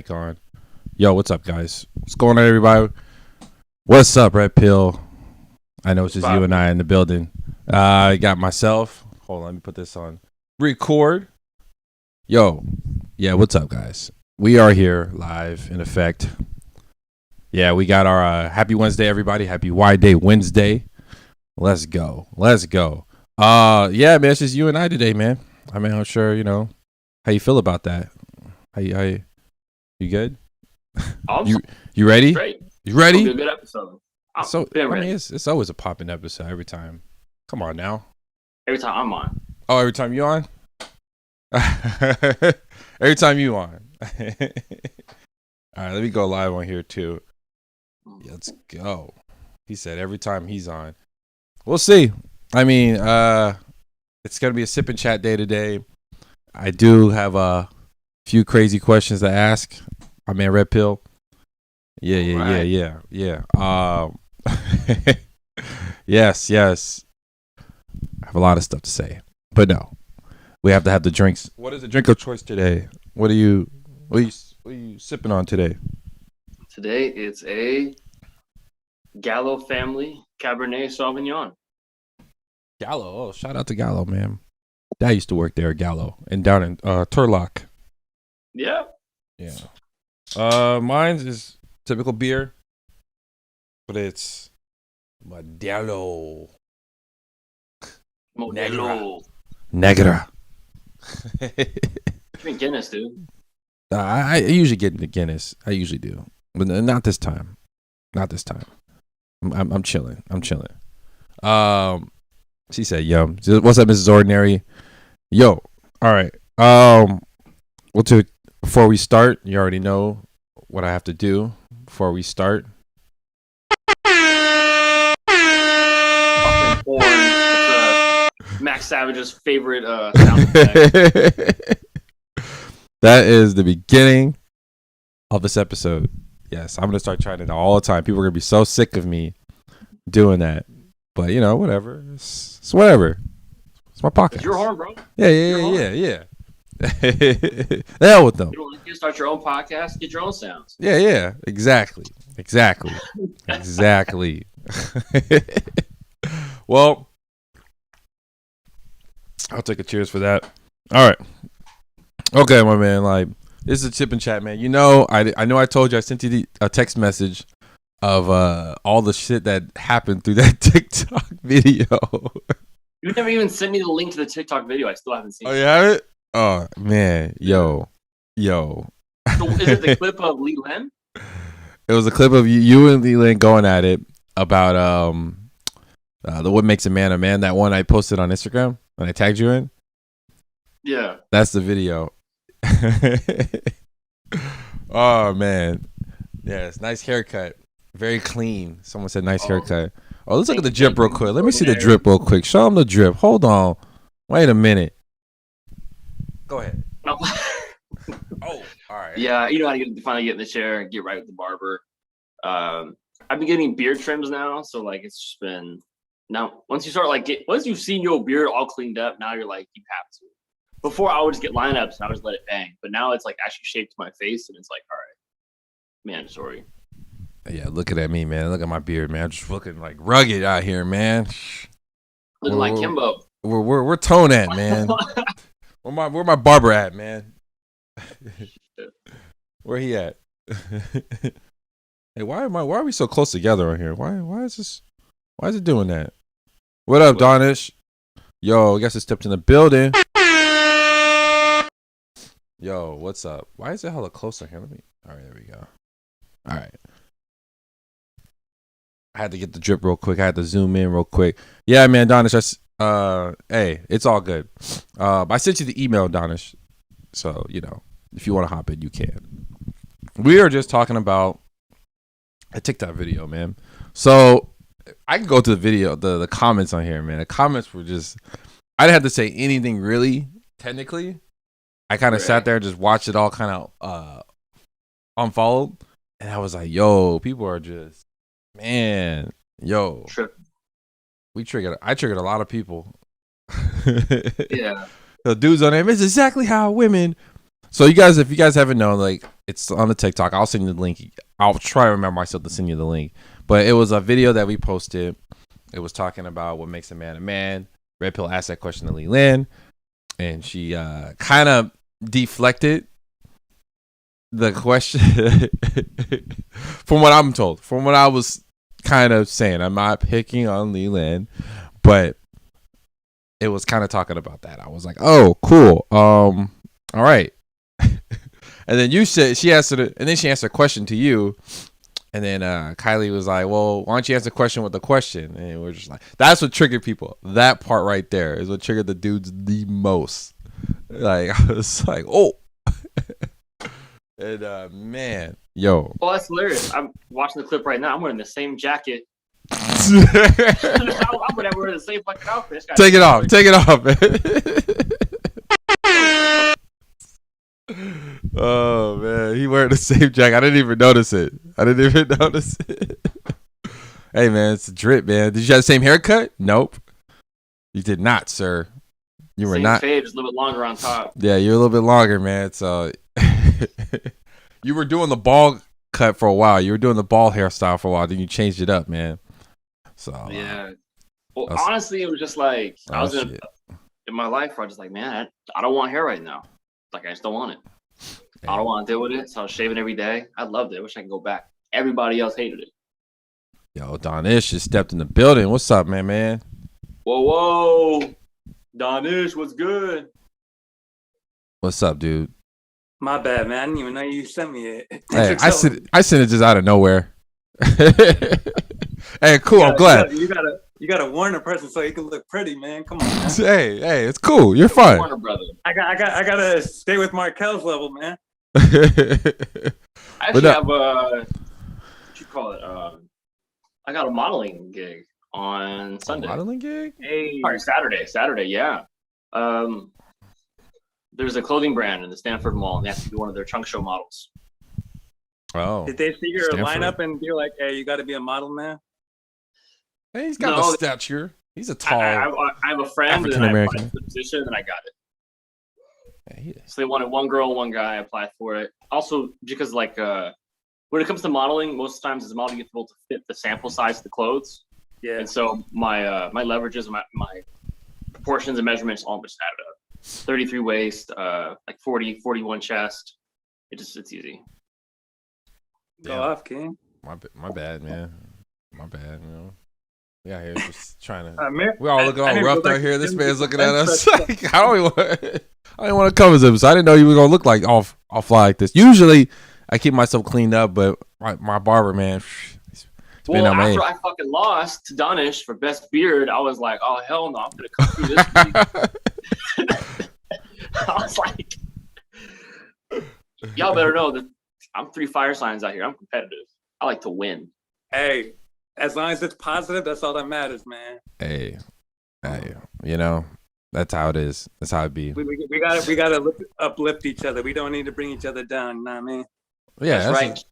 mic on. Yo, what's up, guys? What's going on, everybody? What's up, Red Pill? I know it's just you and I in the building. I got myself. Hold on, let me put this on. Record. Yo, yeah, what's up, guys? We are here live in effect. Yeah, we got our happy Wednesday, everybody. Happy Y Day Wednesday. Let's go. Yeah, man, it's just you and I today, man. I mean, I'm sure, how you feel about that? You good? You ready? Great. You ready? It'll be a good episode. It's always a popping episode every time. Come on now. Every time I'm on. Oh, every time you on? Every time you on. All right, let me go live on here too. Yeah, let's go. He said every time he's on. We'll see. I mean, it's going to be a sip and chat day today. I do have a few crazy questions to ask. My man Red Pill. Yeah. Yes. I have a lot of stuff to say. But no. We have to have the drinks. What is the drink of choice today? What are you sipping on today? Today it's a Gallo family Cabernet Sauvignon. Gallo. Oh, shout out to Gallo, man. Dad used to work there at Gallo and down in Turlock. Yeah. Mine is typical beer, but it's Modelo. Negra. Drink Guinness, dude. I usually get into Guinness. I usually do, but not this time. I'm chilling. She said, "Yo, what's up, Mrs. Ordinary? Yo, all right. Before we start, you already know what I have to do before we start." Max Savage's favorite sound effect. That is the beginning of this episode. Yes, I'm gonna start trying it all the time. People are gonna be so sick of me doing that, but whatever. It's whatever. It's my podcast. It's your horn, bro. Yeah. The hell with them. You can start your own podcast, get your own sounds. Yeah. Exactly. Well, I'll take a cheers for that. All right. Okay, my man. Like, this is a chip and chat, man. I know I told you I sent you a text message of all the shit that happened through that TikTok video. You never even sent me the link to the TikTok video. I still haven't seen it. Oh, you have it? Oh, man. Yo. So is it the clip of Lee Lin? It was a clip of you and Lee Lin going at it about the What Makes a Man, that one I posted on Instagram and I tagged you in. Yeah. That's the video. Oh, man. Yes, nice haircut. Very clean. Someone said nice haircut. Oh, let's look at the drip real quick. Let me see the drip real quick. Show them the drip. Hold on. Wait a minute. Go ahead. Oh, all right. Yeah, you know how to finally get in the chair and get right with the barber. I've been getting beard trims now, so like it's just been now. Once you've seen your beard all cleaned up, now you're like you have to. Before I would just get lineups and I would just let it bang, but now it's like actually shaped to my face and it's like all right, mandatory. Yeah, looking at me, man. Look at my beard, man. I'm just looking like rugged out here, man. Looking like Kimbo. We're tone at, man. Where my barber at, man? Where he at? Hey, why are we so close together on here? Why is it doing that? What up, Donish? Yo, I guess I stepped in the building. Yo, what's up? Why is it hella close on here? All right, there we go. All right. I had to get the drip real quick. I had to zoom in real quick. Yeah, man, Donish, hey, it's all good. I sent you the email, Donish. So, if you want to hop in, you can. We are just talking about a TikTok video, man. So, I can go to the video, the comments on here, man. The comments were just, I didn't have to say anything really, technically. I kind of sat there and just watched it all kind of unfold. And I was like, yo, people are just, man, yo. I triggered a lot of people. Yeah. The dudes on there, it's exactly how women. So if you guys haven't known, like It's on the TikTok. I'll send you the link. I'll try to remember myself to send you the link. But it was a video that we posted. It was talking about what makes a man a man. Red Pill asked that question to Lee Lin, and she kind of deflected the question from what I'm told, from what I was kind of saying. I'm not picking on Lee Lin, but it was kind of talking about that. I was like, oh, cool. All right. And then you said she answered it, and then she answered a question to you. And then Kylie was like, well, why don't you answer the question with the question? And we're just like, that's what triggered people. That part right there is what triggered the dudes the most. Like, I was like, oh. And man, yo. Oh, that's hilarious. I'm watching the clip right now. I'm wearing the same jacket. I'm wearing the same fucking outfit. Take it off. Take it off, man. Oh man, he wearing the same jacket. I didn't even notice it. Hey man, it's a drip, man. Did you have the same haircut? Nope. You did not, sir. You were same not. fade, just a little bit longer on top. Yeah, you're a little bit longer, man. So you were doing the ball cut for a while. You were doing the ball hairstyle for a while. Then you changed it up, man. So yeah. Well, honestly, it was just like I was in my life where I was just like, man, I don't want hair right now. Like, I just don't want it. I don't want to deal with it. So I was shaving every day. I loved it. I wish I could go back. Everybody else hated it. Yo, Donish just stepped in the building. What's up, man? Whoa. Donish, what's good? What's up, dude? My bad, man. I didn't even know you sent me it. Hey, I sent it just out of nowhere. Hey, cool. I'm glad. You gotta warn a person so you can look pretty, man. Come on, man. Hey, it's cool. You're fine. Warner brother. I gotta stay with Markel's level, man. I actually have what you call it? I got a modeling gig on Sunday. A modeling gig? Hey, sorry, Saturday, yeah. There's a clothing brand in the Stanford Mall, and they have to be one of their trunk show models. Oh. Did they see your lineup and be like, "Hey, you got to be a model, man"? Hey, he's got the stature. He's a tall. I have a friend African American. I applied for the position, and I got it. Yeah, so they wanted one girl, one guy. I applied for it. Also, because like when it comes to modeling, most times as a model, you have to be able to fit the sample size of the clothes. Yeah. And so my my leverages, my proportions and measurements all just added up. 33 waist, like 41 chest. It's easy. Go off, King. My bad, man. My bad, you know. Yeah, here just trying to. We're all looking all rough out here. This man's looking at us. Like, I don't even want to cover him, so I didn't know you were gonna look like all fly like this. Usually, I keep myself cleaned up, but my barber, man. Well, after I fucking lost to Donish for best beard, I was like, oh hell no, I'm gonna come through this week. I was like, y'all better know that I'm 3 fire signs out here. I'm competitive. I like to win. Hey, as long as it's positive, that's all that matters, man. Hey, you know, that's how it is. That's how it be. We gotta uplift each other. We don't need to bring each other down. You know what I mean? Yeah, that's right.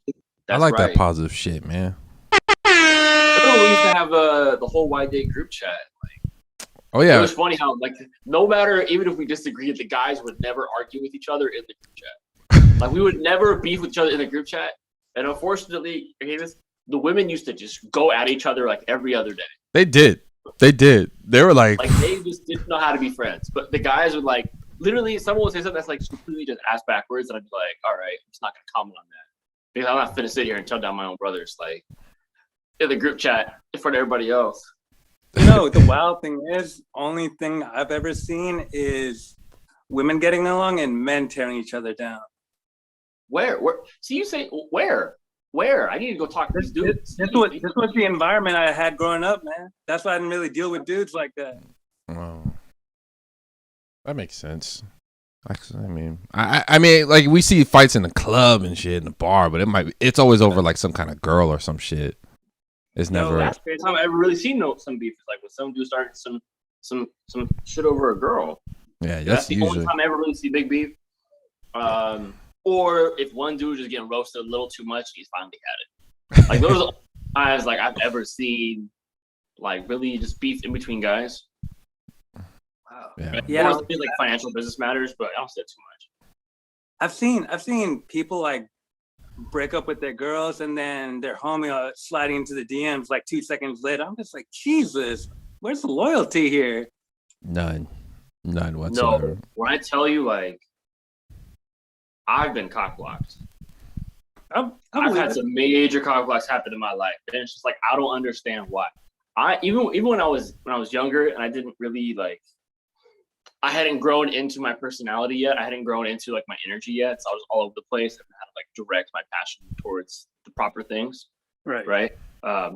I like that positive shit, man. We used to have the whole Wide Day group chat. Like, oh yeah, it was funny how like no matter, even if we disagreed, the guys would never argue with each other in the group chat. Like we would never beef with each other in the group chat. And unfortunately, the women used to just go at each other like every other day. They did. They were like they just didn't know how to be friends. But the guys would like literally someone would say something that's like just completely just ass backwards, and I'd be like, all right, I'm just not gonna comment on that because I'm not gonna sit here and tell down my own brothers like in the group chat in front of everybody else. You know, the wild thing is, only thing I've ever seen is women getting along and men tearing each other down. Where? So you say where? I need to go talk to these dudes. This was the environment I had growing up, man. That's why I didn't really deal with dudes like that. Oh, that makes sense. I mean, I mean, like we see fights in the club and shit in the bar, but it's always over like some kind of girl or some shit. It's never. That's the first time I've ever really seen some beef. Like when some dude started some shit over a girl. Yeah, that's the only time I ever really see big beef. Or if one dude is getting roasted a little too much, he's finally had it. Like those are the times like I've ever seen, like really just beef in between guys. Wow. Yeah. Like financial business matters, but I don't say it too much. I've seen people like break up with their girls, and then their homie sliding into the DMs like 2 seconds later. I'm just like, Jesus, where's the loyalty here? None whatsoever. No, when I tell you, like, I've been cock blocked. I've had some major cock blocks happen in my life, and it's just like I don't understand why. Even when I was younger and I didn't really like, I hadn't grown into my personality yet. I hadn't grown into like my energy yet, so I was all over the place and had to like direct my passion towards the proper things. Right.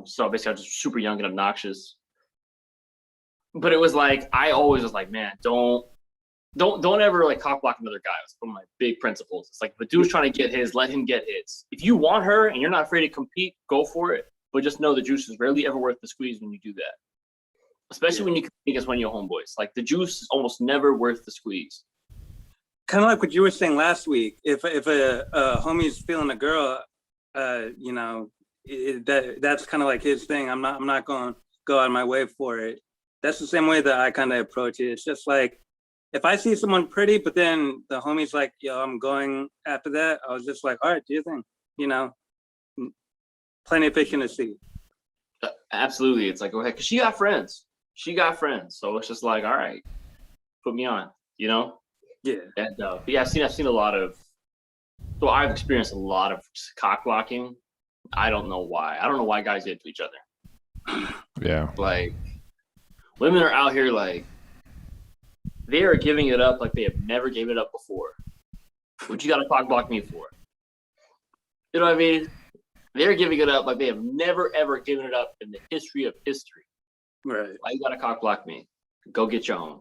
So basically, I was just super young and obnoxious. But it was like I always was like, man, don't ever like cock block another guy. It's one of my big principles. It's like if a dude's trying to get his, let him get his. If you want her and you're not afraid to compete, go for it. But just know the juice is rarely ever worth the squeeze when you do that. Especially when you compete against one of your homeboys. Like the juice is almost never worth the squeeze. Kind of like what you were saying last week. If a homie's feeling a girl, you know, that's kind of like his thing. I'm not going to go out of my way for it. That's the same way that I kind of approach it. It's just like, if I see someone pretty, but then the homie's like, yo, I'm going after that, I was just like, all right, do your thing. You know, plenty of fish in the sea. Absolutely. It's like, go ahead. Because she got friends. So it's just like, all right, put me on, you know? Yeah. And but yeah, I've seen a lot of, so I've experienced a lot of cock blocking. I don't know why. I don't know why guys get to each other. Yeah. Like, women are out here like, they are giving it up like they have never gave it up before. What you got to cock block me for? You know what I mean? They're giving it up like they have never, ever given it up in the history of history. Right. Why you got to cock block me? Go get your own.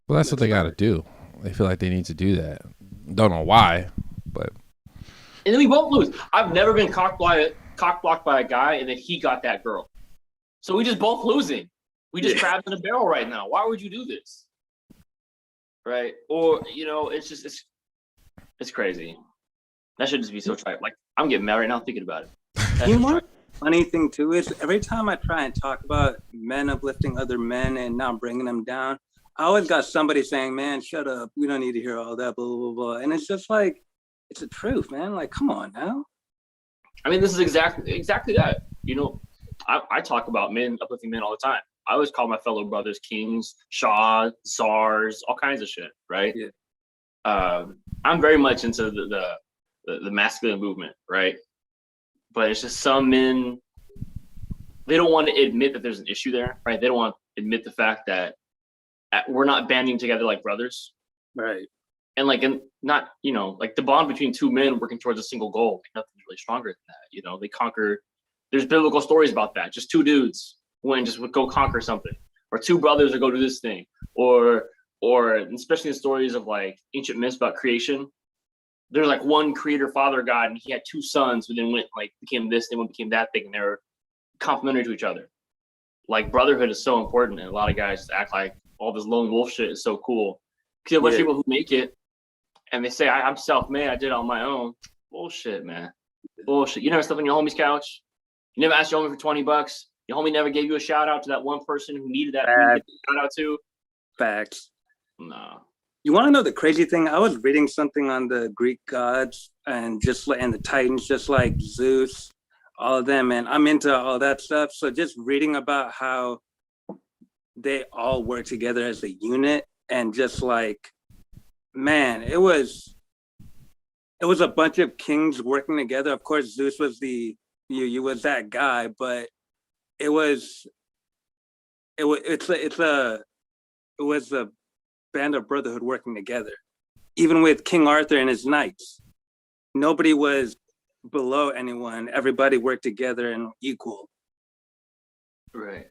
Well, that's what they got to do. They feel like they need to do that. Don't know why, but. And then we both lose. I've never been cock blocked by a guy, and then he got that girl. So we just both losing. We just crabs in a barrel right now. Why would you do this? Right? Or, you know, it's crazy. That should just be so trite. Like, I'm getting mad right now thinking about it. You know what? Funny thing too is every time I try and talk about men uplifting other men and not bringing them down, I always got somebody saying, man, shut up. We don't need to hear all that, blah, blah, blah. And it's just like, it's the truth, man. Like, come on now. I mean, this is exactly that. You know, I talk about men uplifting men all the time. I always call my fellow brothers kings, shahs, czars, all kinds of shit, right? Yeah. I'm very much into the masculine movement, right? But it's just some men, they don't want to admit that there's an issue there, right? They don't want to admit the fact that we're not banding together like brothers. Right. And like, not, you know, like the bond between two men working towards a single goal, like nothing's really stronger than that. You know, they conquer, there's biblical stories about that. Just two dudes would go conquer something, or two brothers would go do this thing, or especially in stories of like ancient myths about creation. There's like one creator father God, and he had two sons who then became this, then became that thing, and they were complementary to each other. Like brotherhood is so important, and a lot of guys act like all this lone wolf shit is so cool. Because you have a bunch of people who make it, and they say, I'm self-made, I did it on my own. Bullshit, man. Bullshit. You never slept on your homie's couch. You never asked your homie for $20. Your homie never gave you a shout out to that one person who needed that shout out to. Facts. No. You want to know the crazy thing? I was reading something on the Greek gods and the Titans, just like Zeus, all of them, and I'm into all that stuff. So just reading about how they all work together as a unit, and just like, man, it was a bunch of kings working together. Of course, Zeus was you was that guy, but it was a band of brotherhood working together. Even with King Arthur and his knights, nobody was below anyone. Everybody worked together and equal. Right.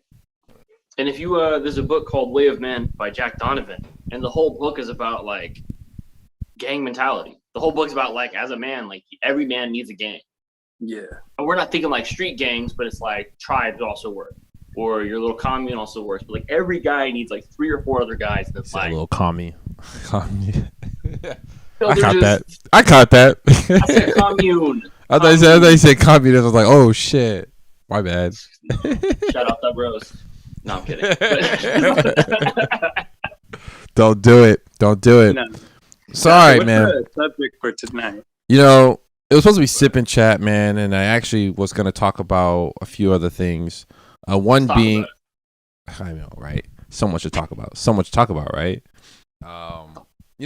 And if you there's a book called Way of Man by Jack Donovan, and the whole book is about like gang mentality. The whole book's about like, as a man, like every man needs a gang. Yeah. And we're not thinking like street gangs, but it's like tribes also work, or your little commune also works. But like every guy needs like 3 or 4 other guys that's like a little commie. No, I caught just, that. I caught that. I said commune. I thought you said communist. I was like, oh shit, my bad. Shout out Thug Rose. No, I'm kidding. Don't do it. No. Sorry, What's man. the subject for tonight? You know, It was supposed to be sip and chat, man, and I actually was gonna talk about a few other things. One Talk being, about I know, right? So much to talk about. So much to talk about, right? We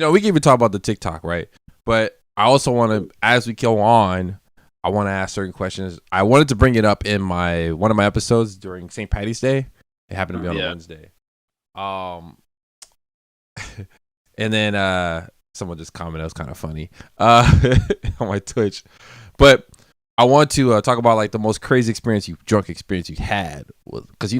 can even talk about the TikTok, right? But I also want to, as we go on, I want to ask certain questions. I wanted to bring it up in one of my episodes during St. Patty's Day. It happened to be on a Wednesday. And then someone just commented, it was kind of funny on my Twitch. But I want to talk about like the most crazy drunk experience you had, because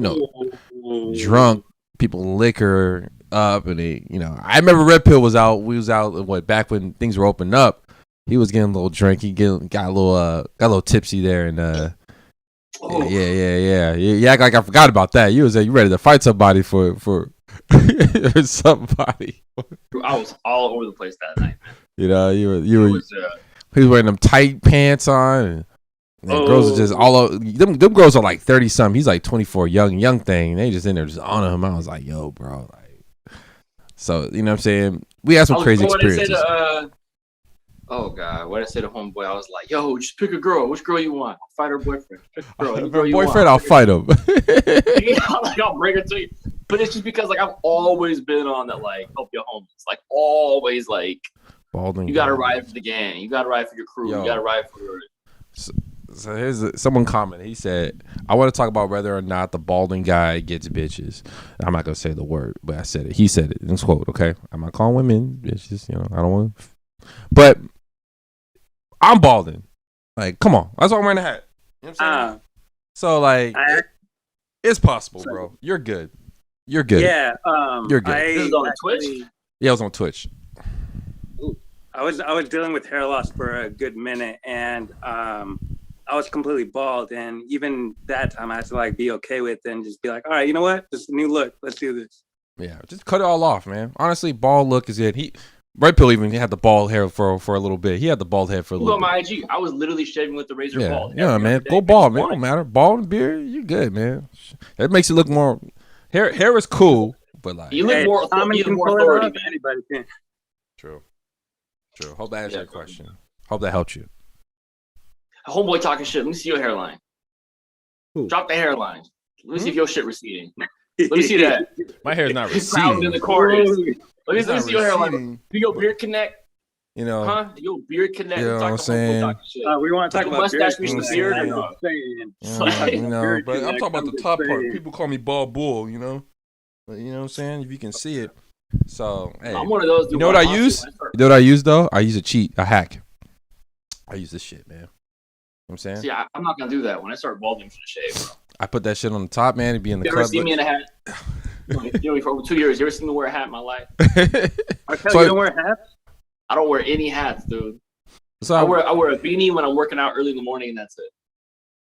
drunk people liquor up, and I remember Red Pill was out. We was out back when things were opening up. He was getting a little drink. He got a little tipsy there, and yeah. You act like I forgot about that. You ready to fight somebody for somebody. I was all over the place that night. You were. He was wearing them tight pants on. And girls are just all over. Them girls are like 30 something. He's like 24, young thing. They just in there just on him. I was like, yo, bro. So you know what I'm saying? We had some crazy experiences. Oh God, what did I say to homeboy? I was like, yo, just pick a girl. Which girl you want? I'll fight her boyfriend. Pick a girl. Her boyfriend, I'll fight him. I'll bring her to you. But it's just because I've always been on that help your homies. Always Balding. You gotta ride for the gang. You gotta ride for your crew. You gotta ride for your. So here's someone commented. He said, "I want to talk about whether or not the balding guy gets bitches." I'm not gonna say the word, but I said it. He said it. In this quote, okay? I'm not calling women bitches. I don't want. But I'm balding. Come on. That's why I'm wearing a hat. You know what I'm saying? So it's possible, bro. You're good. You're good. Yeah. You're good. This is on Twitch. Yeah, it was on Twitch. I was dealing with hair loss for a good minute, and I was completely bald. And even that time, I had to be okay with it and just be like, all right, you know what? This is a new look. Let's do this. Yeah, just cut it all off, man. Honestly, bald look is it. Red Pill even had the bald hair for a little bit. He had the bald head for a little bit. On my IG, I was literally shaving with the razor bald. Yeah, man. Go bald, man. It don't matter. Bald and beard, you good, man. That makes it look more. Hair is cool, but you look more. You look more authority, man. Anybody can. True. Hope that answered your question. Hope that helped you. Homeboy talking shit. Let me see your hairline. Who? Drop the hairline. Let me see if your shit receding. Let me see that. My hair's not He's crowded in receding. the corners. Let me see your hairline. Do your beard connect? You know. Huh? Do your beard connect? You know what I'm saying? We want to talk about mustache beard. reach the beard or not? But I'm talking about the top part. People call me bald bull, But you know what I'm saying? If you can see it. So, hey. I'm one of those. You know what I use? You know what I use, though? I use a hack. I use this shit, man. You know what I'm saying? See, I'm not going to do that. When I start balding for the shave, bro. I put that shit on the top, man. It'd be in the You club. ever seen me in a hat? For over 2 years. You ever seen me wear a hat in my life? You don't wear hats? I don't wear any hats, dude. So I wear a beanie when I'm working out early in the morning, and that's it.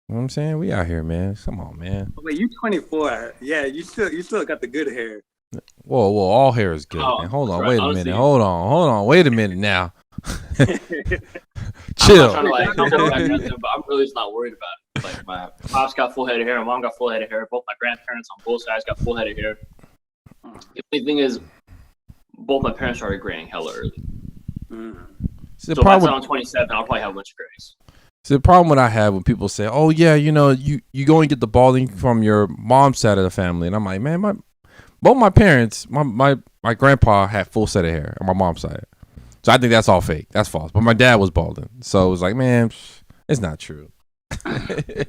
You know what I'm saying? We out here, man. Come on, man. Wait, you 24. Yeah, you still got the good hair. Whoa, all hair is good, man. Hold on, right. wait a Honestly, minute. Hold on, wait a minute now. Chill. Chill. I'm not trying to nothing, but I'm really just not worried about it. My pops got full head of hair, my mom got full head of hair. Both my grandparents on both sides got full head of hair. The only thing is, both my parents started graying hella early. See, So by the time I'm 27, I'll probably have a bunch of grays. So the problem what I have when people say, "Oh yeah, you go and get the balding from your mom's side of the family," and I'm like, man, both my parents, my grandpa had full set of hair on my mom's side, so I think that's all fake. That's false. But my dad was balding, so it was like, man, it's not true. You know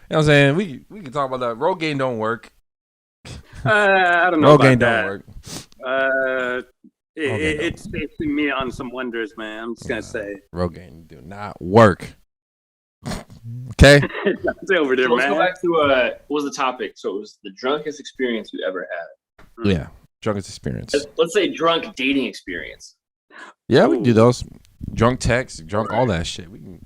what I'm saying? We can talk about that. Rogaine don't work. I don't know Rogaine about that. Don't work. It's facing me on some wonders, man. I'm just gonna say Rogaine do not work. Okay. it's over there, So let's man. go back to what was the topic? So it was the drunkest experience you ever had. Yeah, drunkest experience. Let's say drunk dating experience. Yeah, we can do those. Drunk text, drunk, all that shit. We can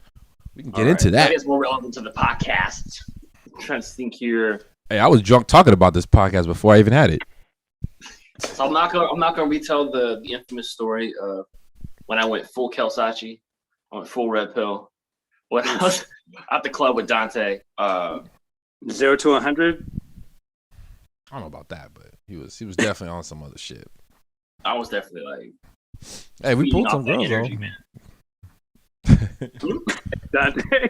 get into that. That is more relevant to the podcast. I'm trying to think here. Hey, I was drunk talking about this podcast before I even had it. So I'm not gonna retell the infamous story of when I went full Kelsachi, I went full Red Pill. When I was at the club with Dante. 0 to 100. I don't know about that, but he was definitely on some other shit. I was definitely like, Hey, we feeding pulled some off that girls energy, though. man. Dante.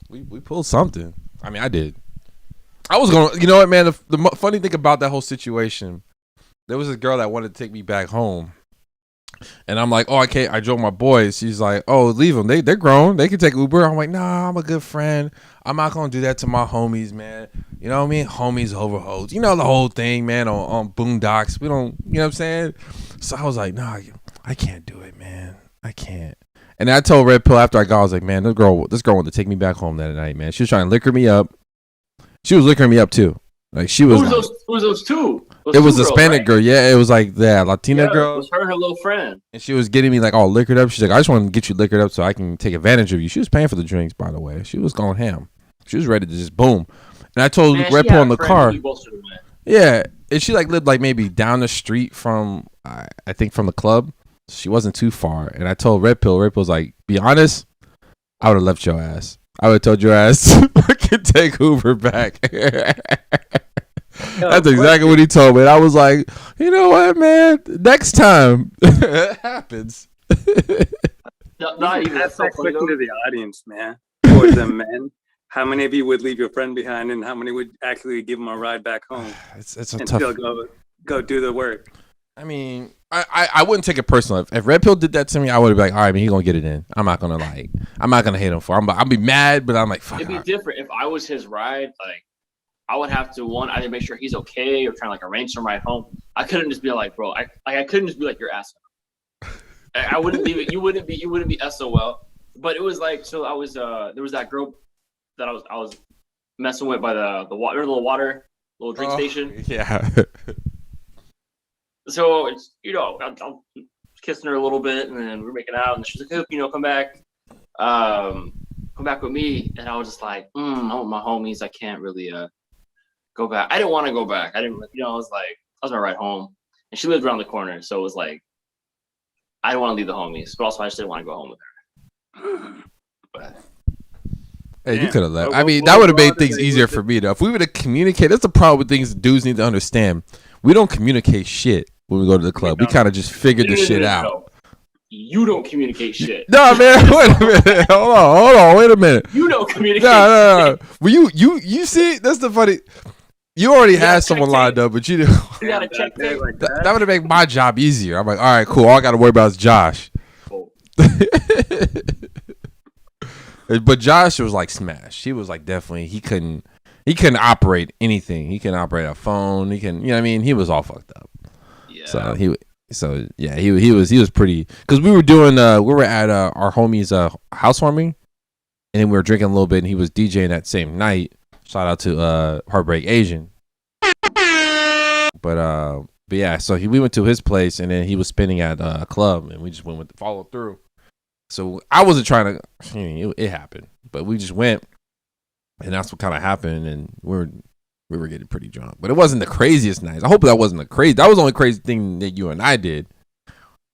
We pulled something. I mean, I did. I was going. You know what, man? The funny thing about that whole situation, there was a girl that wanted to take me back home. And I'm like, oh, I can't. I drove my boys. She's like, oh, leave them. They're grown. They can take Uber. I'm like, nah, I'm a good friend. I'm not gonna do that to my homies, man. You know what I mean? Homies over hoes. You know the whole thing, man. On Boondocks, we don't. You know what I'm saying? So I was like, nah, I can't do it, man. I can't. And I told Red Pill after I got, I was like, man, this girl wanted to take me back home that night, man. She was trying to liquor me up. She was liquoring me up too. Like she was. Who was those two? It was a Hispanic girl. Yeah, it was like that Latina girl. It was her little friend. And she was getting me like all liquored up. She's like, I just want to get you liquored up so I can take advantage of you. She was paying for the drinks, by the way. She was going ham. She was ready to just boom. And I told Red Pill in the car. Yeah, and she like lived like maybe down the street from I think from the club. She wasn't too far. And I told Red Pill's like, be honest, I would have left your ass. I would have told your ass I could take Uber back. That's exactly what he told me. And I was like, you know what, man? Next time it happens. Not even that's so funny to the audience, man. For the men, how many of you would leave your friend behind, and how many would actually give him a ride back home? It's a and tough. Still go do the work. I mean, I wouldn't take it personal. If Red Pill did that to me, I would be like, all right, man, he gonna get it in. I'm not gonna hate him for. I'll be mad, but I'm like, fuck. It'd be different if I was his ride. Like, I would have to either make sure he's okay or try to like arrange some ride home. I couldn't just be like, bro, I couldn't just be like your ass. I wouldn't leave it. You wouldn't be SOL. But it was like, so I was there was that girl that I was messing with by the water, little drink station. Yeah. So it's, I'm kissing her a little bit, and then we're making out, and she's like, come back with me. And I was just like, I want my homies. I can't really go back. I didn't want to go back. I was my ride home, and she lived around the corner, so it was like I didn't want to leave the homies, but also I just didn't want to go home with her. But hey, you could have left. I mean, that would have made things easier for me, though. If we would have communicated, that's the problem with things dudes need to understand. We don't communicate shit when we go to the club. We kind of just figure this shit out. You don't communicate shit. No, man. Wait a minute. Hold on. Wait a minute. You don't communicate. No. Well, you see, that's the funny. You already had someone lined up, but you gotta check that would have made my job easier. I'm like, all right, cool. All I got to worry about is Josh. Cool. But Josh was like smashed. He was like definitely he couldn't operate anything. He couldn't operate a phone. He can, what I mean? He was all fucked up. Yeah. So he was pretty, because we were at our homie's housewarming, and then we were drinking a little bit, and he was DJing that same night. Shout out to Heartbreak Asian. But yeah, so we went to his place, and then he was spinning at a club, and we just went with the follow through. So I wasn't trying to. It happened, but we just went, and that's what kind of happened, and we were getting pretty drunk. But it wasn't the craziest night. I hope that wasn't that was the only crazy thing that you and I did.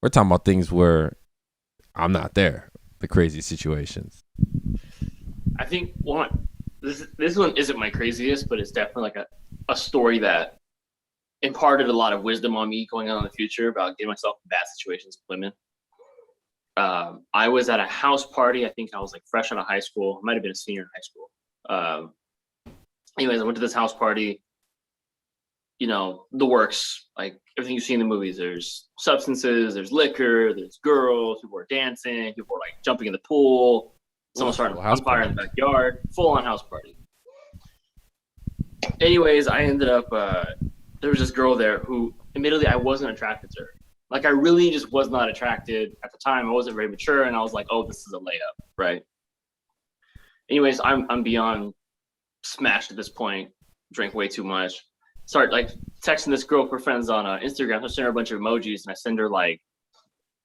We're talking about things where I'm not there. The crazy situations. I think this one isn't my craziest, but it's definitely like a story that imparted a lot of wisdom on me going on in the future about getting myself in bad situations with women. I was at a house party. I think I was like fresh out of high school. I might have been a senior in high school. Anyways, I went to this house party. The works, like everything you see in the movies. There's substances, there's liquor, there's girls, people are dancing, people are like jumping in the pool. Someone's starting on fire in the backyard. Full on house party. Anyways, I ended up. There was this girl there who, admittedly, I wasn't attracted to her. Like, I really just was not attracted at the time. I wasn't very mature, and I was like, "Oh, this is a layup, right?" Anyways, I'm beyond smashed at this point. Drank way too much. Start like texting this girl with her friends on Instagram. I send her a bunch of emojis, and I send her like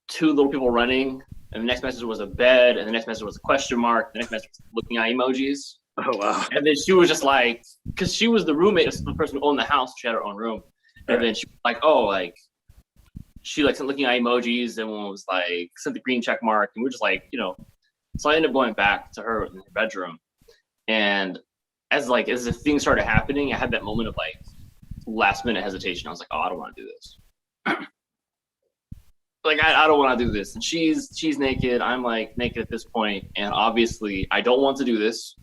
2 little people running. And the next message was a bed, and the next message was a question mark. The next message was looking at emojis. Oh wow! And then she was just like, because she was the roommate of the person who owned the house. She had her own room, and then she was like, oh, like she like looking at emojis, and one was like sent the green check mark, and we're just like, So I ended up going back to her in her bedroom, and as the things started happening, I had that moment of like last minute hesitation. I was like, oh, I don't want to do this. like I don't want to do this. And she's naked. I'm like naked at this point, and obviously I don't want to do this.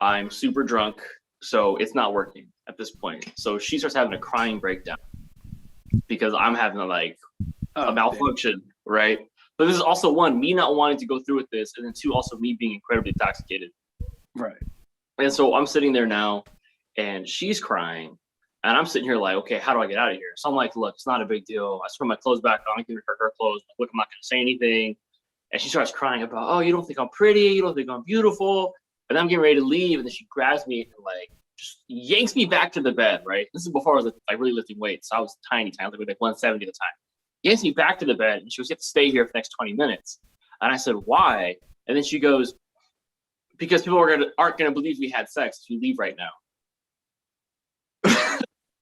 I'm super drunk, so it's not working at this point. So she starts having a crying breakdown because I'm having a malfunction, right? But this is also one, me not wanting to go through with this, and then two, also me being incredibly intoxicated. Right. And so I'm sitting there now, and she's crying, and I'm sitting here like, okay, how do I get out of here? So I'm like, look, it's not a big deal. I just put my clothes back on, I give her clothes. Look, I'm not going to say anything. And she starts crying about, oh, you don't think I'm pretty? You don't think I'm beautiful? And I'm getting ready to leave, and then she grabs me and like just yanks me back to the bed. Right. This is before I was like really lifting weights. So I was tiny. I was like 170 at the time. Yanks me back to the bed, and she goes, you have to stay here for the next 20 minutes. And I said, why? And then she goes, because people aren't gonna believe we had sex if you leave right now.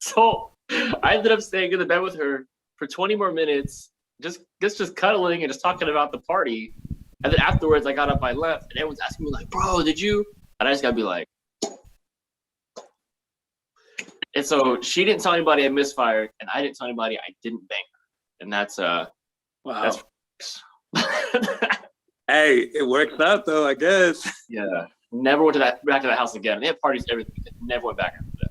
So I ended up staying in the bed with her for 20 more minutes, just cuddling and just talking about the party. And then afterwards, I got up, I left, and everyone's asking me like, "Bro, did you?" And I just gotta be like. And so she didn't tell anybody I misfired, and I didn't tell anybody I didn't bang her. And that's Wow. that's Hey, it worked out though, I guess. yeah. Never went back to that house again. They had parties, everything. Never went back after that.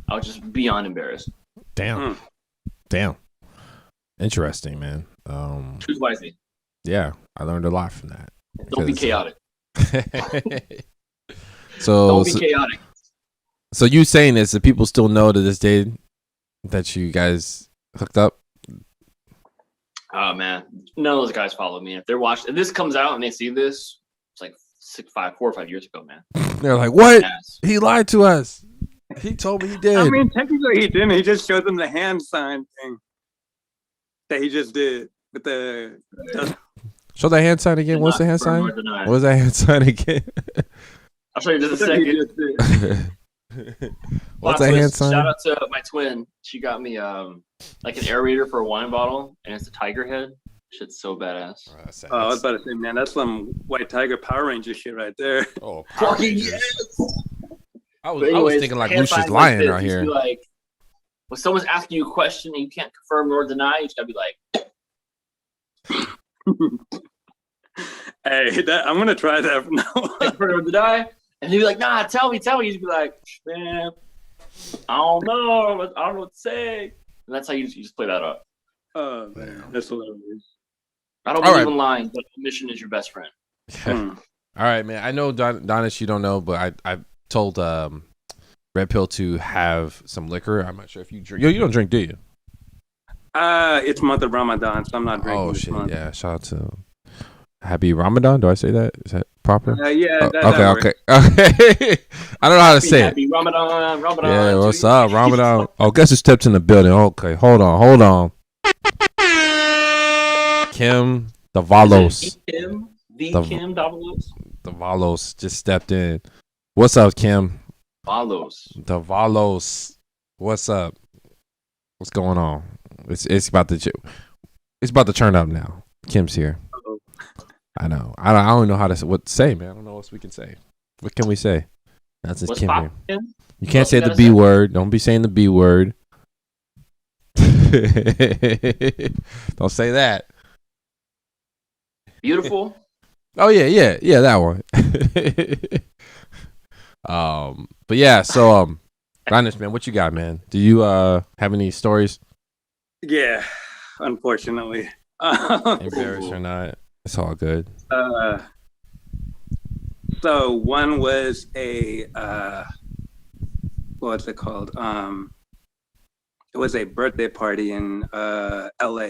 I was just beyond embarrassed. Damn. Damn. Interesting, man. Choose wisely. Yeah, I learned a lot from that. Don't be chaotic. so, Don't be chaotic. So you saying this, that people still know to this day that you guys hooked up? Oh man, none of those guys follow me. If they're watching, if this comes out and they see this, it's like 4 or 5 years ago, man. They're like, "What? Yes. He lied to us. He told me he did." I mean, technically he didn't. He just showed them the hand sign thing that he just did with the. Show that hand sign again. What's the hand sign? What's that hand sign again? I'll show you just a second. What's that hand sign? Shout out to my twin. She got me like an aerator for a wine bottle, and it's a tiger head. Shit's so badass. Oh, I was about to say, man, that's some White Tiger Power Ranger shit right there. Oh, Power Rangers. Yes. I was thinking like Lucius Lion out here. Like, when someone's asking you a question and you can't confirm nor deny, you just gotta be like, hey, I'm gonna try that from now on. confirm or deny. And he'd be like, nah, tell me. You'd be like, man, I don't know what to say. And that's how you just play that up. Oh, man, that's hilarious. I don't believe in lying, but omission is your best friend. All right, man. I know, Donish, you don't know, but I told Red Pill to have some liquor. I'm not sure if you drink. You don't drink, do you? It's month of Ramadan, so I'm not drinking. Oh, this shit. month. Yeah. Shout out to Happy Ramadan. Do I say that? Is that proper? Yeah. Okay. I don't know how to say it. Happy Ramadan. Yeah, what's up, Ramadan? Oh, guess who stepped in the building? Okay, hold on. Kim Davalos. Kim Davalos. Davalos just stepped in. What's up, Kim? Davalos. What's up? What's going on? It's about to turn up now. Kim's here. I know. I don't know what to say, man. I don't know what else we can say. What can we say? That's just Kim here. You can't say the B word. Don't be saying the B word. Don't say that. Beautiful. Oh yeah, that one. But yeah, so Donish, man, what you got, man? Do you have any stories? Yeah, unfortunately. Embarrassed or not, it's all good. So one was a what's it called? It was a birthday party in LA.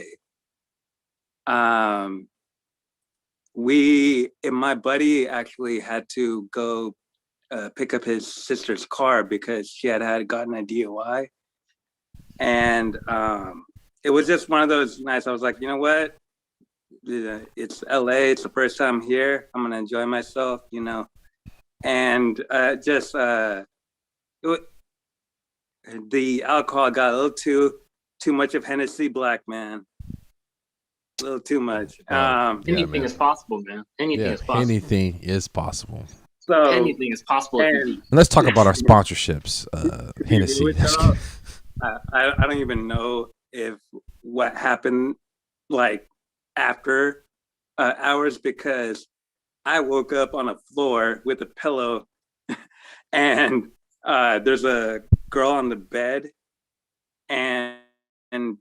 My buddy actually had to go pick up his sister's car because she had gotten a DUI. And it was just one of those nights. I was like, you know what? It's LA. It's the first time here. I'm going to enjoy myself, you know. And the alcohol got a little too much of Hennessy Black, man. A little too much. Anything is possible, man. Anything is possible. Anything is possible. So anything is possible. And let's talk about our sponsorships. Hennessy. I don't even know if what happened like after hours because I woke up on a floor with a pillow and there's a girl on the bed and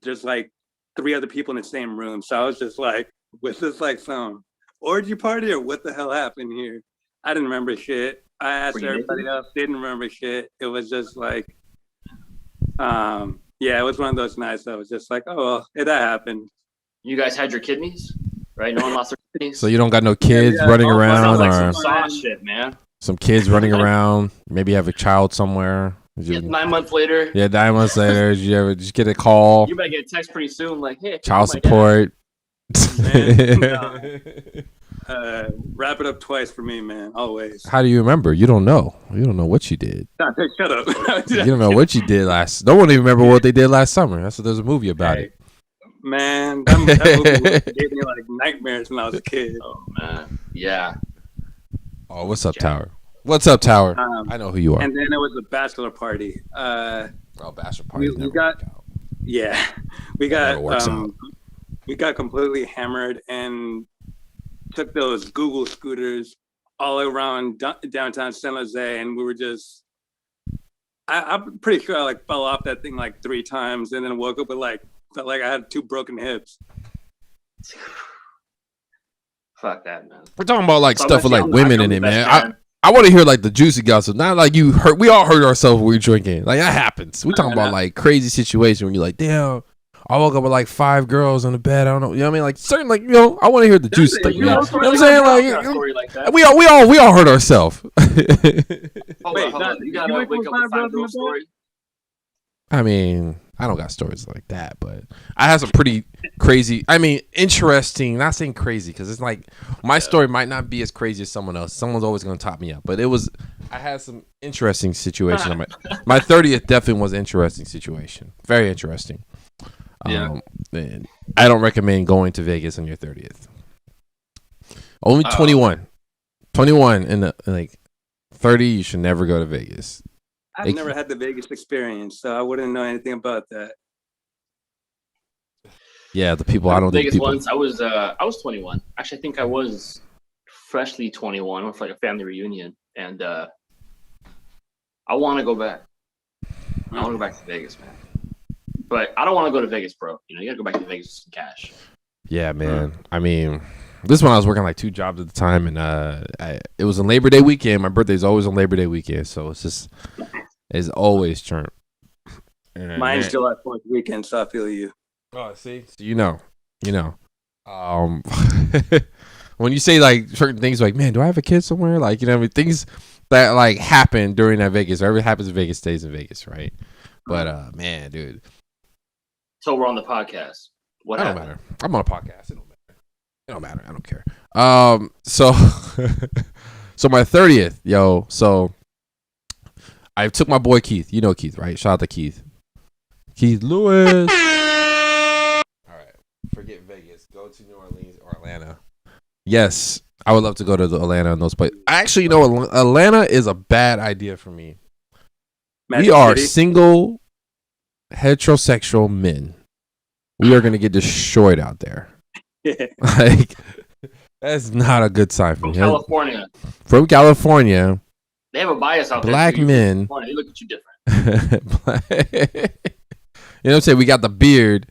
there's like three other people in the same room. So I was just like, was this like some orgy party or what the hell happened here? I didn't remember shit. I asked everybody else, didn't remember shit. It was just like, yeah, it was one of those nights that was just like, oh, well, that happened. You guys had your kidneys, right? No one lost their kidneys. So you don't got no kids running around, sounds like or some sauce shit, man. some kids running around? Maybe you have a child somewhere. Yeah, 9 months later. Yeah, 9 months later, did you ever just get a call? You might get a text pretty soon, like, "Hey, Child support. Wrap it up twice for me, man. Always. How do you remember? You don't know. You don't know what you did. Shut up. You don't know what you did last. No one even remember what they did last summer. That's what there's a movie about it. Man, that movie gave me like nightmares when I was a kid. Oh man, yeah. Oh, what's up, Tower? What's up, Tower? I know who you are. And then it was a bachelor party. Oh, bachelor party. we got, yeah, we got completely hammered and took those Google scooters all around downtown San Jose, and we were just. I'm pretty sure I like fell off that thing like 3 times, and then woke up with like felt like I had 2 broken hips. Fuck that, man. We're talking about like stuff with like women in it, man. I want to hear like the juicy gossip, not like you hurt. We all hurt ourselves when we're drinking. Like that happens. We're talking about like crazy situation when you're like, damn, I woke up with like 5 girls in the bed. I don't know. You know what I mean? Like certain, like, you know, I want to hear the juicy stuff. You know what I'm saying? Like, we all hurt ourselves. Hold on. You gotta wake up with 5 girls story. I mean, I don't got stories like that, but I have some pretty crazy. I mean, interesting. Not saying crazy because it's like my story might not be as crazy as someone else. Someone's always going to top me up, but it was. I had some interesting situations. My 30th definitely was an interesting situation. Very interesting. Yeah. And I don't recommend going to Vegas on your 30th. Only 21. 21 and like 30, you should never go to Vegas. I've never had the Vegas experience, so I wouldn't know anything about that. Yeah, the people I don't Vegas think people. once I was 21. Actually, I think I was freshly 21 with like a family reunion, and I want to go back. I want to go back to Vegas, man. But I don't want to go to Vegas, bro. You know, you gotta go back to Vegas with some cash. Yeah, man. I mean, this one I was working like 2 jobs at the time, and it was on Labor Day weekend. My birthday's always on Labor Day weekend, so it's always churn. Mine's July 4th weekend, so I feel you. Oh, see, so you know. When you say like certain things, like, man, do I have a kid somewhere? Like, you know, I mean, things that like happen during that Vegas, whatever happens in Vegas stays in Vegas, right? But man, dude. So we're on the podcast. What happened? Don't matter. I'm on a podcast. It don't matter. I don't care. So my 30th, yo. So I took my boy Keith. You know Keith, right? Shout out to Keith. Keith Lewis. All right. Forget Vegas. Go to New Orleans or Atlanta. Yes, I would love to go to Atlanta and those places. Actually, you know, Atlanta is a bad idea for me. We are single, heterosexual men. We are going to get destroyed out there. Like, that's not a good sign for me. From California. They have a bias out there. Black men. They look at you different. You know what I'm saying? We got the beard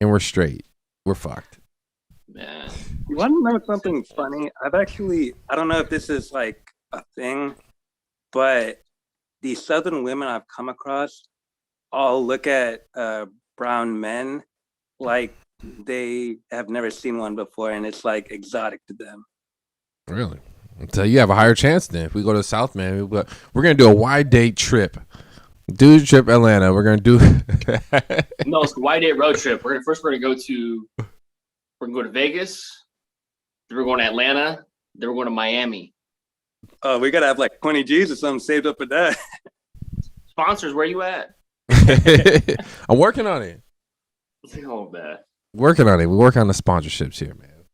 and we're straight. We're fucked. Man. You want to know something funny? I don't know if this is like a thing, but these Southern women I've come across all look at brown men like they have never seen one before, and it's like exotic to them. Really? So you have a higher chance then. If we go to the South, man, we're gonna do a wide date trip. Dude trip Atlanta. We're gonna do No, it's a wide date road trip. We're gonna go to Vegas, then we're going to Atlanta, then we're going to Miami. Oh, we gotta have like 20 G's or something saved up for that. Sponsors, where you at? I'm working on it. Oh man. Working on it. We work on the sponsorships here, man.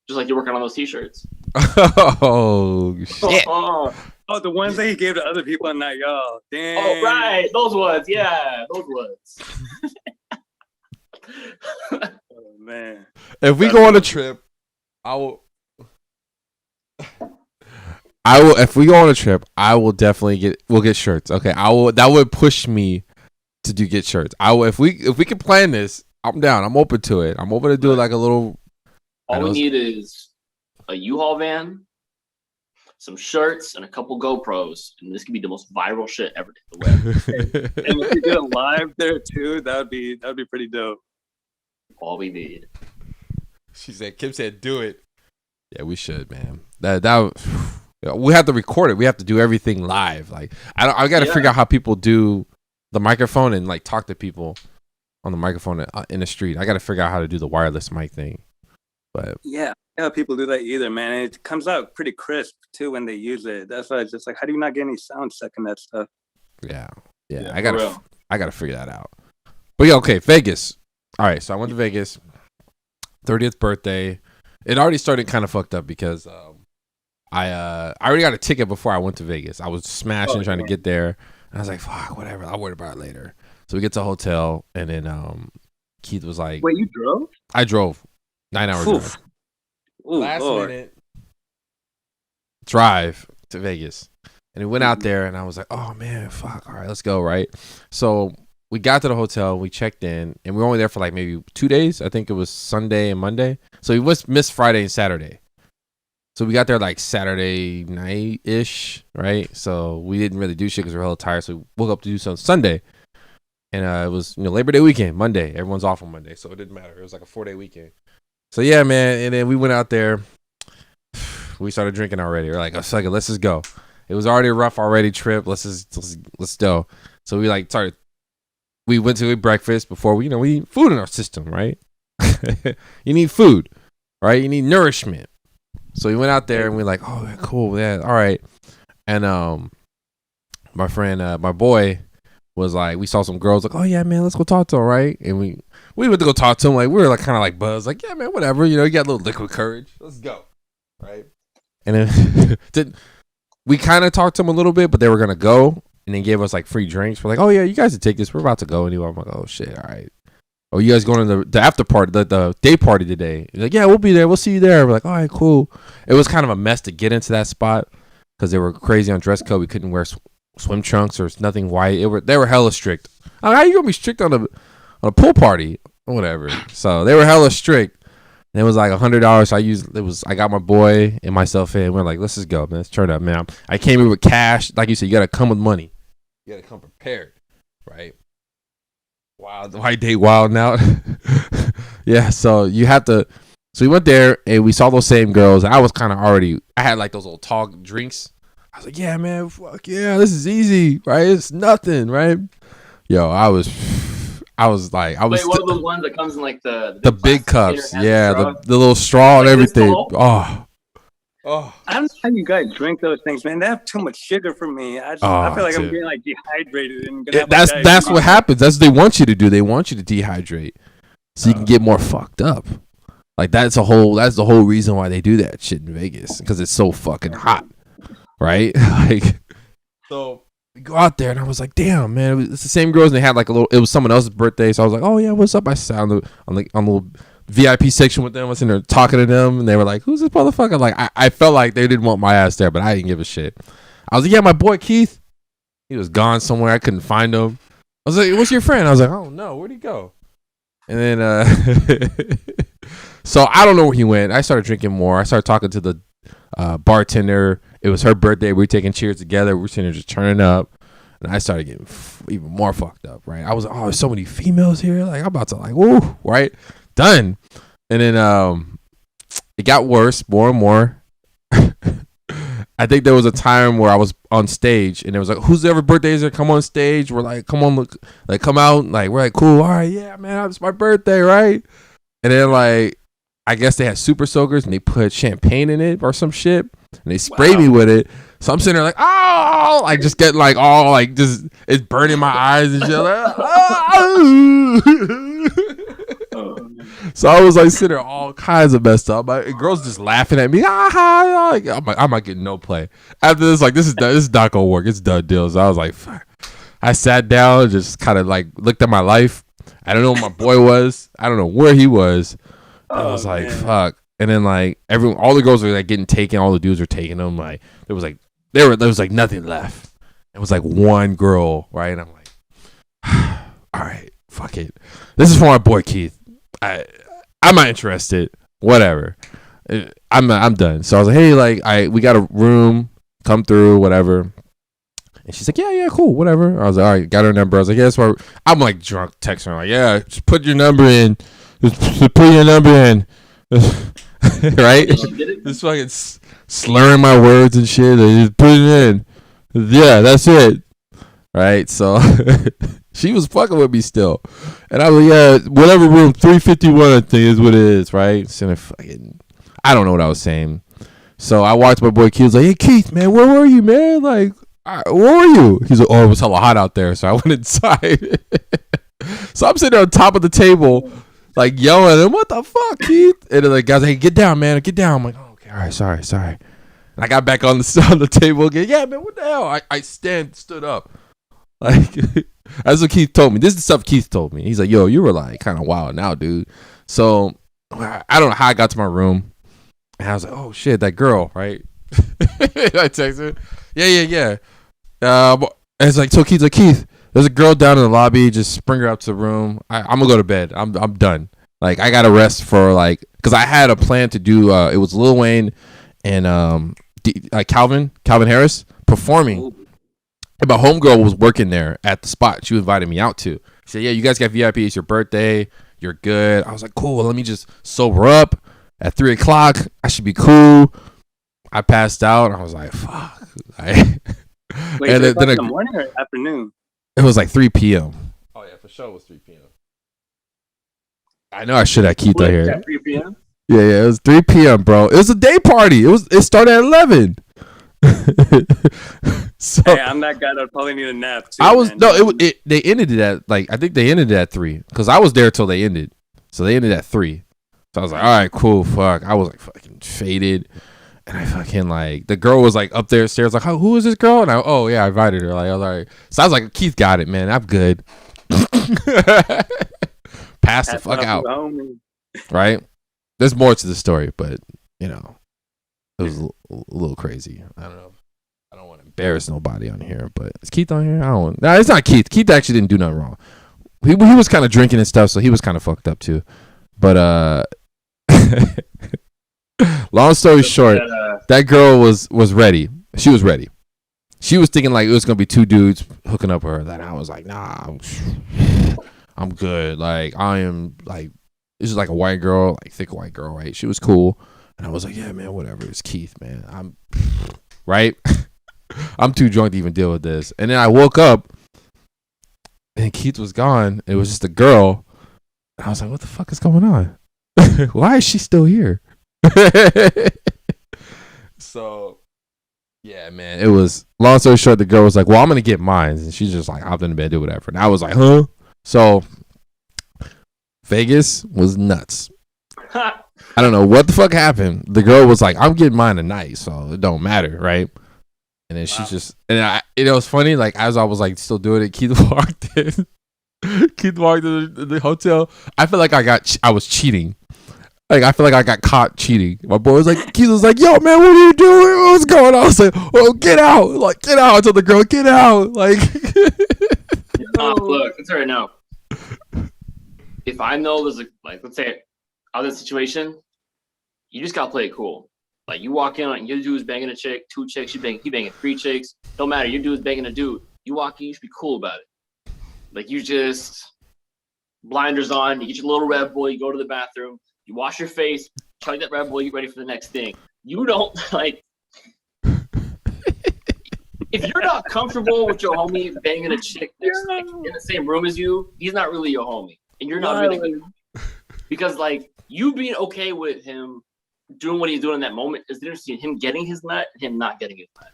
Just like you're working on those t-shirts. Oh shit. Oh, the ones that he gave to other people and not y'all. Damn. Oh right, those ones. Yeah, those ones. Oh, man. If we go on a trip, I will. If we go on a trip, I will definitely we'll get shirts. Okay. That would push me to get shirts. If we can plan this, I'm down. I'm open to it. I'm open to do like a little. All we need is a U-Haul van, some shirts, and a couple GoPros, and this could be the most viral shit ever to the web. And if we do it live there too, that'd be pretty dope. All we need. Kim said, do it. Yeah, we should, man. We have to record it. We have to do everything live. Like I got to figure out how people do the microphone and like talk to people on the microphone in the street. I got to figure out how to do the wireless mic thing. But yeah, people do that either, man. And it comes out pretty crisp too when they use it. That's why it's just like, how do you not get any sound second that stuff? Yeah. I gotta figure that out. But yeah, okay, Vegas. All right, so I went to Vegas, 30th birthday. It already started kind of fucked up because I already got a ticket before I went to Vegas. I was smashing trying to get there, and I was like, fuck, whatever. I'll worry about it later. So we get to a hotel, and then Keith was like, "Wait, you drove?" I drove 9 hours drive. Last minute drive to Vegas, and we went out there, and I was like, oh man, fuck. All right, let's go. Right. So we got to the hotel, we checked in, and we were only there for like maybe 2 days. I think it was Sunday and Monday. So we missed Friday and Saturday. So we got there like Saturday night-ish, right? So we didn't really do shit because we were hella tired. So we woke up to do something Sunday. And it was Labor Day weekend, Monday. Everyone's off on Monday, so it didn't matter. It was like a 4-day weekend. So yeah, man. And then we went out there. We started drinking already. We're like, oh, fuck it, let's just go. It was already a rough trip. Let's go. So we like started. We went to eat breakfast before we eat food in our system, right? You need food, right? You need nourishment. So we went out there and we're like, oh, cool, yeah, all right. And my friend, my boy, was like, we saw some girls, like, oh yeah, man, let's go talk to him, right? And we went to go talk to him, like we were like kind of like buzzed, like, yeah, man, whatever, you got a little liquid courage, let's go, right? And then we kind of talked to him a little bit, but they were gonna go, and they gave us like free drinks. We're like, oh yeah, you guys should take this. We're about to go anyway. I'm like, oh shit, all right. Oh, you guys going to the after party, the day party today? He's like, yeah, we'll be there. We'll see you there. We're like, all right, cool. It was kind of a mess to get into that spot because they were crazy on dress code. We couldn't wear swim trunks or nothing white. They were hella strict. I'm like, how you gonna be strict on a pool party or whatever? So they were hella strict. And it was like $100. I got my boy and myself in. We're like, let's just go, man. Let's turn up, man. I came in with cash. Like you said, you gotta come with money. You gotta come prepared, right? Wild, white date, wild now. Yeah, so you have to. So we went there and we saw those same girls. I was kind of I had like those little tall drinks. I was like, yeah, man, fuck yeah, this is easy, right? It's nothing, right? Yo, I was like, Wait, one of the ones that comes in like the big cups, yeah, the little straw and everything. Oh, I don't know how you guys drink those things, man. They have too much sugar for me. I feel like I'm getting like dehydrated. And that's what happens. That's what they want you to do. They want you to dehydrate so you can get more fucked up. Like that's the whole reason why they do that shit in Vegas, because it's so fucking hot, right? Like, so we go out there and I was like, damn, man, it's the same girls, and they had like it was someone else's birthday, so I was like, oh yeah, what's up? I sat on the VIP section with them. I was in there talking to them, and they were like, who's this motherfucker? Like, I felt like they didn't want my ass there, but I didn't give a shit. I was like, yeah, my boy Keith, he was gone somewhere. I couldn't find him. I was like, what's your friend? I was like, oh no, where'd he go? And then so I don't know where he went. I started drinking more. I started talking to the bartender. It was her birthday. We were taking cheers together. We were sitting there just turning up. And I started getting even more fucked up, right? I was like, oh, there's so many females here. Like, I'm about to like, woo, right? Done. And then it got worse, more and more. I think there was a time where I was on stage and it was like, who's ever birthdays there? Come on stage. We're like, come on, look, like come out. Like, we're like, cool. All right, yeah, man, it's my birthday, right? And then like, I guess they had super soakers and they put champagne in it or some shit and they sprayed me with it. So I'm sitting there like, oh, like just getting like all like just it's burning my eyes and shit. Like, oh. So I was like sitting there all kinds of messed up. Girls just laughing at me. I'm not getting no play. After this, like this is not gonna work. It's done deal. So I was like, fuck. I sat down and just kind of like looked at my life. I don't know where my boy was. I don't know where he was. I was like, man. fuck. And then like all the girls were like getting taken, all the dudes were taking them. Like there was like nothing left. It was like one girl, right? And I'm like, all right, fuck it. This is for my boy Keith. I'm not interested. Whatever. I'm done. So I was like, hey, like we got a room, come through, whatever. And she's like, yeah, cool, whatever. I was like, all right, got her number. I was like, yeah, that's why I'm like drunk, texting her like, yeah, just put your number in. Just put your number in. Right? Just fucking slurring my words and shit. I just put it in. Yeah, that's it. Right? So she was fucking with me still. And I was like, yeah, whatever room 351 I think is what it is, right? So I don't know what I was saying. So I walked to my boy Keith. I was like, hey Keith, man, where were you, man? Like, where were you? He's like, oh, it was hella hot out there. So I went inside. So I'm sitting on top of the table, like yelling at him, what the fuck, Keith? And then the guy's like, hey, get down, man, get down. I'm like, oh, okay, all right, sorry. And I got back on the table again. Yeah, man, what the hell? I stood up. Like, that's what Keith told me. This is the stuff Keith told me. He's like, yo, you were like kind of wild now, dude. So I don't know how I got to my room. And I was like, oh shit, that girl, right? I texted, yeah. And it's like, so Keith's like, Keith, there's a girl down in the lobby. Just bring her up to the room. I'm gonna go to bed. I'm done. Like, I gotta rest for like, cause I had a plan to do. It was Lil Wayne and Calvin Harris performing. And my homegirl was working there at the spot she invited me out to. She said, yeah, you guys got VIP. It's your birthday. You're good. I was like, cool. Let me just sober up at 3:00. I should be cool. I passed out. I was like, fuck. Wait, and then then the morning or afternoon? it was like 3 p.m. Oh yeah, for sure it was 3 p.m. I know I should have Keith out here. 3 p.m. Yeah, it was 3 p.m., bro. It was a day party. It started at 11. So Hey, I'm that guy that probably need a nap too. I was man. they ended it at like, I think they ended it at 3 because I was there till they ended. So they ended at 3. So I was like, all right, cool, fuck. I was like fucking faded. And I fucking like, the girl was like up there stairs, like, who is this girl? And I invited her. Like, I was like, so I was like, Keith got it, man. I'm good. Pass the fuck out. Right? There's more to the story, but you know, it was a little crazy. I don't know. I don't want to embarrass nobody on here, but is Keith on here? No, it's not Keith. Keith actually didn't do nothing wrong. He was kind of drinking and stuff, so he was kind of fucked up too. But long story short, that girl was ready. She was ready. She was thinking like it was gonna be 2 dudes hooking up with her. Then I was like, nah, I'm good. Like, I am like, this is like a white girl, like thick white girl, right? She was cool, and I was like, yeah, man, whatever. It's Keith, man. I'm right. I'm too drunk to even deal with this. And then I woke up, and Keith was gone. It was just a girl. I was like, what the fuck is going on? Why is she still here? So, yeah, man, it was, long story short, the girl was like, well, I'm going to get mine. And she's just like, hopped in the bed, do whatever. And I was like, huh? So, Vegas was nuts. I don't know what the fuck happened. The girl was like, I'm getting mine tonight, so it don't matter, right? And then she's just, and it was funny, like, as I was like still doing it, Keith walked in. Keith walked into the hotel. I feel like I was cheating. Like, I feel like I got caught cheating. My boy was like, Keith was like, yo, man, what are you doing? What's going on? I was like, oh, get out. Like, get out. I told the girl, get out. Like, Look, it's right now. If I know there's let's say out of the situation, you just gotta play it cool. Like, you walk in, like, your dude's banging a chick, 2 chicks, he banging 3 chicks. Don't matter, your dude's banging a dude. You walk in, you should be cool about it. Like, you just blinders on, you get your little Red Bull, you go to the bathroom, you wash your face, chug that Red Bull, you get ready for the next thing. You don't like. If you're not comfortable with your homie banging a chick next, like, in the same room as you, he's not really your homie, and you're not really good. Because like, you being okay with him doing what he's doing in that moment is different between him getting his nut and him not getting his nut.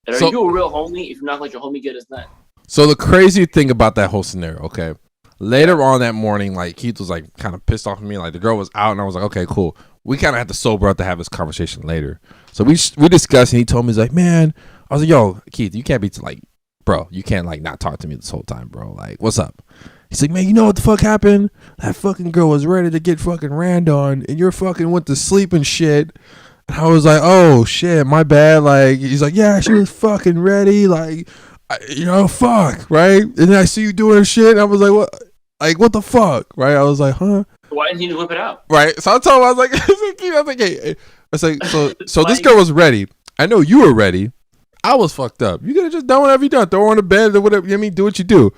And are you a real homie if you're not let your homie get his nut? So the crazy thing about that whole scenario, okay, later on that morning, like, Keith was like kind of pissed off at me. Like, the girl was out, and I was like, okay, cool. We kind of had to sober up to have this conversation later. So we discussed, and he told me, he's like, man, I was like, yo, Keith, you can't be like, bro, you can't like not talk to me this whole time, bro. Like, what's up? He's like, man, you know what the fuck happened? That fucking girl was ready to get fucking ran on, and you're fucking went to sleep and shit. And I was like, oh shit, my bad. Like, he's like, yeah, she was fucking ready. Like, fuck, right? And then I see you doing shit. And I was like, what? Like, what the fuck, right? I was like, huh? Why didn't you whip it out? Right. So I told him, I was like, hey. I was like, so this girl was ready. I know you were ready. I was fucked up. You could have just done whatever you done. Throw her on the bed or whatever. You know what I mean? Do what you do.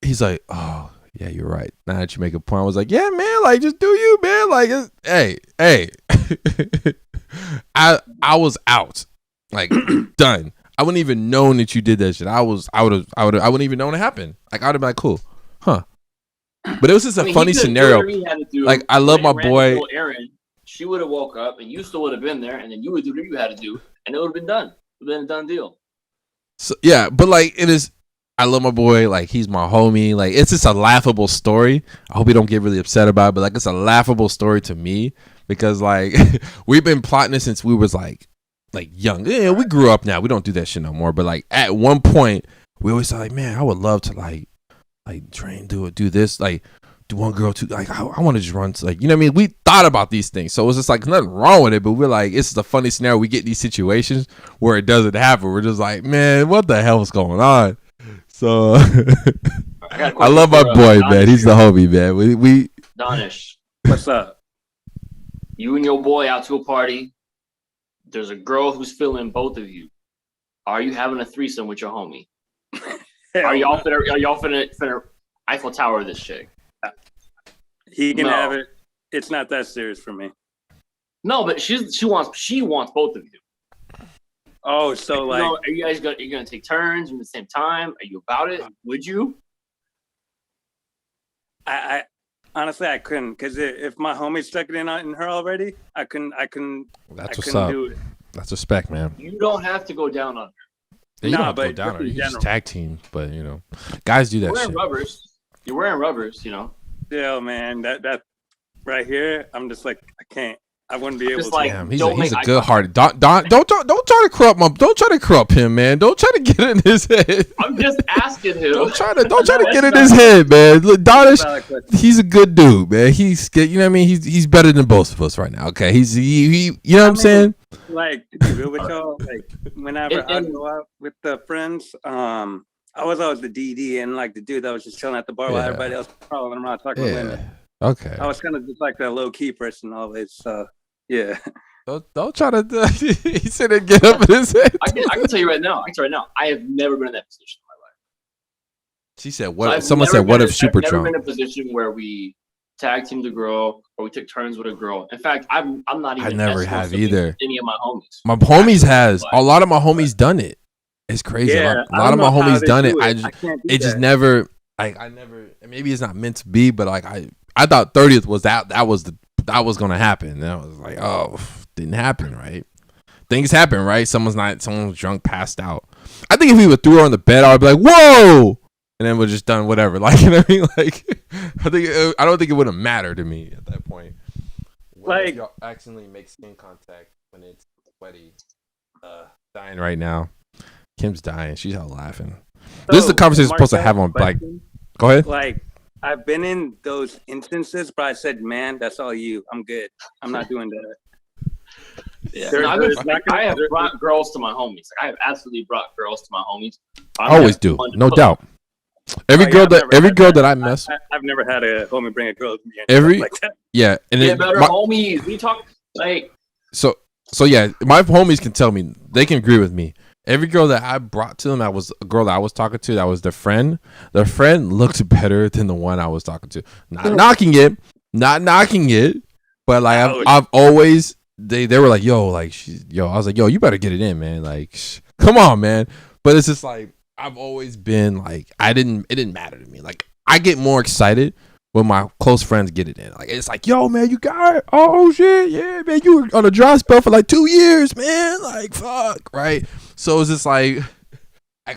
He's like, oh, yeah, you're right. Now that you make a point, I was like, yeah, man, like, just do you, man. Like, hey. I was out. Like, done. I wouldn't even known that you did that shit. I wouldn't even known it happened. Like, I would have been like, cool. Huh. But it was just a funny scenario. Like, I love my boy. Aaron, she would have woke up and you still would have been there, and then you would do what you had to do, and it would have been done. It would have been a done deal. So, yeah, but like, it is. I love my boy. Like, he's my homie. Like, it's just a laughable story. I hope you don't get really upset about it, but like, it's a laughable story to me because like we've been plotting this since we was like young. Yeah, we grew up now. We don't do that shit no more. But like at one point, we always thought like, man, I would love to like train, do this, like do one girl too. Like, I want to just run to, like, you know what I mean? We thought about these things, so it was just like nothing wrong with it. But we're like, it's a funny scenario. We get in these situations where it doesn't happen. We're just like, man, what the hell is going on? So I love my boy, man. He's the homie, man. We Donish, What's up? you and your boy out to a party. There's a girl who's feeling both of you. Are you having a threesome with your homie? Are y'all finna Eiffel Tower this chick? He can No. have it. It's not that serious for me. No, but she wants both of you. Oh, so like, Are you guys gonna take turns at the same time? Are you about it? Would you? I honestly I couldn't, because if my homie stuck it in her already, I couldn't That's what's up. do it. That's respect, man. You don't have to go down on her. Yeah, you Nah, don't have to go but down on it. in You just general. tag team, but you know, guys do that You're wearing shit. rubbers. You're wearing rubbers, you know. Yeah, man, that right here, I'm just like, I wouldn't be able Just to. like- Damn, Don't he's a make good eye hearted. Don't try to corrupt him, man. Don't try to get in his head. I'm just asking him. Don't try to get in his head, man. Look, Donish, Valid question. he's a good dude, man. He's you know what I mean. He's better than both of us right now. Okay, he you know what I'm saying? Like, to be real with y'all, like, whenever I And- go out with the friends, I was always the DD and like the dude that was just chilling at the bar while Yeah. everybody else was crawling around talking to women. Yeah. Okay. I was kind of just like that low key person always. So yeah. Don't try to. He said it get up in his head. I can tell you right now. I have never been in that position in my life. She said, So "What?" I've Someone never said, "What been if in- super I've never drunk?" been in a position where we tag teamed a girl or we took turns with a girl. In fact, I'm not even. I never exclusive have with either. Any of my homies. My homies has a lot of my homies done it. It's crazy. Yeah, a lot of my homies done it. I can't do it just that. never. I never. Maybe it's not meant to be, but like I thought 30th was that was gonna happen. And I was like, oh, didn't happen, right? Things happen, right? Someone's drunk, passed out. I think if we would threw her on the bed, I would be like, whoa, and then we're just done, whatever. Like, you know what I mean? Like, I don't think it would have mattered to me at that point. Like, y'all accidentally make skin contact when it's sweaty. Dying right now. Kim's dying. She's out laughing. This is the conversation we're supposed to have on, like, go ahead. Like, I've been in those instances, but I said, man, that's all you. I'm good. I'm not doing that. Yeah. There- No, I have there- brought girls to my homies. Like, I have absolutely brought girls to my homies. I always do, no doubt. Every Oh, yeah, girl I've that never every had girl that. that I mess, I've never had a homie bring a girl to me. and Every- stuff like that. yeah, and Get then better homies. We talk like so yeah, my homies can tell me, they can agree with me. Every girl that I brought to them, that was a girl that I was talking to, that was their friend. Their friend looked better than the one I was talking to. Not knocking it, but like I've always they were like, yo, like I was like, yo, you better get it in, man. Like, come on, man. But it's just like I've always been like, it didn't matter to me. Like, I get more excited when my close friends get it in. Like, it's like, yo, man, you got it. Oh shit, yeah, man, you were on a dry spell for like 2 years, man. Like, fuck, right? So it's just like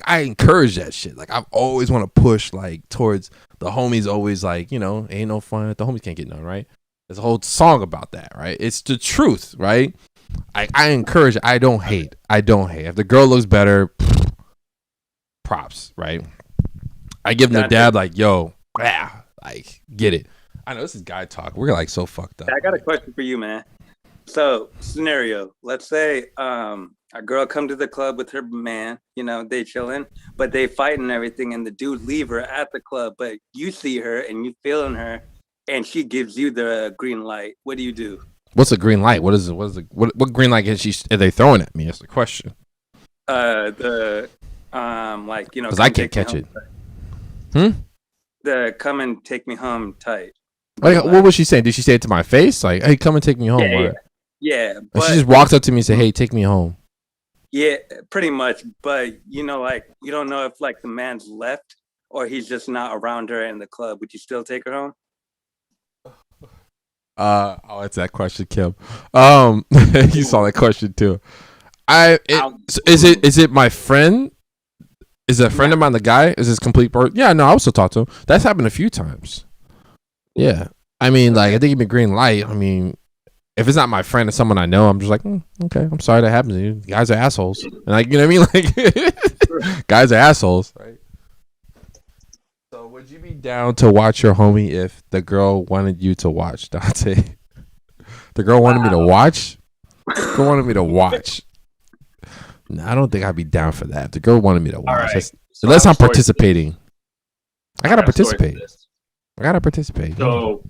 I encourage that shit. Like, I've always want to push like towards the homies. Always like, you know, ain't no fun if the homies can't get none, right? There's a whole song about that, right? It's the truth, right? I encourage it. I don't hate. If the girl looks better, props, right? I give them the dab like, yo, Yeah, like get it. I know this is guy talk. We're like so fucked up. I got a question for you, man. So scenario, let's say a girl come to the club with her man, you know, they chilling, but they fight and everything, and the dude leave her at the club, but you see her and you feeling her, and she gives you the green light. What do you do? What's a green light? What is it? What green light are they throwing at me? That's the question. Like, you know, Because I can't catch it. The come and take me home type. Like, what was she saying? Did she say it to my face? Like, hey, come and take me home. Yeah, And but she just walked up to me and said, hey, take me home. yeah, pretty much. But you know, like you don't know if like the man's left or he's just not around her in the club. Would you still take her home? I'll answer that question, Kim. You saw that question too. Is it my friend? Is it a friend of mine? The guy is this complete person? Yeah, no, I will still talk to him. That's happened a few times. Yeah, I mean, like I think give me green light. I mean, if it's not my friend, it's someone I know. I'm just like, okay, I'm sorry that happened to you. Guys are assholes, and like you know what I mean. Like, guys are assholes, right? So, would you be down to watch your homie if the girl wanted you to watch, Dante? The girl wanted me to watch. The girl wanted me to watch. No, I don't think I'd be down for that. If the girl wanted me to watch. Right. Unless I'm participating. I gotta participate. I gotta participate. So,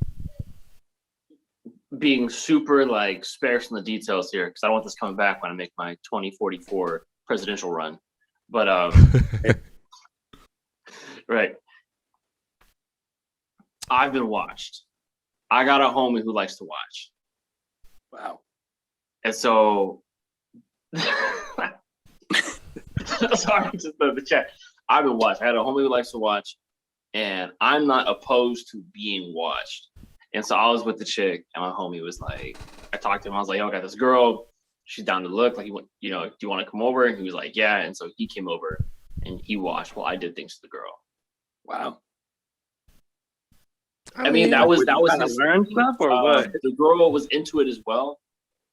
being super like sparse in the details here, because I want this coming back when I make my 2044 presidential run. But right. I've been watched. I got a homie who likes to watch. Wow. And so sorry, just the chat. I've been watched. I had a homie who likes to watch, and I'm not opposed to being watched. And so I was with the chick, and my homie was like, I talked to him. I was like, yo, I got this girl. She's down to look. Like, you know, do you want to come over? And he was like, yeah. And so he came over, and he watched while I did things to the girl. Wow. I mean, that was his learn stuff or what? The girl was into it as well.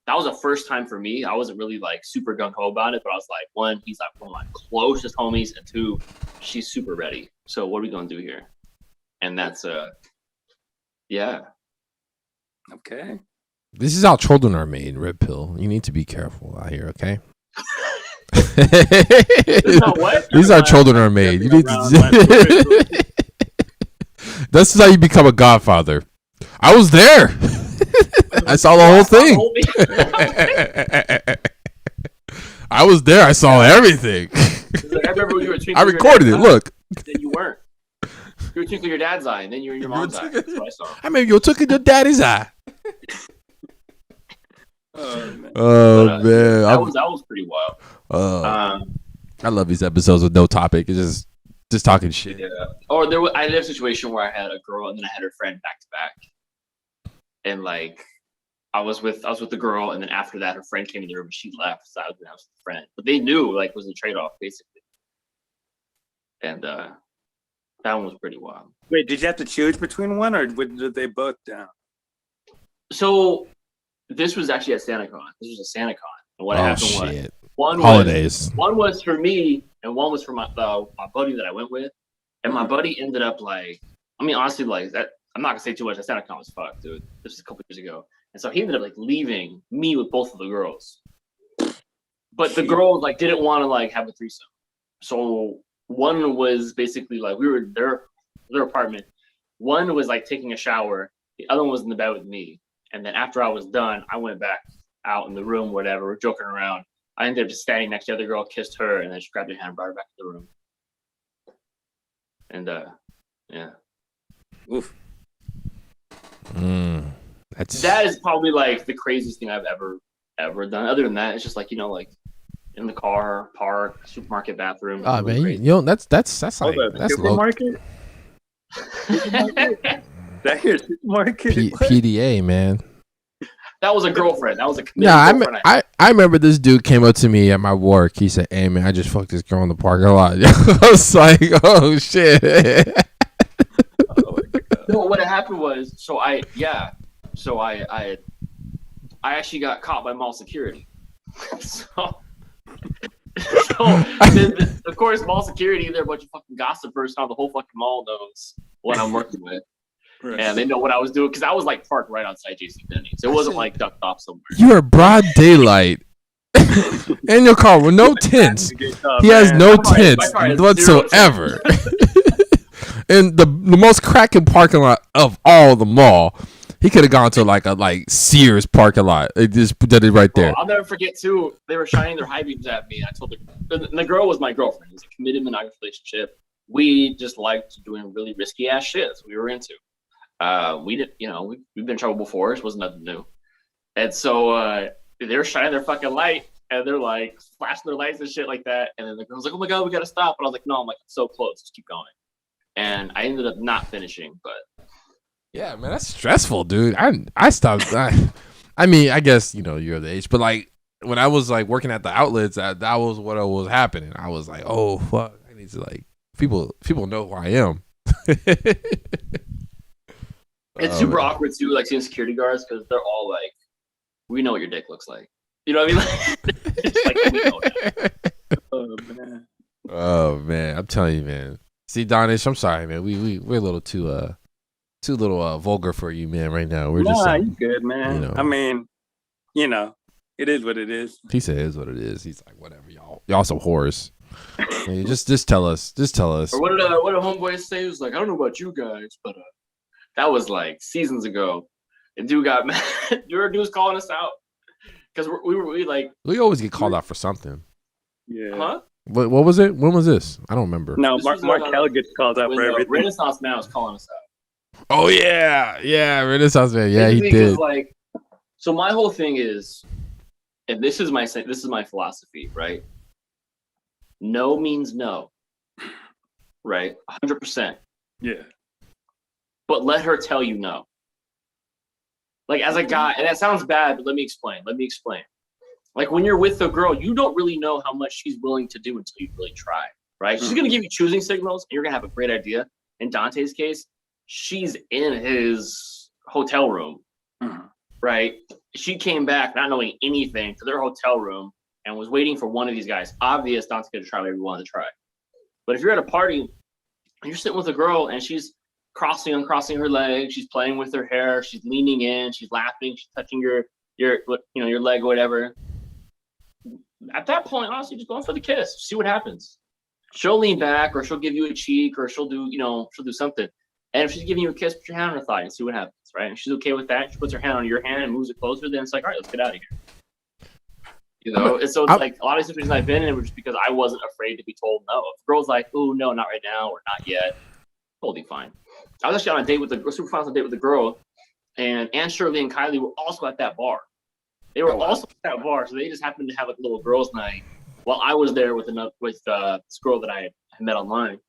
That was a first time for me. I wasn't really like super gung ho about it, but I was like, one, he's like one of my closest homies, and two, she's super ready. So what are we gonna do here? And that's yeah. Okay. This is how children are made, Red Pill. You need to be careful out here, okay? These are children are made. You need to. This is how you become a godfather. I was there. I saw the whole thing. I was there. I saw everything. I remember you were I recorded it. Look. Then you weren't. You were twinkling your dad's eye, and then you were in your mom's eye. That's what I saw. I mean, you took it your daddy's eye. Oh man. Man. That was pretty wild. I love these episodes with no topic. It's just talking shit. Yeah. Or I had a situation where I had a girl and then I had her friend back to back. And like I was with the girl, and then after that her friend came in the room and she left. So I was with the friend. But they knew like it was a trade-off basically. And that one was pretty wild. Wait, did you have to choose between one, or did they both down? So this was actually at SantaCon. This was a SantaCon. And what happened was holidays. One was for me, and one was for my buddy that I went with. And my buddy ended up like, I mean, honestly, like that. I'm not gonna say too much. That SantaCon was fucked, dude. This was a couple years ago, and so he ended up like leaving me with both of the girls. But the girls like didn't want to like have a threesome. So one was basically like we were their apartment. One was like taking a shower. The other one was in the bed with me. And then after I was done, I went back out in the room, whatever, we're joking around. I ended up just standing next to the other girl, kissed her, and then she grabbed her hand and brought her back to the room. And yeah. Oof. That is probably like the craziest thing I've ever done. Other than that, it's just like, you know, like in the car, park, supermarket, bathroom. Oh man, you know that's like that's supermarket. That here supermarket. PDA, man. That was a girlfriend. That was a I remember this dude came up to me at my work. He said, "Hey man, I just fucked this girl in the parking lot." I was like, "Oh shit." No, what happened was, I actually got caught by mall security. Of course, mall security, they're a bunch of fucking gossipers. Now the whole fucking mall knows what I'm working with. Right. And they know what I was doing because I was like parked right outside JCPenney's. It wasn't like ducked off somewhere. You're broad daylight in your car with no tints. He has no tints whatsoever. And the most cracking parking lot of all the mall. He could have gone to like a Sears parking lot. It just did it right there. I'll never forget too. They were shining their high beams at me. I told her, and the girl was my girlfriend. It was a committed monogamous relationship. We just liked doing really risky ass shit. That's what we were into. We did, we've been in trouble before. It wasn't nothing new. And so they're shining their fucking light, and they're like flashing their lights and shit like that. And then the girl's like, "Oh my god, we gotta stop!" And I was like, "No, I'm so close. Just keep going." And I ended up not finishing, but. Yeah, man, that's stressful, dude. I stopped. I mean, I guess you're the age, but like when I was like working at the outlets, that was what was happening. I was like, oh fuck, I need to like people know who I am. It's super awkward too, like seeing security guards because they're all like, "We know what your dick looks like." You know what I mean? It's like we know that. Oh man. Oh man, I'm telling you, man. See, Donish, I'm sorry, man. We're a little too vulgar for you, man. Right now, we're just you good, man. I mean, it is what it is. He said it is what it is. He's like, whatever, y'all some whores. Man, just tell us. Or what did a homeboy say? He was like, "I don't know about you guys, but that was like seasons ago." And dude got mad. Dude was calling us out because we always get called out for something. Yeah. Huh? What was it? When was this? I don't remember. No, Markel gets called out for everything. Renaissance Man was calling us out. Oh yeah, Renaissance Man. Yeah, he did. So my whole thing is, and this is my philosophy, right? No means no, right? 100%. Yeah. But let her tell you no. Like as a guy, and that sounds bad, but let me explain. Like when you're with a girl, you don't really know how much she's willing to do until you really try, right? She's gonna give you choosing signals, and you're gonna have a great idea. In Dante's case, she's in his hotel room, right? She came back not knowing anything to their hotel room and was waiting for one of these guys. Obvious, Dante's gonna try whatever you wanted to try. But if you're at a party and you're sitting with a girl and she's uncrossing her legs, she's playing with her hair, she's leaning in, she's laughing, she's touching your leg or whatever. At that point, honestly, just going for the kiss. See what happens. She'll lean back, or she'll give you a cheek, or she'll do something. And if she's giving you a kiss, put your hand on her thigh and see what happens, right? And she's okay with that. She puts her hand on your hand and moves it closer. Then it's like, all right, let's get out of here. And so it's like a lot of situations I've been in were just because I wasn't afraid to be told no. If a girl's like, "Oh no, not right now," or "Not yet," totally fine. I was actually on a date with a girl, and Anne Shirley and Kylie were also at that bar. They were also at that bar, so they just happened to have a little girls' night while I was there with this girl that I had met online.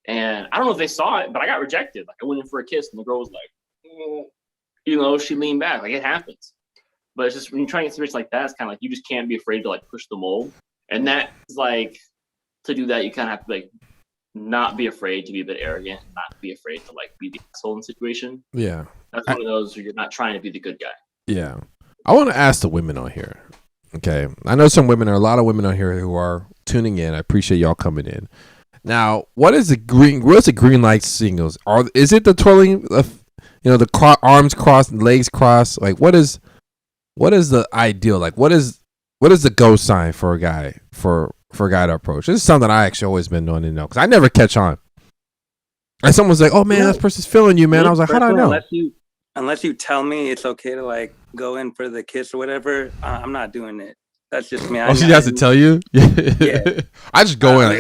And I don't know if they saw it, but I got rejected. Like I went in for a kiss, and the girl was like, she leaned back. Like it happens. But it's just when you're trying to get situations like that, it's kind of like you just can't be afraid to like push the mold. And that is like to do that, you kind of have to like not be afraid to be a bit arrogant, not be afraid to like be the asshole in the situation. Yeah, that's one of those where you're not trying to be the good guy. Yeah, I want to ask the women on here. Okay, I know a lot of women on here who are tuning in. I appreciate y'all coming in. Now, what's the green light signals? Is it the twirling of, the arms crossed, legs crossed? Like, what is the ideal? Like, what is the go sign for a guy for a guy to approach? This is something I actually always been wanting to know because I never catch on. And someone's like, "Oh man, that person's feeling you, man." I was like, "How do I know?" Unless you tell me it's okay to like go in for the kiss or whatever, I'm not doing it. That's just me. She has to tell you? Yeah. I just go in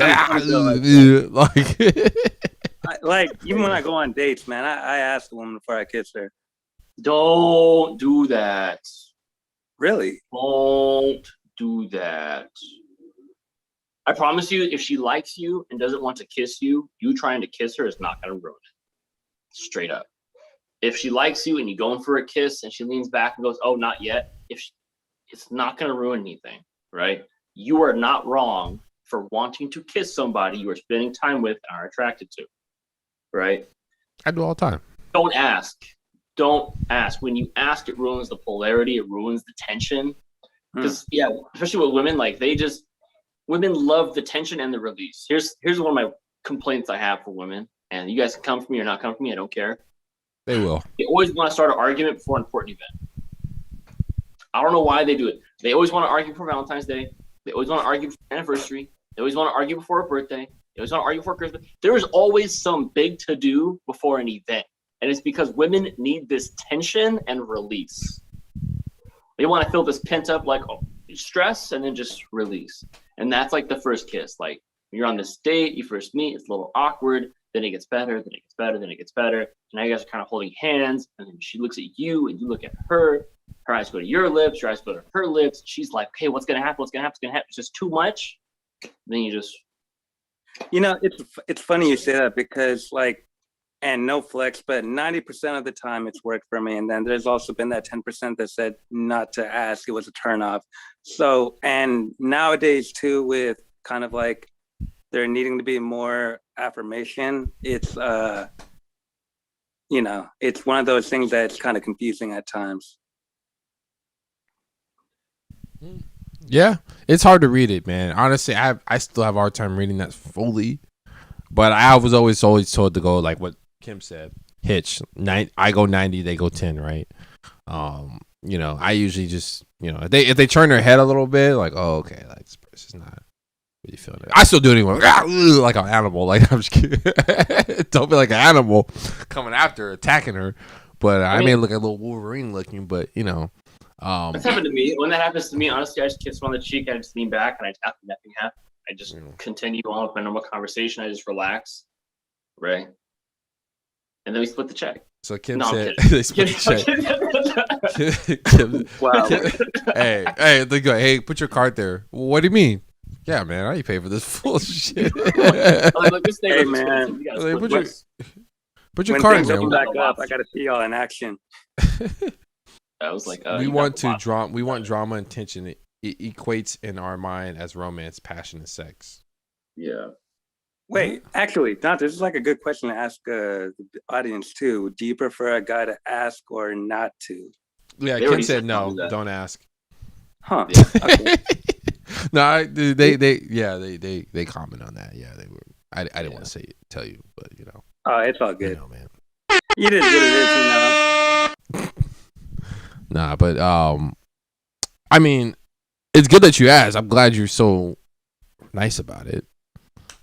like even when I go on dates, man, I ask the woman before I kiss her. Don't do that. Really? Don't do that. I promise you, if she likes you and doesn't want to kiss you, you trying to kiss her is not going to ruin it. Straight up. If she likes you and you go in for a kiss and she leans back and goes, "Oh, not yet," it's not going to ruin anything, right? You are not wrong for wanting to kiss somebody you are spending time with and are attracted to, right? I do all the time. Don't ask. Don't ask. When you ask, it ruins the polarity. It ruins the tension. Because, especially with women, like women love the tension and the release. Here's one of my complaints I have for women. and you guys can come for me or not come for me. I don't care. They will. They always want to start an argument before an important event. I don't know why they do it. They always want to argue for Valentine's Day. They always want to argue for anniversary. They always want to argue before a birthday. They always want to argue before Christmas. There is always some big to-do before an event. And it's because women need this tension and release. They want to feel this pent-up, like, stress and then just release. And that's like the first kiss. Like, when you're on this date, you first meet, it's a little awkward. Then it gets better, then it gets better, then it gets better. Now you guys are kind of holding hands, and then she looks at you, and you look at her. Her eyes go to your lips, your eyes go to her lips. She's like, okay, what's going to happen? What's going to happen? What's going to happen? It's just too much. Then you just... It's funny you say that because, like, and no flex, but 90% of the time it's worked for me. And then there's also been that 10% that said not to ask. It was a turnoff. So, and nowadays too, with kind of like there needing to be more affirmation, it's, it's one of those things that's kind of confusing at times. Yeah, it's hard to read it, man. Honestly, I still have a hard time reading that fully. But I was always told to go like what Kim said. Hitch. I go 90, they go 10, right? I usually just, if they turn their head a little bit, like, oh, okay, like this person's not really feeling it. I still do it anyway, like an animal. Like, I'm just kidding. Don't be like an animal coming after her, attacking her. But I may look a little Wolverine looking, but that's happened to me. When that happens to me, honestly, I just kiss one on the cheek, I just lean back and I tap nothing happens. I just continue on with my normal conversation. I just relax, right? And then we split the check. So Kim said they split the check. Kim, wow. Hey, they go, hey, put your card there. What do you mean? Yeah, man, I ain't pay for this bullshit. Hey, man. Put your card there. Back up. I got to see y'all in action. I was like, we want drama and tension. It equates in our mind as romance, passion, and sex. Yeah. Wait, actually, Dante, this is like a good question to ask the audience too. Do you prefer a guy to ask or not to? Yeah, Kim said no. Don't ask. Huh? Yeah. Okay. No, they comment on that. Yeah, they were. I didn't want to tell you, but Oh, it's all good. Man. It is what it is, Nah, but I mean, it's good that you asked. I'm glad you're so nice about it.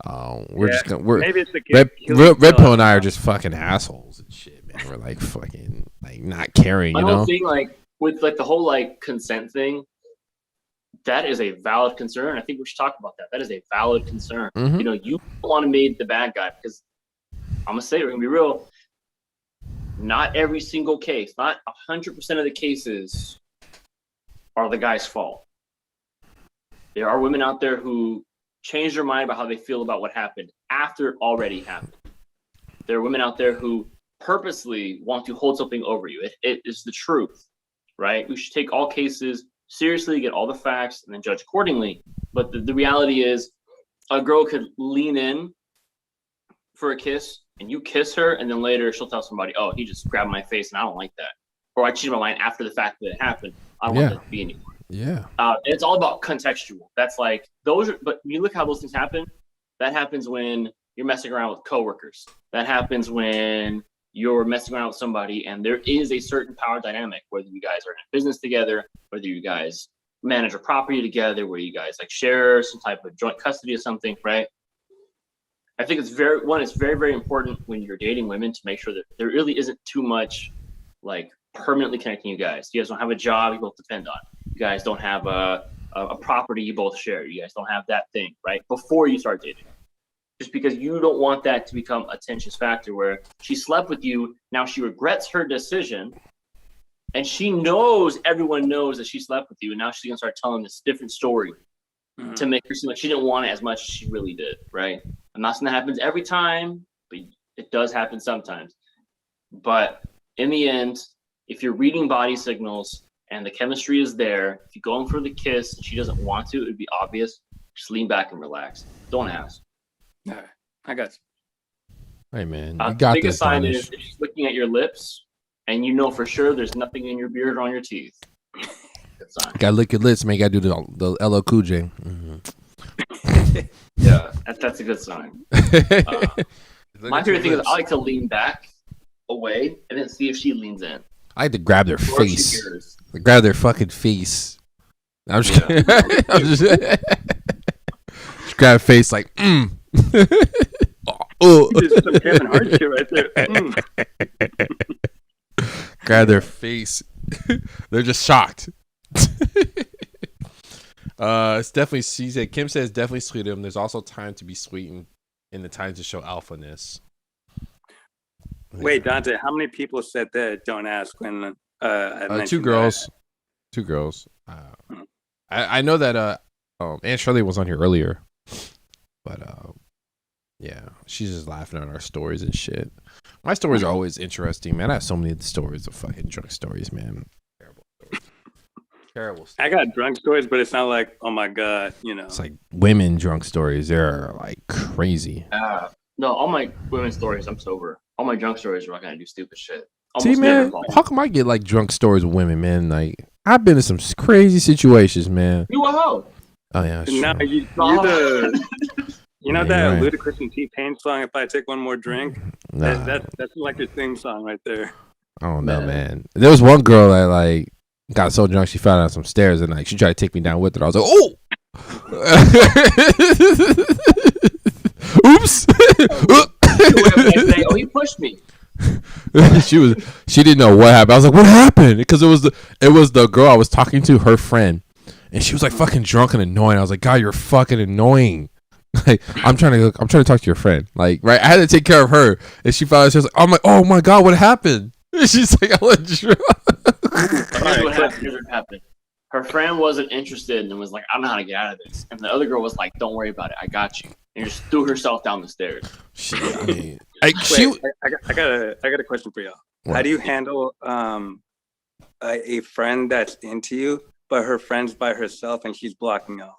Maybe it's the Red Pill and I are just fucking assholes and shit, man. We're like fucking like not caring, I don't think like with like the whole like consent thing, that is a valid concern. I think we should talk about that. That is a valid concern. Mm-hmm. You don't want to make the bad guy because I'm gonna say we're gonna be real. Not every single case, not 100% of the cases are the guy's fault. There are women out there who change their mind about how they feel about what happened after it already happened. There are women out there who purposely want to hold something over you. It is the truth, right? We should take all cases seriously, get all the facts, and then judge accordingly. But the reality is a girl could lean in for a kiss, and you kiss her, and then later she'll tell somebody, oh, he just grabbed my face, and I don't like that. Or I cheated my line after the fact that it happened. I don't want that to be anymore. Yeah. It's all about contextual. That's like, but you look how those things happen. That happens when you're messing around with coworkers. That happens when you're messing around with somebody, and there is a certain power dynamic, whether you guys are in business together, whether you guys manage a property together, where you guys like share some type of joint custody of something, right? I think it's very, very important when you're dating women to make sure that there really isn't too much like permanently connecting you guys. You guys don't have a job you both depend on. You guys don't have a property you both share. You guys don't have that thing, right? Before you start dating. Just because you don't want that to become a tension factor where she slept with you, now she regrets her decision, and she knows, everyone knows that she slept with you, and now she's gonna start telling this different story to make her seem like she didn't want it as much as she really did, right? I'm not saying that happens every time, but it does happen sometimes. But in the end, if you're reading body signals and the chemistry is there, if you go in for the kiss and she doesn't want to, it'd be obvious. Just lean back and relax. Don't ask. All right, I got you. Hey man, you got the biggest this. Sign is if she's looking at your lips and you know for sure there's nothing in your beard or on your teeth. Good sign. Gotta lick your lips, man. You gotta do the LL Cool J. Mm-hmm. Yeah, that's a good sign. My favorite thing is I like to lean back away and then see if she leans in. I like to grab their Or she face. hears. Grab their fucking face. I'm just kidding. I'm just grab face like, oh. This is some Kevin Hart shit right there. Grab their face. They're just shocked. It's definitely, she said, Kim says definitely sweet him. There's also time to be sweetened in the time to show alphaness. Wait, Dante, how many people said that? Don't ask when I mentioned Two girls. Two girls. I know that Aunt Shirley was on here earlier. But yeah, she's just laughing at our stories and shit. My stories are always interesting, man. I have so many stories of fucking drunk stories, man. Terrible stories. Terrible stories. I got drunk stories, but it's not like, oh my God, you know. It's like women drunk stories. They're like crazy. No, all my women stories, I'm sober. All my drunk stories are not gonna do stupid shit. See, Almost man, never fall. how come I get like drunk stories with women, man? Like, I've been in some crazy situations, man. You a hoe. Oh yeah, that's No, true. you know Yeah, that you're right. Ludacris and T-Pain song, If I Take One More Drink? Nah, That's like your theme song right there. I don't know, man. There was one girl that like got so drunk she fell down some stairs and like she tried to take me down with her. I was like, oh, oops. Say, oh, he pushed me. She didn't know what happened. I was like, what happened? Because it was the girl I was talking to, her friend, and she was like fucking drunk and annoying. I was like, God, you're fucking annoying. Like, I'm trying to talk to your friend. Like, right, I had to take care of her, and she felt she was like, I'm like, oh my God, what happened? And she's like, I let drunk. Here's what happened. Her friend wasn't interested and was like, I don't know how to get out of this. And the other girl was like, don't worry about it. I got you. And just threw herself down the stairs. Shit, I mean, Wait, I got a question for y'all. What? How do you handle a friend that's into you, but her friend's by herself and she's blocking out?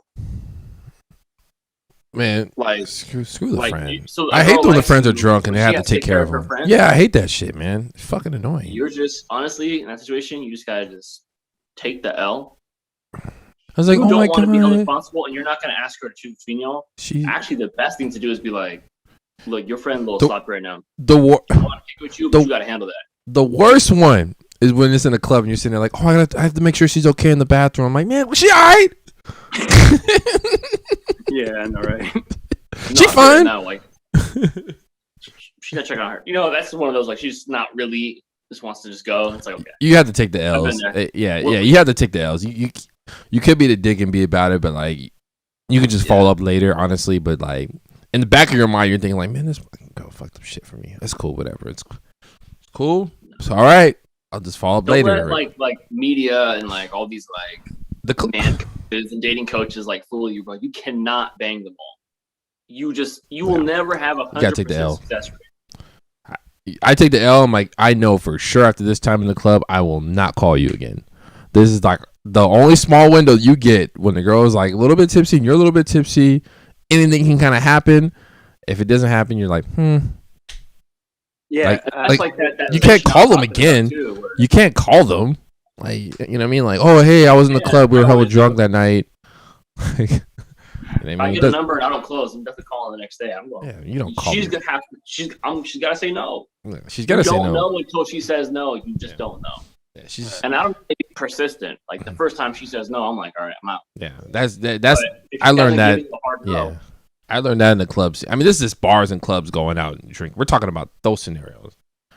man, Like, screw the like, friend. so a I hate girl when the likes friends you, are drunk and but they she have to has take care of her them. friend. Yeah, I hate that shit, man. It's fucking annoying. You're just, honestly, in that situation, you just gotta just take the L. I was like, You oh don't my want to be held God. responsible, and you're not gonna ask her to choose between y'all. She Actually, the best thing to do is be like, look, your friend a little sloppy right now. the war. I want to kick with you, but you gotta handle that. The worst one is when it's in a club and you're sitting there like, oh, I have to make sure she's okay in the bathroom. I'm like, man, was she all right? Yeah, I know, right? She fine. No, like she's not checking on her. You know, that's one of those like she's not really just wants to just go. It's like okay. You have to take the I've L's. been there. Yeah, Well- you have to take the L's. You could be the dick and be about it, but like you can just follow up later, honestly. But like in the back of your mind, you're thinking like, man, this fucking girl fucked up shit for me. That's cool, whatever. It's cool. It's all right. I'll just follow up Don't later. let like media and like all these like The man coaches and dating coaches like fool you, bro. You cannot bang them all. You will never have a gotta take the 100% L. success rate. I take the L. I'm like, I know for sure after this time in the club, I will not call you again. This is like the only small window you get when the girl is like a little bit tipsy and you're a little bit tipsy. Anything can kind of happen. If it doesn't happen, you're like, Yeah, That's like that you can't fish call out them talking again. about, too, where- You can't call them. Like, you know what I mean? Like, oh, hey, I was in the Yeah, club. We were I hella always drunk do. that night. You know what If I I mean? get a number and I don't close, I'm definitely calling the next day. I'm going. Yeah, you don't call She's me. gonna have. She's got to say no. She's got to You say don't no. know until she says no. You just don't know. Yeah, she's And I don't be persistent. Like the first time she says no, I'm like, all right, I'm out. yeah. That's But if I she learned doesn't that. give it a hard no, Yeah, I learned that in the clubs. I mean, this is just bars and clubs going out and drink. We're talking about those scenarios.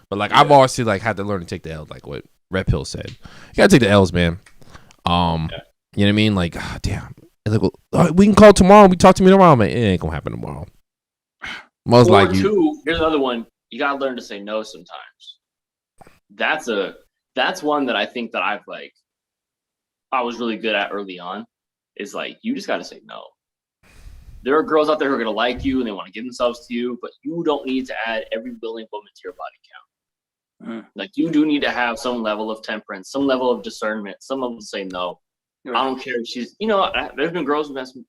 But like, I've always like had to learn to take the L. Like what Red Pill said, you gotta take the L's, man. You know what I mean? Like, damn. And like, well, we can call tomorrow. We talk to me tomorrow, man. It ain't gonna happen tomorrow. Most or like you. two, here's another one. You gotta learn to say no sometimes. That's one that I think that I was really good at early on. Is like you just gotta say no. There are girls out there who are gonna like you and they want to give themselves to you, but you don't need to add every willing woman to your body count. Like you do need to have some level of temperance, some level of discernment, some level to say no. I don't care if she's, there's been girls who have some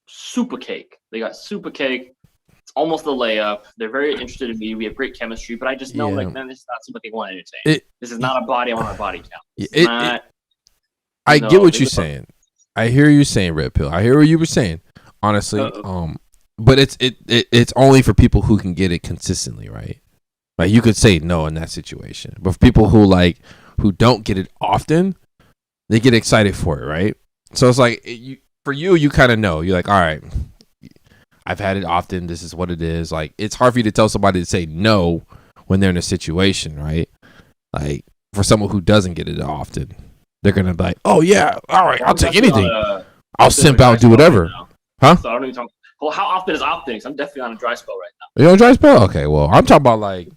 super cake. They got super cake. It's almost a layup. They're very interested in me. We have great chemistry, but I just know, Yeah. like, man, this is not somebody I want to entertain. This is not a body I want a body count. It's It- not, I No, get what they you're look- saying. I hear you saying, Red Pill. I hear what you were saying. Honestly, but it's only for people who can get it consistently, right? Like you could say no in that situation, but for people who don't get it often, they get excited for it, right? So it's like for you kind of know. You're like, all right, I've had it often. This is what it is. Like it's hard for you to tell somebody to say no when they're in a situation, right? Like for someone who doesn't get it often, they're gonna be like, oh yeah, all right, I'll take anything. I'll simp out, do whatever, huh? So I don't even talk. Well, how often is often? 'Cause I'm definitely on a dry spell right now. You on a dry spell? Okay, well, I'm talking about like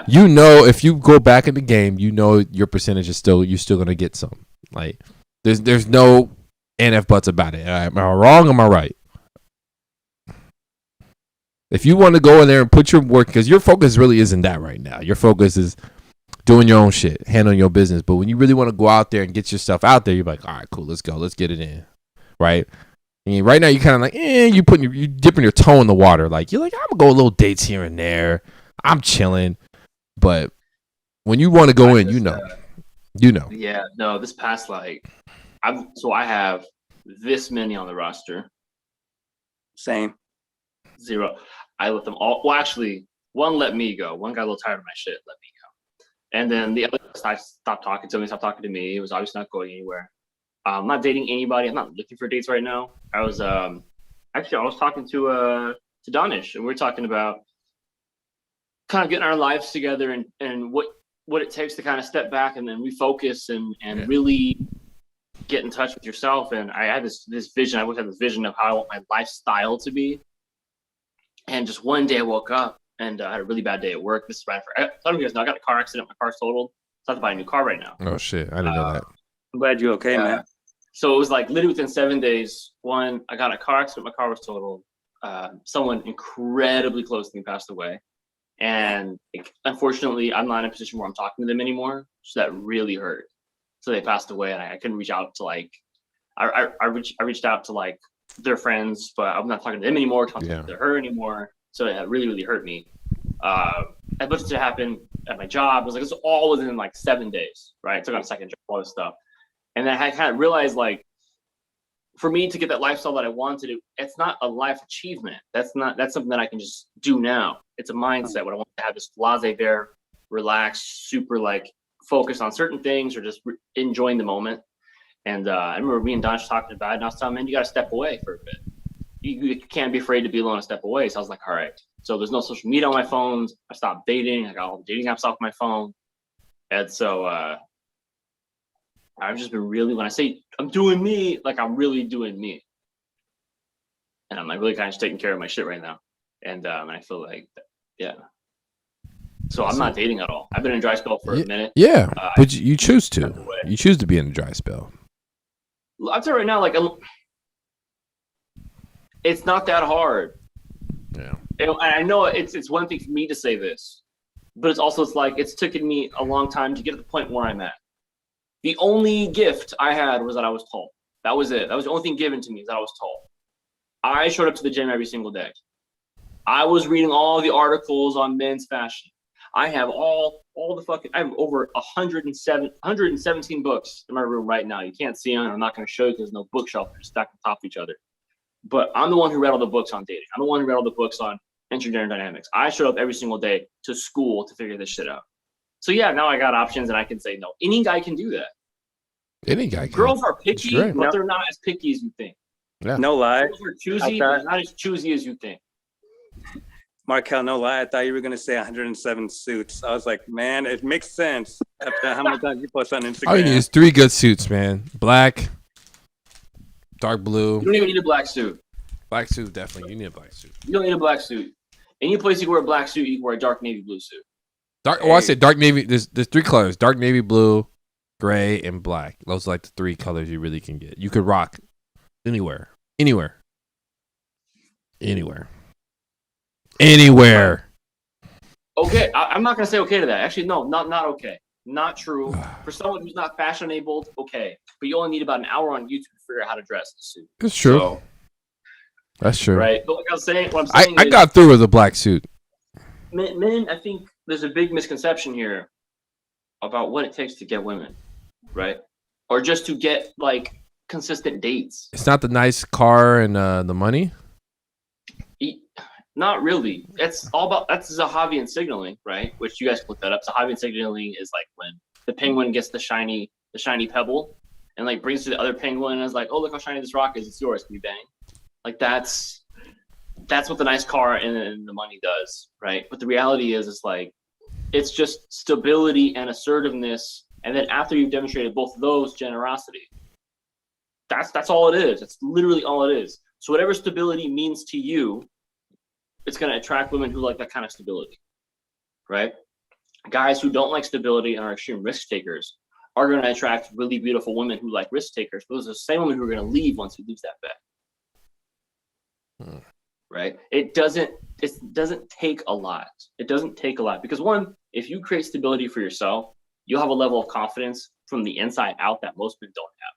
you know, if you go back in the game, you know your percentage is you're still gonna get some. Like there's no NF buts about it. Am I wrong? Am I right? If you want to go in there and put your work, because your focus really isn't that right now. Your focus is doing your own shit, handling your business. But when you really want to go out there and get your stuff out there, you're like, all right, cool, let's go, let's get it in, right? And right now you're kind of like, you dipping your toe in the water. Like you're like, I'm gonna go a little dates here and there. I'm chilling, but when you want to go in, you know. Yeah, no, this past I have this many on the roster. Same. 0. I let them all. Well, actually, one let me go. One got a little tired of my shit, let me go. And then the other side stopped talking to me, stopped talking to me. It was obviously not going anywhere. I'm not dating anybody. I'm not looking for dates right now. I was talking to Danish, and we were talking about kind of getting our lives together and what it takes to kind of step back and then refocus and really get in touch with yourself. And I had this vision. I always had this vision of how I want my lifestyle to be. And just one day I woke up and I had a really bad day at work. This is right for. I don't know if you guys know, I got a car accident. My car's totaled. So I have to buy a new car right now. Oh shit! I didn't know that. I'm glad you're okay, man. So it was like literally within 7 days. One, I got a car accident. My car was totaled. Someone incredibly close to me passed away. And unfortunately, I'm not in a position where I'm talking to them anymore. So that really hurt. So they passed away, and I couldn't reach out to I reached out to their friends, but I'm not talking to them anymore. Talking to her anymore. So it really, really hurt me. And what's to happen at my job? It was it's all within 7 days, right? I took on a second job, all this stuff, and then I kind of realized for me to get that lifestyle that I wanted, it's not a life achievement. That's something that I can just do now. It's a mindset. What I want to have this laissez-faire, relaxed, super focused on certain things or just enjoying the moment. And I remember me and Donch talking about it, and I was telling him, man, you got to step away for a bit. You can't be afraid to be alone and step away. So I was like, all right. So there's no social media on my phones. I stopped dating. I got all the dating apps off my phone. And so I've just been really, when I say I'm doing me, I'm really doing me. And I'm really kind of just taking care of my shit right now. And I feel yeah. So I'm not dating at all. I've been in a dry spell for a minute. Yeah, but you choose to. You choose to be in a dry spell. I'll tell you right now, it's not that hard. Yeah. And I know it's one thing for me to say this, but it's taken me a long time to get to the point where I'm at. The only gift I had was that I was tall. That was it. That was the only thing given to me is that I was tall. I showed up to the gym every single day. I was reading all the articles on men's fashion. I have I have over 117 books in my room right now. You can't see them. I'm not going to show you because there's no bookshelf. They're stacked on top of each other. But I'm the one who read all the books on dating. I'm the one who read all the books on intergender dynamics. I showed up every single day to school to figure this shit out. So yeah, now I got options and I can say no. Any guy can do that. Any guy can. Girls are picky, but they're not as picky as you think. Yeah. No lie. Girls are choosy, but not as choosy as you think. Markel, no lie. I thought you were going to say 107 suits. I was like, man, it makes sense after how many times you post on Instagram. All you need is 3 good suits, man. Black, dark blue. You don't even need a black suit. Black suit, definitely. You need a black suit. You don't need a black suit. Any place you can wear a black suit, you can wear a dark navy blue suit. I said dark navy. There's 3 colors: dark navy blue, gray, and black. Those are the 3 colors you really can get. You could rock anywhere. Okay, I'm not gonna say okay to that. Actually, no, not okay. Not true. For someone who's not fashion enabled, okay. But you only need about an hour on YouTube to figure out how to dress a suit. It's true. So, that's true. Right. But what I'm saying I got through with a black suit. Men, I think there's a big misconception here about what it takes to get women, right? Or just to get consistent dates. It's not the nice car and the money. Not really. It's all about that's Zahavian signaling, right? Which you guys can look that up. Zahavian signaling is like when the penguin gets the shiny pebble and like brings to the other penguin and is like, oh, look how shiny this rock is, it's yours, can we bang? Like that's what the nice car and the money does, right? But the reality is like it's just stability and assertiveness, and then after you've demonstrated both of those, generosity. That's all it is. It's literally all it is. So whatever stability means to you, it's going to attract women who like that kind of stability, right? Guys who don't like stability and are extreme risk takers are going to attract really beautiful women who like risk takers. Those are the same women who are going to leave once you lose that bet. Right? It doesn't take a lot. It doesn't take a lot because one, if you create stability for yourself, you'll have a level of confidence from the inside out that most men don't have.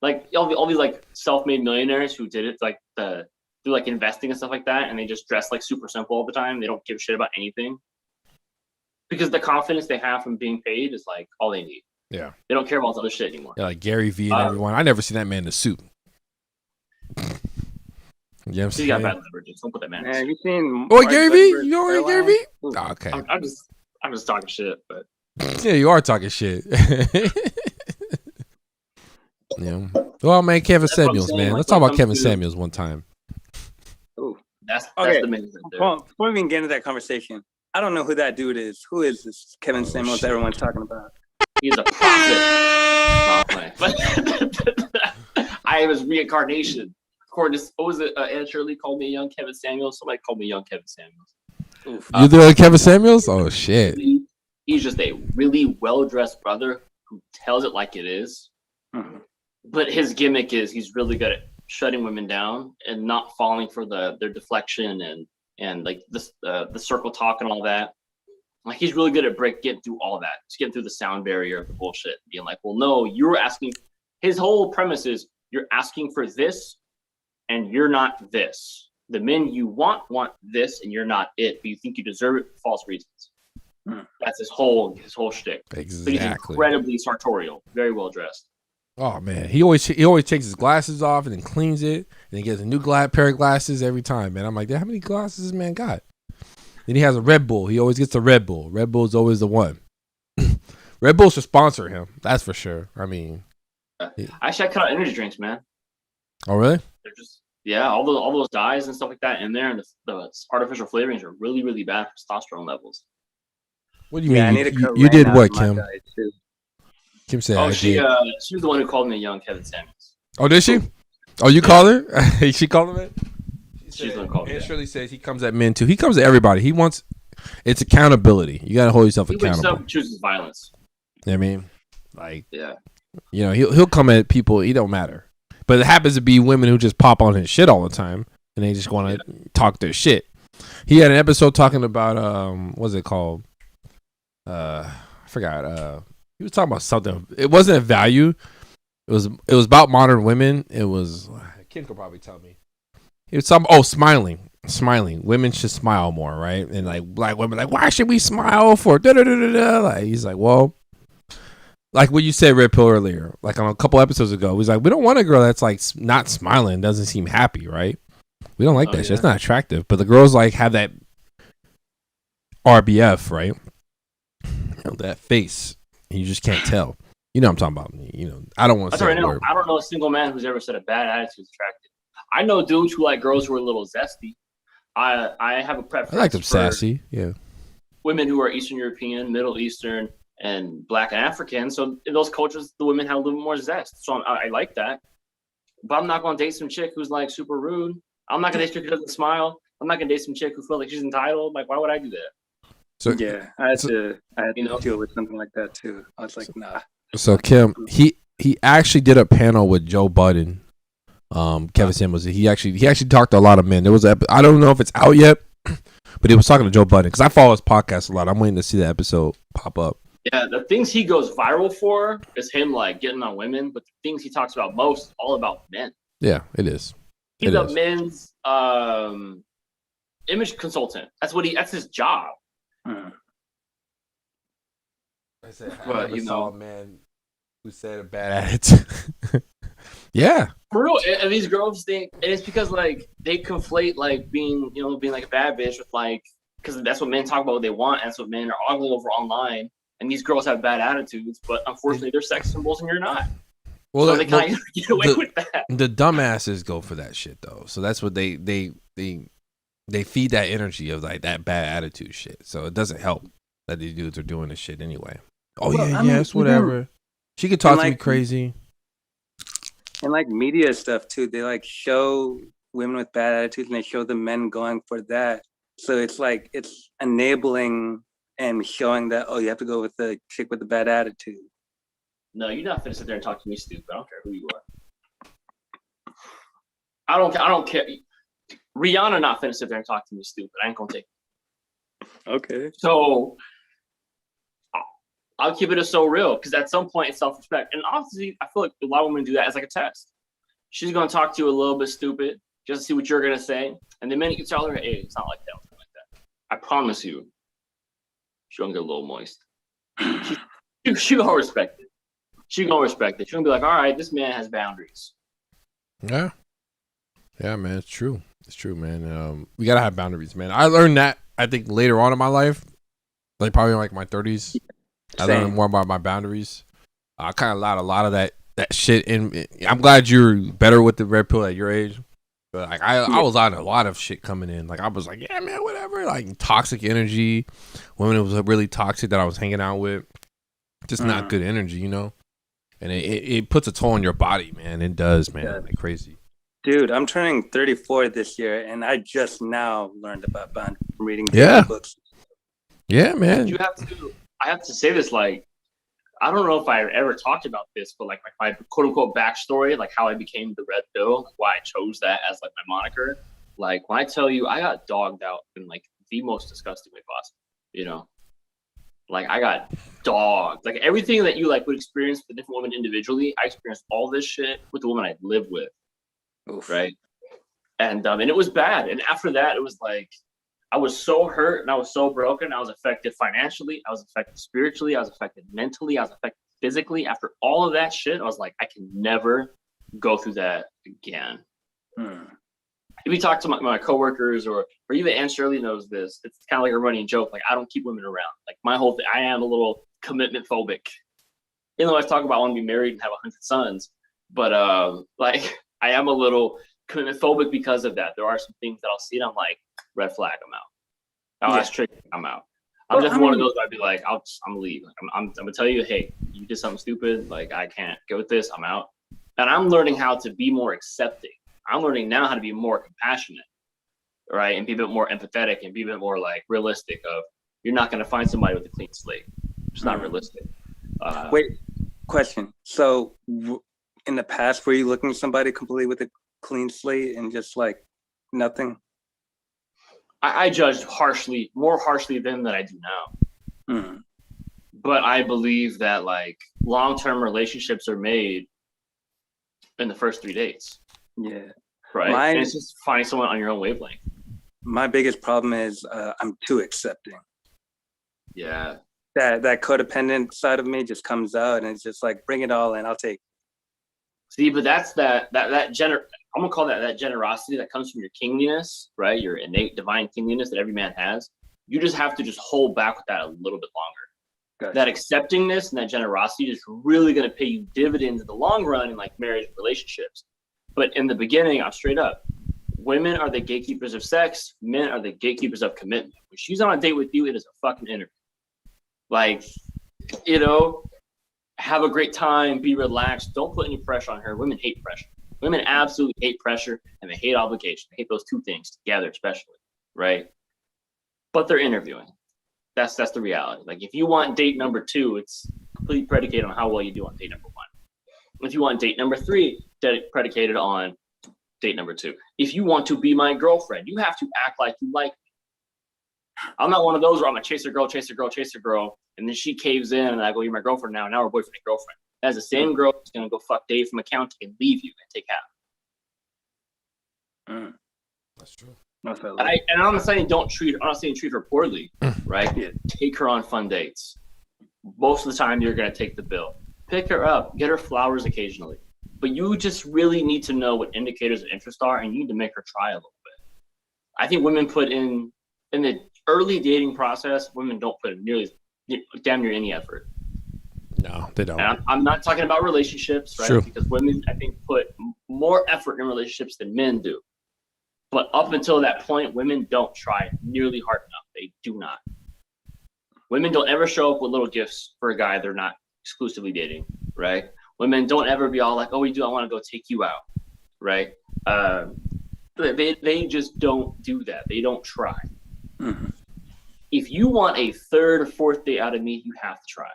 Like all these like self-made millionaires who did it like do like investing and stuff like that, and they just dress like super simple all the time. They don't give a shit about anything because the confidence they have from being paid is like all they need. Yeah, they don't care about other shit anymore. Yeah, like Gary Vee and everyone. I never seen that man in a suit. You know He's got bad leverage. Don't put that man. Have you seen? Oh, Gary Vee? You know Gary Vee? Oh, okay. I'm just talking shit, but yeah, you are talking shit. Yeah. Well, man, Kevin Samuels, man. Let's talk about Kevin Samuels one time. Oh, that's okay. The main thing there. Before we even get into that conversation, I don't know who that dude is. Who is this Kevin Samuels shit. everyone's talking about? He's a prophet. I am his reincarnation. According to what was it? Anna Shirley called me a young Kevin Samuels. Somebody called me young Kevin Samuels. You doing Kevin Samuels? Oh shit! He's just a really well-dressed brother who tells it like it is. Mm-hmm. But his gimmick is he's really good at shutting women down and not falling for their deflection and like the circle talk and all that. Like he's really good at getting through all that, just getting through the sound barrier of the bullshit, being like, well, no, you're asking. His whole premise is you're asking for this, and you're not this. The men you want this, and you're not it, but you think you deserve it for false reasons. That's his whole shtick. Exactly. But he's incredibly sartorial, very well dressed. Oh man, he always takes his glasses off and then cleans it, and he gets a new pair of glasses every time. Man, I'm like, how many glasses this man got? Then he has a Red Bull. He always gets a Red Bull. Red Bull is always the one. Red Bull should sponsor him. That's for sure. I mean, Actually, I cut out energy drinks, man. Oh really? They're just all those dyes and stuff like that in there, and the artificial flavorings are really, really bad for testosterone levels. What do you mean? I need you did what, Kim? Kim said, "Oh, she was the one who called me a young Kevin Samuels." Oh, did she? Oh, you called her? She called him it. She's the one called me. And Shirley says he comes at men too. He comes at everybody. He wants it's accountability. You got to hold yourself accountable. He chooses violence. You know what I mean, like, yeah, you know, he'll come at people. He don't matter. But it happens to be women who just pop on his shit all the time, and they just want to talk their shit. He had an episode talking about what's it called? I forgot. He was talking about something. It wasn't a value. It was about modern women. It was Kim could probably tell me. He was talking smiling. Women should smile more, right? And like black women, like, why should we smile for? Like, he's like, well, like what you said, Red Pill, earlier, like on a couple episodes ago, he's like, we don't want a girl that's like not smiling, doesn't seem happy, right? We don't like that shit. It's not attractive. But the girls like have that RBF, right? You know, that face. You just can't tell. You know what I'm talking about. You know, I don't want to say the word. I don't know a single man who's ever said a bad attitude is attractive. I know dudes who like girls who are a little zesty. I have a preference. I like them sassy. Yeah. Women who are Eastern European, Middle Eastern, and Black and African. So in those cultures, the women have a little more zest. So I like that. But I'm not going to date some chick who's like super rude. I'm not going to date a chick who doesn't smile. I'm not going to date some chick who feels like she's entitled. Like, why would I do that? So yeah, I had to deal with something like that too. I was like, nah. So Kim, he actually did a panel with Joe Budden. Kevin Samuels. He actually talked to a lot of men. There was I don't know if it's out yet, but he was talking to Joe Budden because I follow his podcast a lot. I'm waiting to see the episode pop up. Yeah, the things he goes viral for is him like getting on women, but the things he talks about most is all about men. Yeah, it is. He's a men's image consultant. That's his job. I said, I saw a man who said a bad attitude. Yeah, For real, and these girls think, and it's because like they conflate like being like a bad bitch with like, because that's what men talk about what they want, and that's what men are ogling over online. And these girls have bad attitudes, but unfortunately they're sex symbols and you're not. Well, so they kind of get away with that. The dumbasses go for that shit though. So that's what they feed that energy of like that bad attitude shit. So it doesn't help that these dudes are doing this shit anyway. Oh well, yeah, yes, whatever. She could talk to me crazy. And like media stuff too, they like show women with bad attitudes and they show the men going for that. So it's like it's enabling and showing that, oh, you have to go with the chick with the bad attitude. No, you're not finna sit there and talk to me stupid. I don't care who you are. I don't care. Rihanna not finna sit there and talk to me stupid. I ain't gonna take it. Okay. So I'll keep it as so real, because at some point it's self-respect. And obviously, I feel like a lot of women do that as like a test. She's gonna talk to you a little bit stupid just to see what you're gonna say. And the minute you tell her, hey, it's not like that, it's not like that. I promise you, she's gonna get a little moist. She gonna respect it. She's gonna respect it. She's gonna be like, all right, this man has boundaries. Yeah. Yeah, man, it's true. It's true, man. We gotta have boundaries, man. I learned that, I think, later on in my life, like probably in like my 30s. I learned more about my boundaries. I kind of allowed a lot of that shit in. I'm glad you're better with the red pill at your age. But like I was on a lot of shit coming in. Like I was like, yeah, man, whatever. Like toxic energy, women who was really toxic that I was hanging out with, just not good energy, you know. And it puts a toll on your body, man. It does, man. Yeah. Like crazy. Dude, I'm turning 34 this year, and I just now learned about boundaries from reading books. Yeah, man. I have to say this, like, I don't know if I ever talked about this, but like my quote unquote backstory, like how I became the red pill, like why I chose that as like my moniker. Like when I tell you I got dogged out in like the most disgusting way possible, you know? Like I got dogged. Like everything that you like would experience with different women individually, I experienced all this shit with the woman I lived with. Oof. Right. And it was bad. And after that, it was like I was so hurt and I was so broken. I was affected financially. I was affected spiritually. I was affected mentally. I was affected physically. After all of that shit, I was like, I can never go through that again. If you talk to my coworkers or even Ann Shirley knows this, it's kind of like a running joke. Like I don't keep women around. Like my whole thing, I am a little commitment phobic. Even though I talk about I want to be married and have 100 sons, but like I am a little commitment phobic because of that. There are some things that I'll see and I'm like, red flag, I'm out. Oh, that's tricky, I'm out. I'm definitely one of those that I'd be like, I'm gonna leave. Like, I'm gonna tell you, hey, you did something stupid. Like I can't go with this. I'm out. And I'm learning how to be more accepting. I'm learning now how to be more compassionate, right? And be a bit more empathetic and be a bit more like realistic of you're not gonna find somebody with a clean slate. It's not realistic. Wait, question. So in the past, were you looking at somebody completely with a clean slate and just like nothing? I judged more harshly then than I do now. But I believe that like long-term relationships are made in the first 3 dates. Yeah. Right. And it's just finding someone on your own wavelength. My biggest problem is I'm too accepting. Yeah. That codependent side of me just comes out and it's just like, bring it all in, I'll take. See, but that's I'm gonna call that generosity that comes from your kingliness, right? Your innate divine kingliness that every man has. You just have to just hold back with that a little bit longer. Gotcha. That acceptingness and that generosity is really gonna pay you dividends in the long run in like marriage and relationships. But in the beginning, I'm straight up. Women are the gatekeepers of sex. Men are the gatekeepers of commitment. When she's on a date with you, it is a fucking interview. Like, you know, have a great time, be relaxed. Don't put any pressure on her. Women hate pressure. Women absolutely hate pressure and they hate obligation. They hate those two things together, especially, right? But they're interviewing. That's the reality. Like if you want date number 2, it's completely predicated on how well you do on date number 1. If you want date number 3, predicated on date number 2. If you want to be my girlfriend, you have to act like you like me. I'm not one of those where I'm a chaser girl, and then she caves in and I go, you're my girlfriend now. Now we're boyfriend and girlfriend. That's the same girl who's gonna go fuck Dave from accounting and leave you and take half. That's true. And I'm not saying treat her poorly, right? Yeah. Take her on fun dates. Most of the time, you're gonna take the bill. Pick her up, get her flowers occasionally. but you just really need to know what indicators of interest are, and you need to make her try a little bit. I think women put in the early dating process, women don't put in damn near any effort. No, they don't. And I'm not talking about relationships, right? Sure. Because women, I think, put more effort in relationships than men do. But up until that point, women don't try nearly hard enough. They do not. Women don't ever show up with little gifts for a guy they're not exclusively dating, right? Women don't ever be all like, oh, I want to go take you out, right? They just don't do that. They don't try. Mm-hmm. If you want a third or fourth date out of me, you have to try.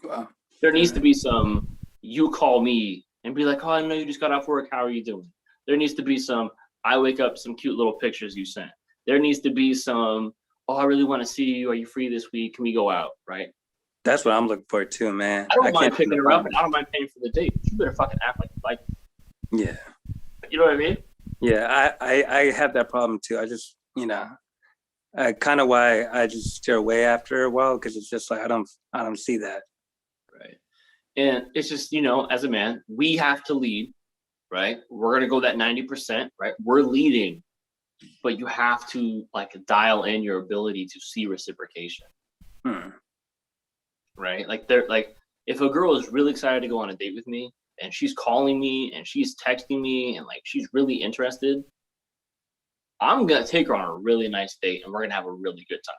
Wow. There needs to be some, you call me and be like, oh, I know you just got off work. How are you doing? There needs to be some, I wake up, some cute little pictures you sent. There needs to be some, oh, I really want to see you. Are you free this week? Can we go out? Right? That's what I'm looking for too, man. I don't mind can't picking her up, and I don't mind paying for the date. You better fucking act like Yeah. you know what I mean? Yeah, I have that problem too. I just, kind of why I just steer away after a while, because it's just like I don't see that. Right. And it's just, as a man, we have to lead, right? We're gonna go that 90%, right? We're leading, but you have to dial in your ability to see reciprocation. Right? If a girl is really excited to go on a date with me and she's calling me and she's texting me and she's really interested, I'm gonna take her on a really nice date and we're gonna have a really good time.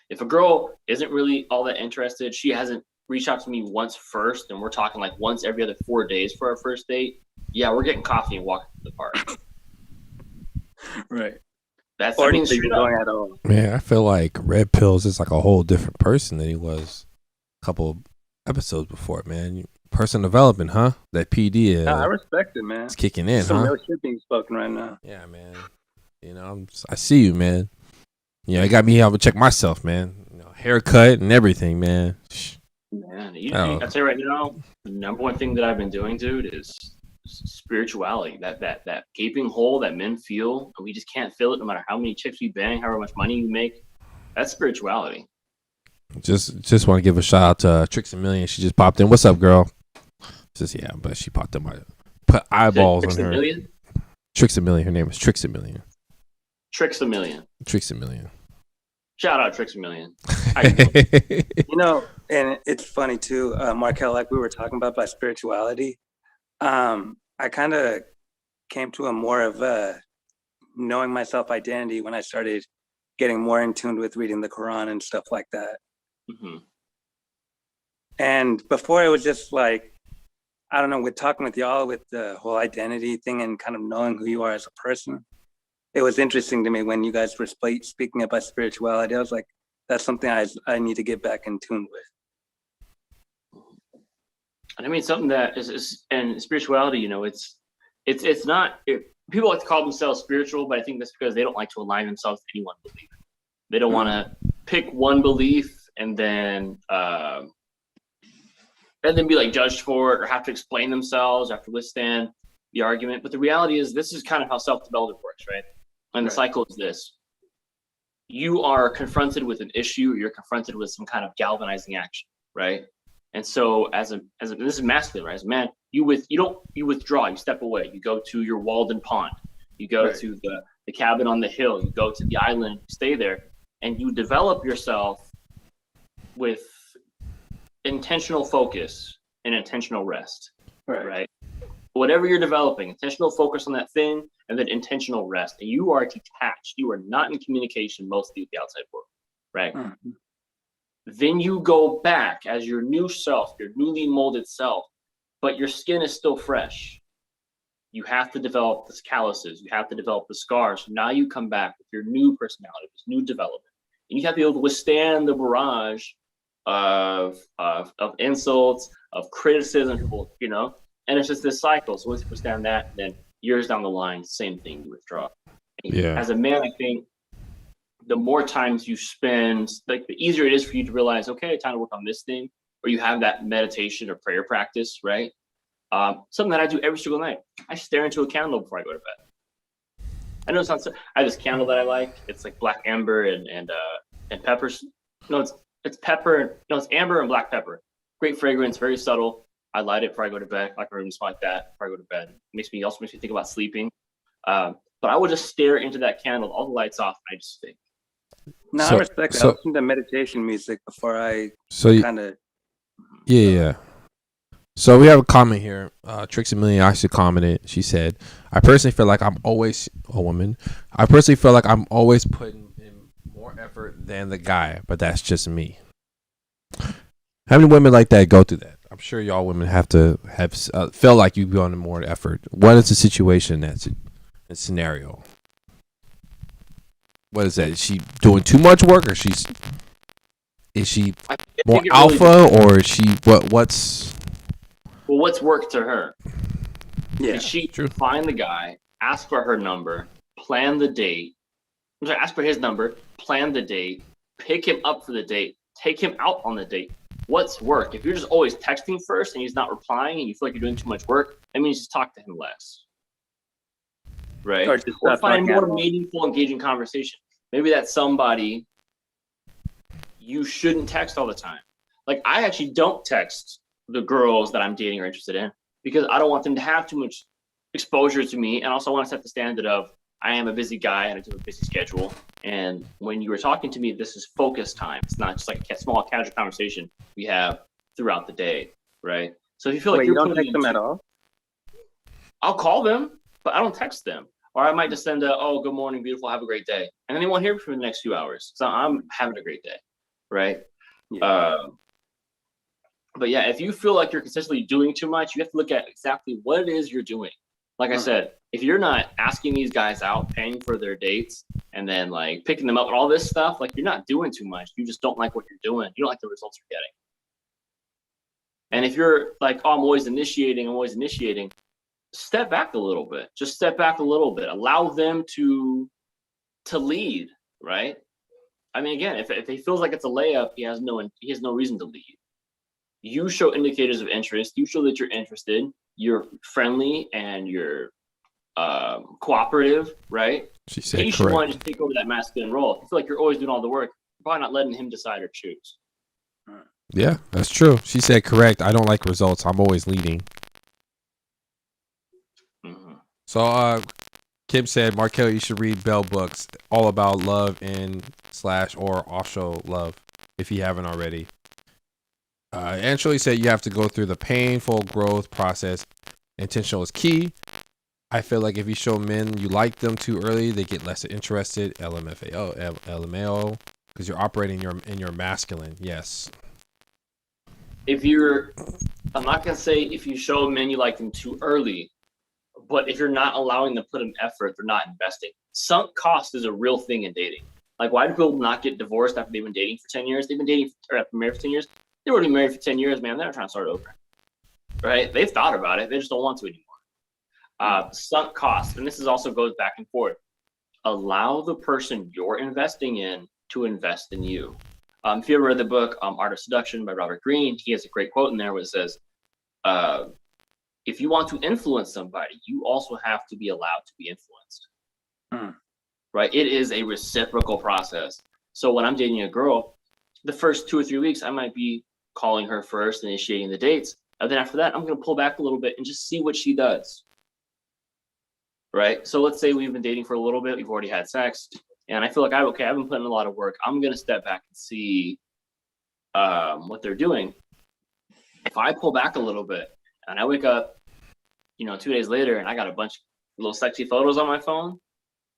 If a girl isn't really all that interested, she hasn't reached out to me once first, and we're talking once every other 4 days for our first date, yeah, we're getting coffee and walking to the park. Right. That's Or straight you're up. going at all. Man, I feel like Red Pills is like a whole different person than he was a couple episodes before, man. Person development, huh? That PD I respect it, man. is kicking in, Some huh? real shit being spoken right now. Yeah, man. I see you, man. It got me having to check myself, man. Haircut and everything, man. Man, I'll tell you right now, the number one thing that I've been doing, dude, is spirituality. That gaping hole that men feel, and we just can't fill it no matter how many chicks we bang, however much money you make. That's spirituality. Just want to give a shout out to Trix a Million. She just popped in. What's up, girl? Says yeah, but she popped in. Put eyeballs on her. Million? Trix a Million. Her name is Trix a Million. Trix a Million. Trix a Million. Shout out Trix a Million. And it's funny too, Markel, like we were talking about by spirituality. I kind of came to a more of a knowing my self identity when I started getting more in tune with reading the Quran and stuff like that. Mm-hmm. And before it was just I don't know, with talking with y'all with the whole identity thing and kind of knowing who you are as a person. It was interesting to me when you guys were speaking about spirituality. I was like, that's something I need to get back in tune with. And I mean, something that is and spirituality, it's not, people like to call themselves spiritual, but I think that's because they don't like to align themselves to any one belief. They don't want to pick one belief and then be judged for it or have to explain themselves, or have to withstand the argument. But the reality is, this is kind of how self-development works, right? And the cycle is this: you are confronted with an issue, you're confronted with some kind of galvanizing action, right? And so as a this is masculine, right? As a man, you withdraw, you step away, you go to your Walden Pond, you go to the cabin on the hill, you go to the island, you stay there, and you develop yourself with intentional focus and intentional rest, right? Whatever you're developing, intentional focus on that thing, and then intentional rest. And you are detached. You are not in communication mostly with the outside world, right? Mm-hmm. Then you go back as your new self, your newly molded self, but your skin is still fresh. You have to develop the calluses. You have to develop the scars. Now you come back with your new personality, this new development. And you have to be able to withstand the barrage of insults, of criticism, people, and it's just this cycle. So once you withstand that, then years down the line, same thing, you withdraw. Yeah. As a man, I think the more times you spend, the easier it is for you to realize, okay, time to work on this thing, or you have that meditation or prayer practice, right? Something that I do every single night. I stare into a candle before I go to bed. I know it sounds. I have this candle that I like. It's black amber and peppers. No, it's pepper. No, it's amber and black pepper. Great fragrance, very subtle. I light it before I go to bed, like or something like that before I go to bed. Makes me think about sleeping. But I will just stare into that candle, all the lights off, and I just think. No, So- I respect it. so- I listen to meditation music before I So you, kind of. yeah. So we have a comment here. Trixie Million actually commented. She said, "I personally feel like I'm always a woman. I personally feel like I'm always putting in more effort than the guy, but that's just me." How many women like that go through that? I'm sure y'all women have to have feel like you go into more effort. What is the situation that's a scenario? What is that? Is she doing too much work, or is she I more think it really alpha, or is she what's Well, what's worked to her? Yeah. Did she True. find the guy, ask for her number, plan the date? I'm sorry, ask for his number, plan the date, pick him up for the date, take him out on the date. What's work? If you're just always texting first and he's not replying and you feel like you're doing too much work, that means just talk to him less. Right? Or just Or stop find talking more meaningful, engaging conversation. Maybe that's somebody you shouldn't text all the time. Like, I actually don't text the girls that I'm dating or interested in because I don't want them to have too much exposure to me. And also, I want to set the standard of I am a busy guy and I do a busy schedule. And when you were talking to me, this is focus time. It's not just like a small casual conversation we have throughout the day, right? So if you feel like Wait, you're you don't putting text them in at all? I'll call them, but I don't text them. Or I might just send a, oh, good morning, beautiful, have a great day. And then they won't hear from me for the next few hours. So I'm having a great day, right? Yeah. But yeah, if you feel like you're consistently doing too much, you have to look at exactly what it is you're doing. Like I said, if you're not asking these guys out, paying for their dates, and then like picking them up and all this stuff, like you're not doing too much. You just don't like what you're doing. You don't like the results you're getting. And if you're like, oh, I'm always initiating, step back a little bit. Just step back a little bit. Allow them to lead, right? I mean, again, if he feels like it's a layup, he has no reason to lead. You show indicators of interest. You show that you're interested. You're friendly and you're cooperative, right? she said? You should Correct. want to just take over that masculine role. If you feel like you're always doing all the work, you're probably not letting him decide or choose. Yeah, that's true. She said correct. I don't like results. I'm always leading. Mm-hmm. So Kim said, Markel, you should read Bell books all about love and / or also love if you haven't already. And Shirley said you have to go through the painful growth process. Intentional is key. I feel like if you show men you like them too early, they get less interested. LMAO, because you're operating in your masculine. Yes. I'm not gonna say if you show men you like them too early, but if you're not allowing them to put in effort, they're not investing. Sunk cost is a real thing in dating. Like, why do people not get divorced after they've been dating for 10 years? They've been dating or after married for 10 years. They were already married for 10 years, man. They're not trying to start over, right? They've thought about it. They just don't want to anymore. Sunk cost, and this also goes back and forth. Allow the person you're investing in to invest in you. If you ever read the book Art of Seduction by Robert Greene, he has a great quote in there where it says, if you want to influence somebody, you also have to be allowed to be influenced. Right? It is a reciprocal process. So when I'm dating a girl, the first 2 or 3 weeks, I might be calling her first, initiating the dates. And then after that, I'm going to pull back a little bit and just see what she does. Right? So let's say we've been dating for a little bit. We've already had sex. And I feel like, I've been putting in a lot of work. I'm going to step back and see what they're doing. If I pull back a little bit and I wake up, 2 days later and I got a bunch of little sexy photos on my phone,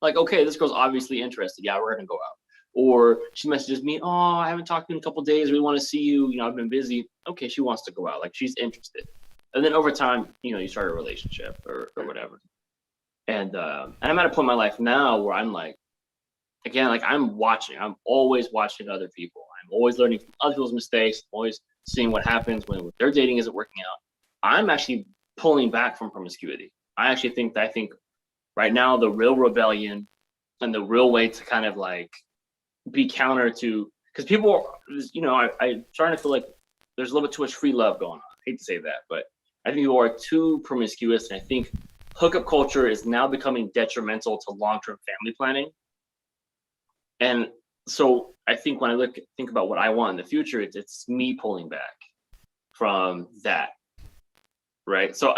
like, okay, this girl's obviously interested. Yeah, we're going to go out. Or she messages me, oh, I haven't talked to you in a couple of days. We want to see you. I've been busy. Okay, she wants to go out. Like, she's interested. And then over time, you start a relationship or whatever. And I'm at a point in my life now where I'm like, again, like I'm always watching other people. I'm always learning from other people's mistakes. I'm always seeing what happens when their dating isn't working out. I'm actually pulling back from promiscuity. I think right now the real rebellion and the real way to kind of like be counter to, because people, I'm starting to feel like there's a little bit too much free love going on. I hate to say that, but I think people are too promiscuous, and I think hookup culture is now becoming detrimental to long-term family planning. And so I think when I think about what I want in the future, it's me pulling back from that. right? So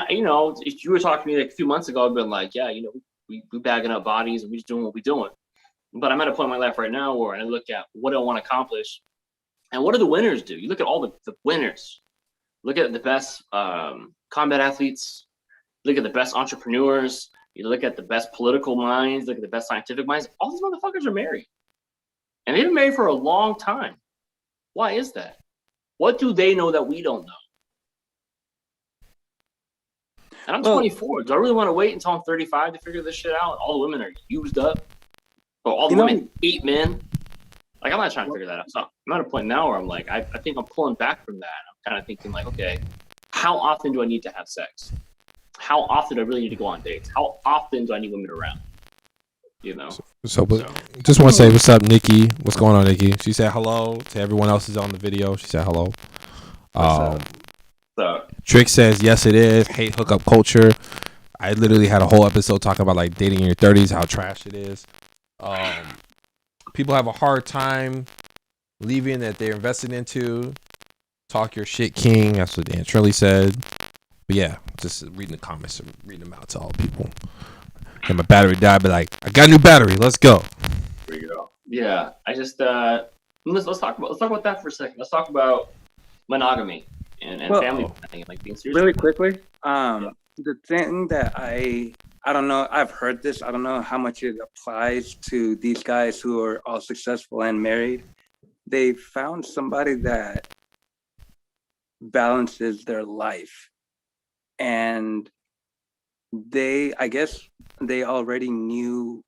you know, if you were talking to me like a few months ago, I'd been like, yeah, you know, we bagging up bodies and we just doing what we're doing. But I'm at a point in my life right now where I look at what I want to accomplish and what do the winners do? You look at all the winners. Look at the best combat athletes. Look at the best entrepreneurs. You look at the best political minds. Look at the best scientific minds. All these motherfuckers are married. And they've been married for a long time. Why is that? What do they know that we don't know? And I'm 24. Do I really want to wait until I'm 35 to figure this shit out? All the women are used up. Or all the women hate men. Like, I'm not trying to figure that out. So I'm at a point now where I'm like, I think I'm pulling back from that. I'm kind of thinking like, okay, how often do I need to have sex? How often do I really need to go on dates? How often do I need women around? You know? So just want to say what's up, Nikki. What's going on, Nikki? She said hello to everyone else who's on the video. She said hello. Trick says yes, it is. Hate hookup culture. I literally had a whole episode talking about like dating in your 30s, how trash it is. People have a hard time leaving that they're invested into. Talk your shit, king. That's what Dan Trilly said. But yeah, just reading the comments and reading them out to all people. And my battery died, but like, I got a new battery. Let's go. There you go. Yeah, I just let's talk about that for a second. Let's talk about monogamy and family planning, like being serious. Really quickly, the thing that I don't know, I've heard this. I don't know how much it applies to these guys who are all successful and married. They found somebody that balances their life, and I guess they already knew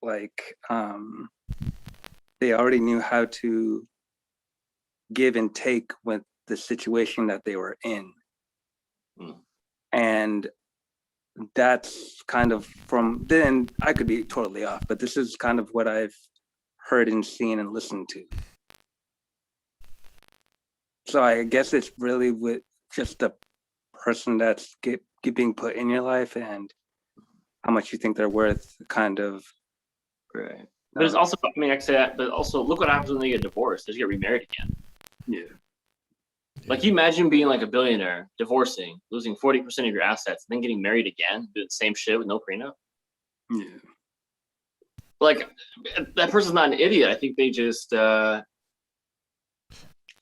they already knew how to give and take with the situation that they were in. And that's kind of from then, I could be totally off, but this is kind of what I've heard and seen and listened to. So I guess it's really with just the person that's being put in your life and how much you think they're worth, kind of. Right. But it's also, I mean, I say that, but also look what happens when they get divorced. They just get remarried again. Yeah. Like, you imagine being like a billionaire, divorcing, losing 40% of your assets, and then getting married again, doing the same shit with no prenup. Yeah. Like, that person's not an idiot. I think they just, I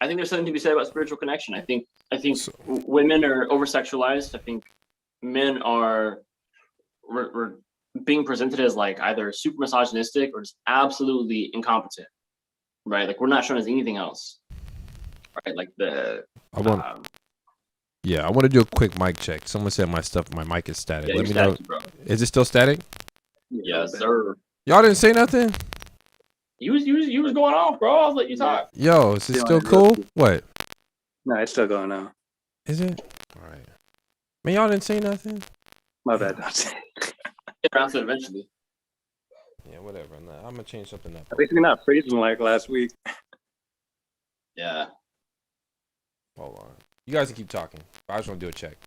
think there's something to be said about spiritual connection. I think women are over sexualized. I think men are we're being presented as like either super misogynistic or just absolutely incompetent, right? Like, we're not shown as anything else, right? Like I want to do a quick mic check. Someone said my mic is static. Yeah, let me know. Bro. Is it still static? Yes, sir. Y'all didn't say nothing? You was going off, bro. I was letting you talk. Yo, is it still cool? What? No, it's still going on. Is it? All right. Man, y'all didn't say nothing? My bad. Don't say. Get around to it eventually. Yeah, whatever. I'm gonna change something up. At least we're not freezing like last week. Yeah. Hold on. You guys can keep talking. I just want to do a check.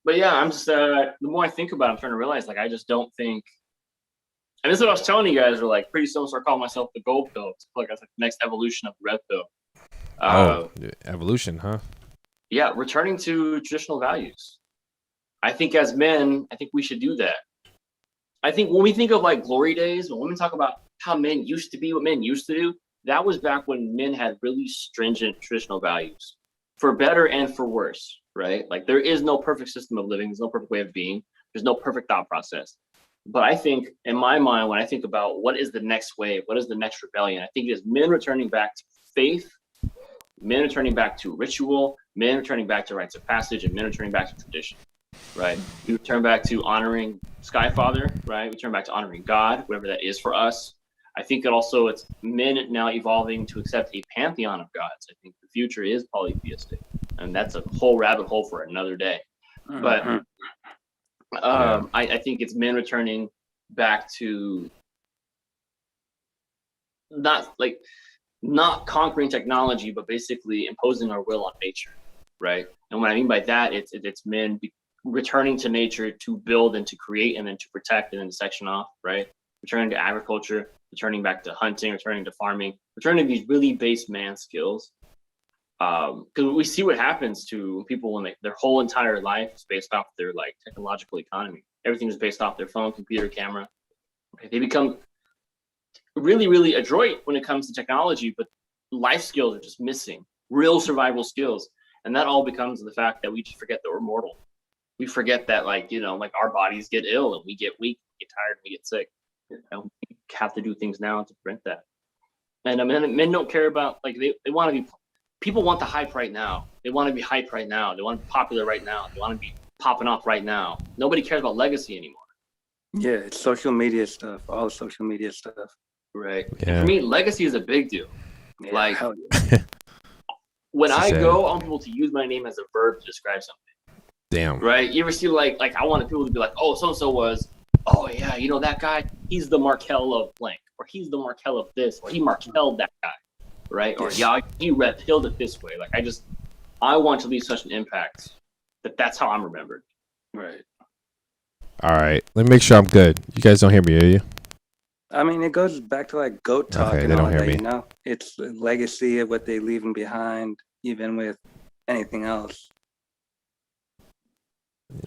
But yeah, I'm just the more I think about it, I'm trying to realize, like, I just don't think. And this is what I was telling you guys. Are like, pretty soon I'll start calling myself the gold pill. It's like that's like the next evolution of the red pill. Evolution, huh? Yeah, returning to traditional values. I think as men, I think we should do that. I think when we think of like glory days, when women talk about how men used to be, what men used to do, that was back when men had really stringent traditional values, for better and for worse, right? Like, there is no perfect system of living. There's no perfect way of being. There's no perfect thought process. But I think, in my mind, when I think about what is the next wave, what is the next rebellion, I think it is men returning back to faith, men returning back to ritual, men returning back to rites of passage, and men returning back to tradition, right? We return back to honoring Skyfather, right? We turn back to honoring God, whatever that is for us. I think that also it's men now evolving to accept a pantheon of gods. I think the future is polytheistic, and that's a whole rabbit hole for another day. But I think it's men returning back to not conquering technology, but basically imposing our will on nature, right? And what I mean by that, it's men returning to nature to build and to create and then to protect and then to section off, right? Returning to agriculture, returning back to hunting, returning to farming, returning to these really base man skills. Because we see what happens to people when their whole entire life is based off their like technological economy. Everything is based off their phone, computer, camera. Okay, they become really, really adroit when it comes to technology, but life skills are just missing, real survival skills. And that all becomes the fact that we just forget that we're mortal. We forget that, like, like our bodies get ill and we get weak, we get tired, we get sick. And we have to do things now to prevent that. And I mean, men don't care about, like, they want to be, people want the hype right now. They want to be hype right now. They want to be popular right now. They want to be popping off right now. Nobody cares about legacy anymore. Yeah, it's social media stuff, all social media stuff. Right. Yeah. And for me, legacy is a big deal. Yeah, Like, hell yeah. when It's I sad. go, I want people to use my name as a verb to describe something. Damn. Right? You ever see like I wanted people to be like, oh, so and so was, oh yeah, that guy, he's the Markel of blank, or he's the Markel of this, or he Markel'd that guy, right? Or yeah, he red pilled it this way. Like I want to leave such an impact that's how I'm remembered. Right. All right. Let me make sure I'm good. You guys don't hear me, are you? I mean, it goes back to like goat talk Okay, and they all don't hear that, me. It's the legacy of what they leaving behind, even with anything else.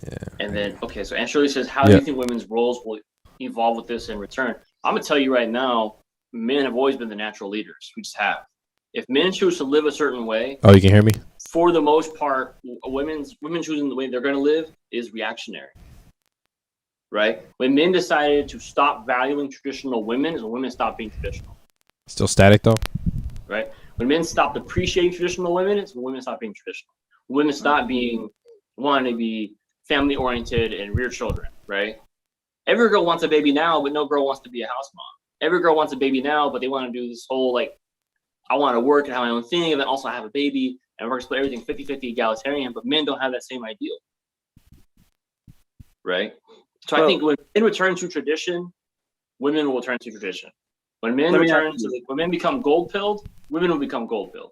Yeah. And then, okay, so Anne Shirley says, how do you think women's roles will evolve with this in return? I'm going to tell you right now, men have always been the natural leaders. We just have. If men choose to live a certain way, Oh, you can hear me? for the most part, women choosing the way they're going to live is reactionary. Right? When men decided to stop valuing traditional women is when women stopped being traditional. Still static though? Right? When men stopped appreciating traditional women, it's when women stopped being traditional. When women stopped wanting to be family oriented and rear children, right? Every girl wants a baby now, but no girl wants to be a house mom. Every girl wants a baby now, but they want to do this whole, like, I want to work and have my own thing and then also have a baby and we're going to split everything 50-50 egalitarian, but men don't have that same ideal. Right? So I think when men return to tradition, women will return to tradition. When men when men become gold pilled, women will become gold pilled.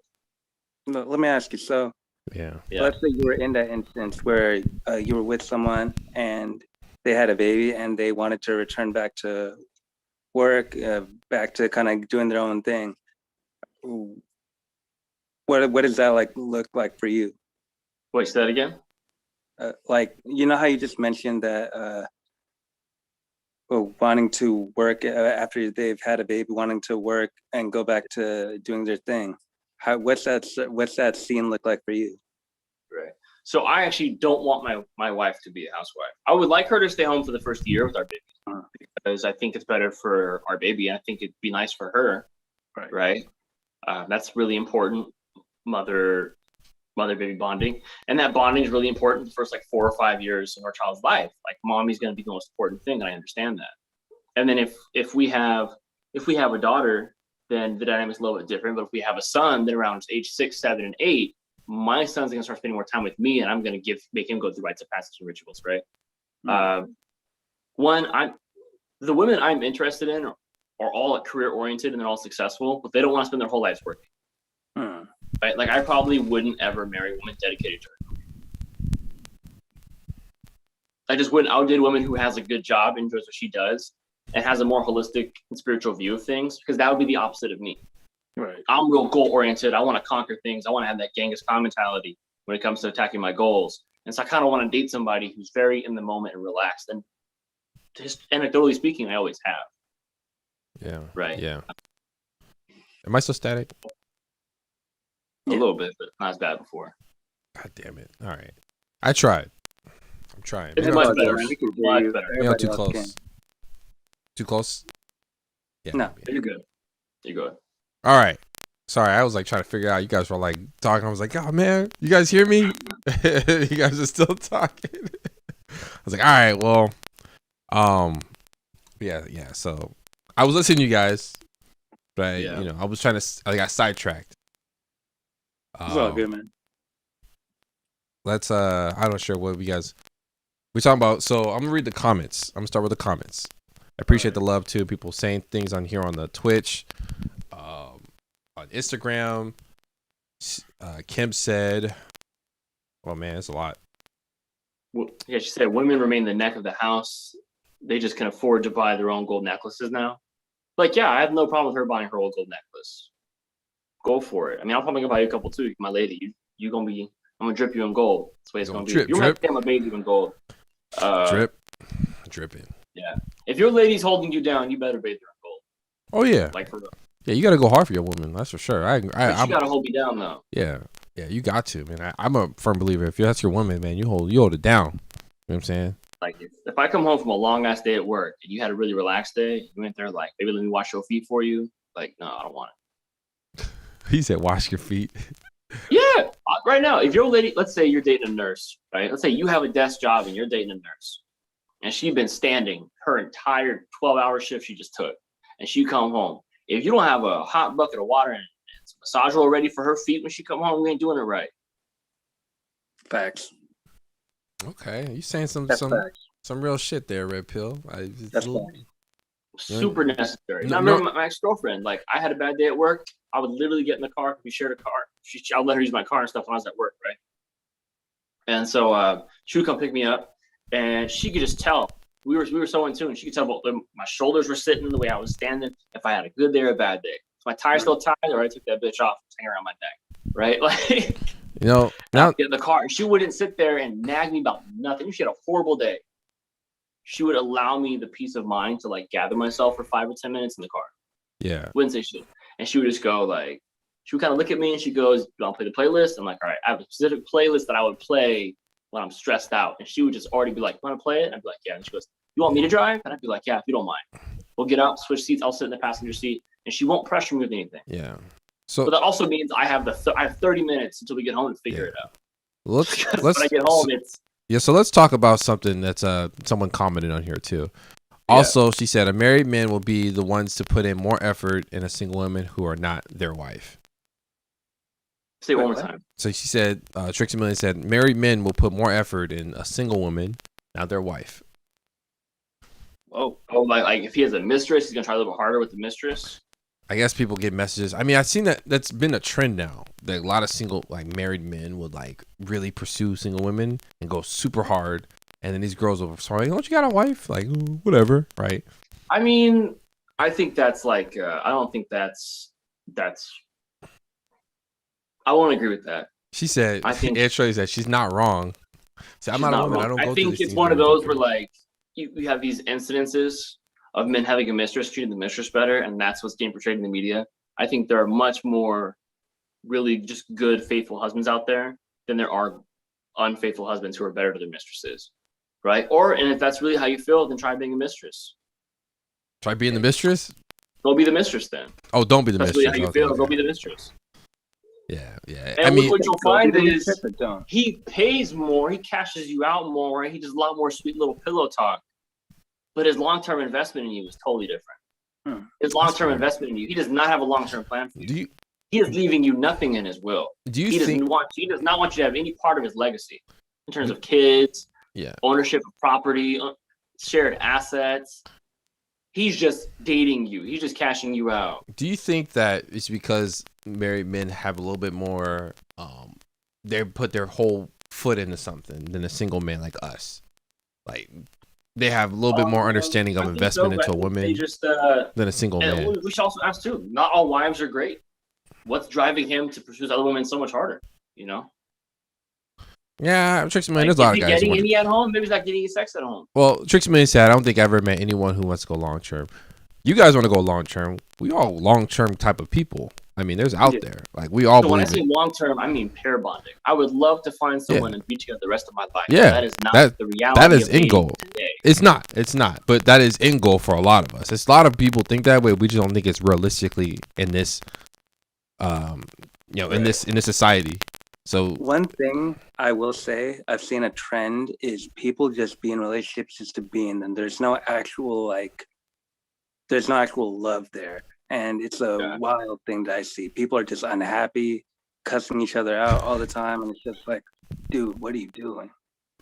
Let me ask you. So, Yeah. let's say you were in that instance where you were with someone and they had a baby and they wanted to return back to work, back to kind of doing their own thing. What does that look like for you? Wait, say that again? Like, how you just mentioned that wanting to work after they've had a baby, wanting to work and go back to doing their thing. What's that scene look like for you? Right. So I actually don't want my wife to be a housewife. I would like her to stay home for the first year with our baby because I think it's better for our baby. I think it'd be nice for her. Right. That's really important. Mother-baby bonding, and that bonding is really important the first 4 or 5 years of our child's life. Like, mommy's going to be the most important thing, and I understand that. And then if we have a daughter, then the dynamic's a little bit different. But if we have a son, then around age 6, 7, and 8, my son's going to start spending more time with me, and I'm going to make him go through rites of passage and rituals. Right. The women I'm interested in are all career oriented and they're all successful, but they don't want to spend their whole lives working. Right? Like, I probably wouldn't ever marry a woman dedicated to her. I just wouldn't. I would date a woman who has a good job, enjoys what she does, and has a more holistic and spiritual view of things, because that would be the opposite of me. Right. I'm real goal oriented. I want to conquer things. I want to have that Genghis Khan mentality when it comes to attacking my goals. And so I kind of want to date somebody who's very in the moment and relaxed. And just anecdotally speaking, I always have. Yeah. Right. Yeah. Am I still static? A little bit, but not as bad before. God damn it. All right. I tried. I'm trying. It's Maybe much I'm too better. close. We can hear Much you. better. Maybe I'm too Everybody else close. Too close? Yeah. No. You're good. You're good. All right. Sorry, I was trying to figure out. You guys were talking. I was like, oh man, you guys hear me? You guys are still talking. I was like, all right, well, yeah. So I was listening to you guys, but I was trying to. I got sidetracked. It's all good, man. Let's. I'm not sure what we're talking about. So I'm gonna read the comments. I'm gonna start with the comments. I appreciate the love too. People saying things on here on the Twitch. On Instagram, Kim said, "Oh man, it's a lot." Well, yeah, she said women remain the neck of the house. They just can afford to buy their own gold necklaces now. I have no problem with her buying her own gold necklace. go for it. I mean, I'll probably buy you a couple too, my lady. You gonna be. I'm gonna drip you in gold. That's the way it's gonna be. Drip, You're drip. gonna bathe you in gold. Dripping. Yeah. If your lady's holding you down, you better bathe her in gold. Oh yeah. Like for real. Yeah, you got to go hard for your woman. That's for sure. But you gotta hold me down though. Yeah, you got to, man. I'm a firm believer. If that's your woman, man, you hold it down. You know what I'm saying? Like if I come home from a long ass day at work and you had a really relaxed day, you went there like, maybe let me wash your feet for you. Like, no, I don't want it. He said, "Wash your feet." Yeah, right now, if your lady, let's say you're dating a nurse, right? Let's say you have a desk job and you're dating a nurse, and she's been standing her entire 12-hour shift she just took, and she come home. If you don't have a hot bucket of water and some massage oil ready for her feet when she come home, we ain't doing it right. Facts. Okay, you saying some real shit there, Red Pill. That's facts. Super necessary. No, I remember my ex-girlfriend, like I had a bad day at work. I would literally get in the car. We shared a car. I would let her use my car and stuff when I was at work, right? And so she would come pick me up, and she could just tell we were so in tune. She could tell my shoulders were sitting, the way I was standing, if I had a good day or a bad day. If my tire's still tied, or I took that bitch off, hanging around my neck, right? Like, now get in the car. She wouldn't sit there and nag me about nothing. She had a horrible day. She would allow me the peace of mind to like gather myself for 5 or 10 minutes in the car. Yeah. Wouldn't say shit. And she would just go like, she would kind of look at me and she goes, "You want to play the playlist?" I'm like, "All right, I have a specific playlist that I would play when I'm stressed out." And she would just already be like, "Want to play it?" I'd be like, "Yeah." And she goes, "You want me to drive?" And I'd be like, "Yeah, if you don't mind." We'll get out, switch seats. I'll sit in the passenger seat, and she won't pressure me with anything. Yeah. So but that also means I have I have 30 minutes until we get home to figure it out. Let's when I get home, it's so let's talk about something that's someone commented on here too. Also, she said a married man will be the ones to put in more effort in a single woman who are not their wife. Say it one more time. So she said, Trixie Million said, married men will put more effort in a single woman, not their wife. Oh, like if he has a mistress, he's gonna try a little harder with the mistress. I guess people get messages. I mean, I've seen that's been a trend now. That a lot of single, like married men would like really pursue single women and go super hard. And then these girls will sorry, don't you got a wife? Like, whatever, right? I mean, I think that's like, I don't think that's, I won't agree with that. She said, I think Shirley said she's not wrong. See, I'm not a woman. Wrong. I don't go I think through it's one of those where like, you have these incidences of men having a mistress, treating the mistress better, and that's what's being portrayed in the media. I think there are much more really just good, faithful husbands out there than there are unfaithful husbands who are better to their mistresses, right? And if that's really how you feel, then try being a mistress. Try being the mistress? Go be the mistress then. Oh, don't be the that's mistress. That's really how you feel. Okay. Go be the mistress. Yeah. And I mean, what you'll find is he pays more, he cashes you out more, right? He does a lot more sweet little pillow talk. But his long-term investment in you is totally different. His long-term investment in you, he does not have a long-term plan for you. He is leaving you nothing in his will. He does not want you to have any part of his legacy in terms of kids, ownership of property, shared assets. He's just dating you. He's just cashing you out. Do you think that it's because married men have a little bit more, they put their whole foot into something than a single man like us? Like, they have a little bit more understanding of investment into a woman than a single man. We should also ask too, not all wives are great. What's driving him to pursue other women so much harder, you know? Yeah, Trixie Million, there's a lot of guys. Getting any at home? Maybe he's not getting any sex at home. Well, Trixie Million said, I don't think I ever met anyone who wants to go long term. You guys want to go long term. We all long term type of people. I mean, there's out there. Like, we all when I believe say long term, I mean pair bonding. I would love to find someone and be together the rest of my life. Yeah. That is not the reality. That is end goal. Today. It's not. But that is end goal for a lot of us. It's a lot of people think that way. We just don't think it's realistically in this, in this society. So one thing I will say, I've seen a trend is people just be in relationships just to be in them. There's no actual love there. And it's a wild thing that I see. People are just unhappy, cussing each other out all the time. And it's just like, dude, what are you doing?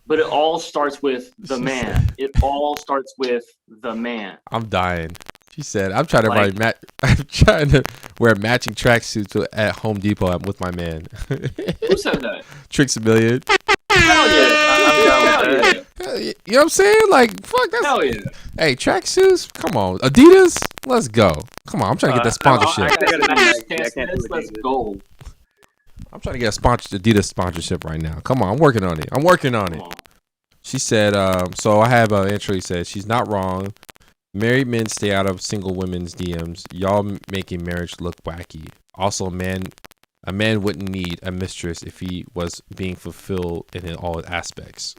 But it all starts with the man. It all starts with the man. I'm dying. She said, I'm trying to wear matching tracksuits at Home Depot with my man. Who said that? Trixie Million. Hell yeah. I'm down with that. You know what I'm saying? Like, fuck, that's. Hell yeah. Hey, tracksuits? Come on. Adidas? Let's go. Come on. I'm trying to get that sponsorship. I gotta do Nike. I Let's can't do let's Adidas. go. I'm trying to get a Adidas sponsorship right now. Come on. I'm working on it. I'm working on Come it. on. She said, so I have an entry said, she's not wrong. Married men stay out of single women's DMs. Y'all making marriage look wacky. Also, a man wouldn't need a mistress if he was being fulfilled in all aspects.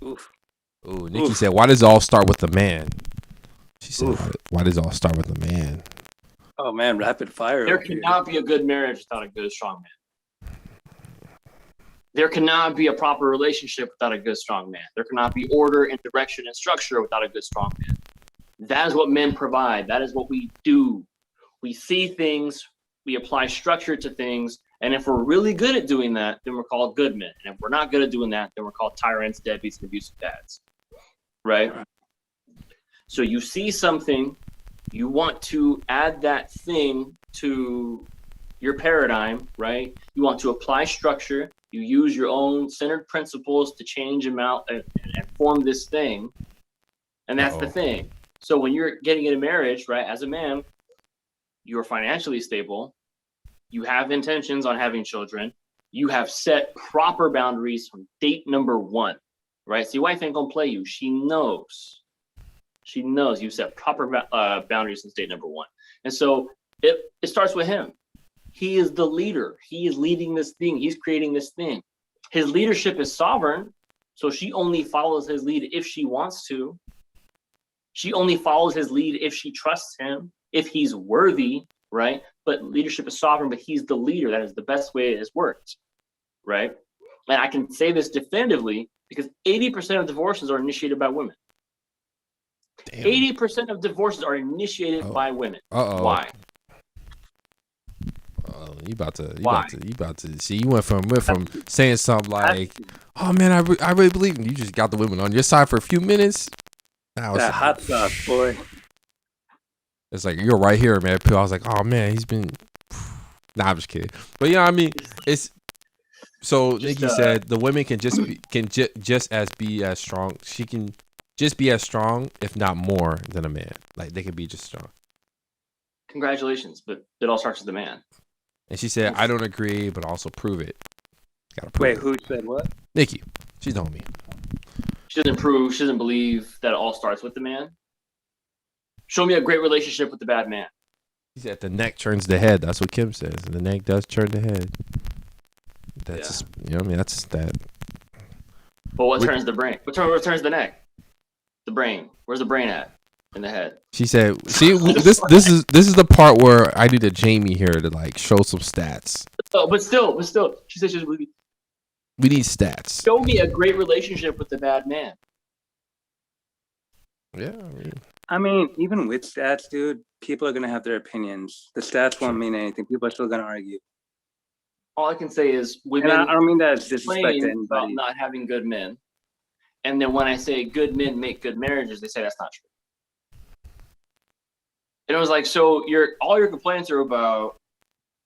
Oof. Ooh, Nikki Oof. said, why does it all start with the man? She said, Oof. why does it all start with the man? Oh man, rapid fire. There over here. cannot be a good marriage without a good, strong man. There cannot be a proper relationship without a good, strong man. There cannot be order and direction and structure without a good, strong man. That is what men provide. That is what we do. We see things, we apply structure to things, and if we're really good at doing that, then we're called good men. And if we're not good at doing that, then we're called tyrants, deadbeats, and abusive dads. Right? So you see something, you want to add that thing to your paradigm, right? You want to apply structure. You use your own centered principles to change them out and form this thing. And that's the thing. So when you're getting in a marriage, right, as a man, you're financially stable. You have intentions on having children. You have set proper boundaries from date number one, right? So your wife ain't gonna play you. She knows. She knows you set proper boundaries since date number one. And so it starts with him. He is the leader. He is leading this thing. He's creating this thing. His leadership is sovereign. So she only follows his lead if she wants to. She only follows his lead if she trusts him, if he's worthy, right? But leadership is sovereign, but he's the leader. That is the best way it has worked, right? And I can say this definitively because 80% of divorces are initiated by women. Damn. 80% of divorces are initiated by women. Why? You about to see. You went from saying something like, "Oh man, I really believe," and you just got the women on your side for a few minutes. That hot sauce, boy. It's like you're right here, man. I was like, "Oh man, he's been." Nah, I'm just kidding. But yeah, I mean, it's so. Nikki said the women can just be as strong. She can just be as strong, if not more, than a man. Like they can be just strong. Congratulations, but it all starts with the man. And she said, "I don't agree, but also prove it." Gotta prove Wait, it. who said what? Nikki. She told me. She doesn't prove. She doesn't believe that it all starts with the man. Show me a great relationship with the bad man. He said the neck turns the head. That's what Kim says. The neck does turn the head. That's you know what I mean. That's that. But what turns the brain? What turns the neck? The brain. Where's the brain at? In the head. She said, "See, this is the part where I need a Jamie here to like show some stats. But still, she said we need stats. Show me a great relationship with the bad man. Yeah, I mean, even with stats, dude, people are gonna have their opinions. The stats won't mean anything. People are still gonna argue. All I can say is women. And I don't mean that as disrespect to complain about anybody. not having good men, and then when I say good men make good marriages, they say that's not true. And it was like, so all your complaints are about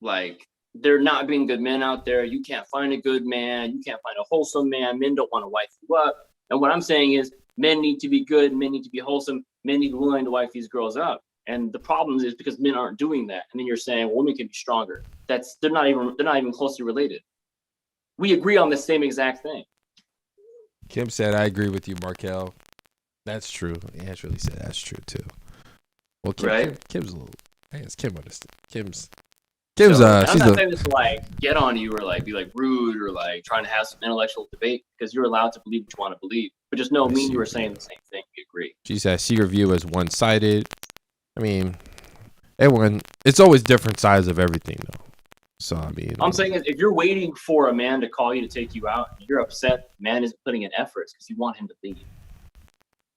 like there not being good men out there. You can't find a good man. You can't find a wholesome man. Men don't want to wife you up. And what I'm saying is men need to be good. Men need to be wholesome. Men need to be willing to wife these girls up. And the problem is because men aren't doing that. And then you're saying women can be stronger. They're not even closely related. We agree on the same exact thing. Kim said, "I agree with you, Markel." That's true. Ange really said that's true too. Well, Kim's a little. I guess Kim understands. Kim's. I'm she's not saying this to like get on you or like be like rude or like trying to have some intellectual debate because you're allowed to believe what you want to believe. But just know, me and you are saying the same thing. We agree. She said, "I see your view as one-sided." I mean, everyone. It's always different sides of everything, though. So I mean, I'm saying is if you're waiting for a man to call you to take you out, and you're upset. The man isn't putting in efforts because you want him to leave.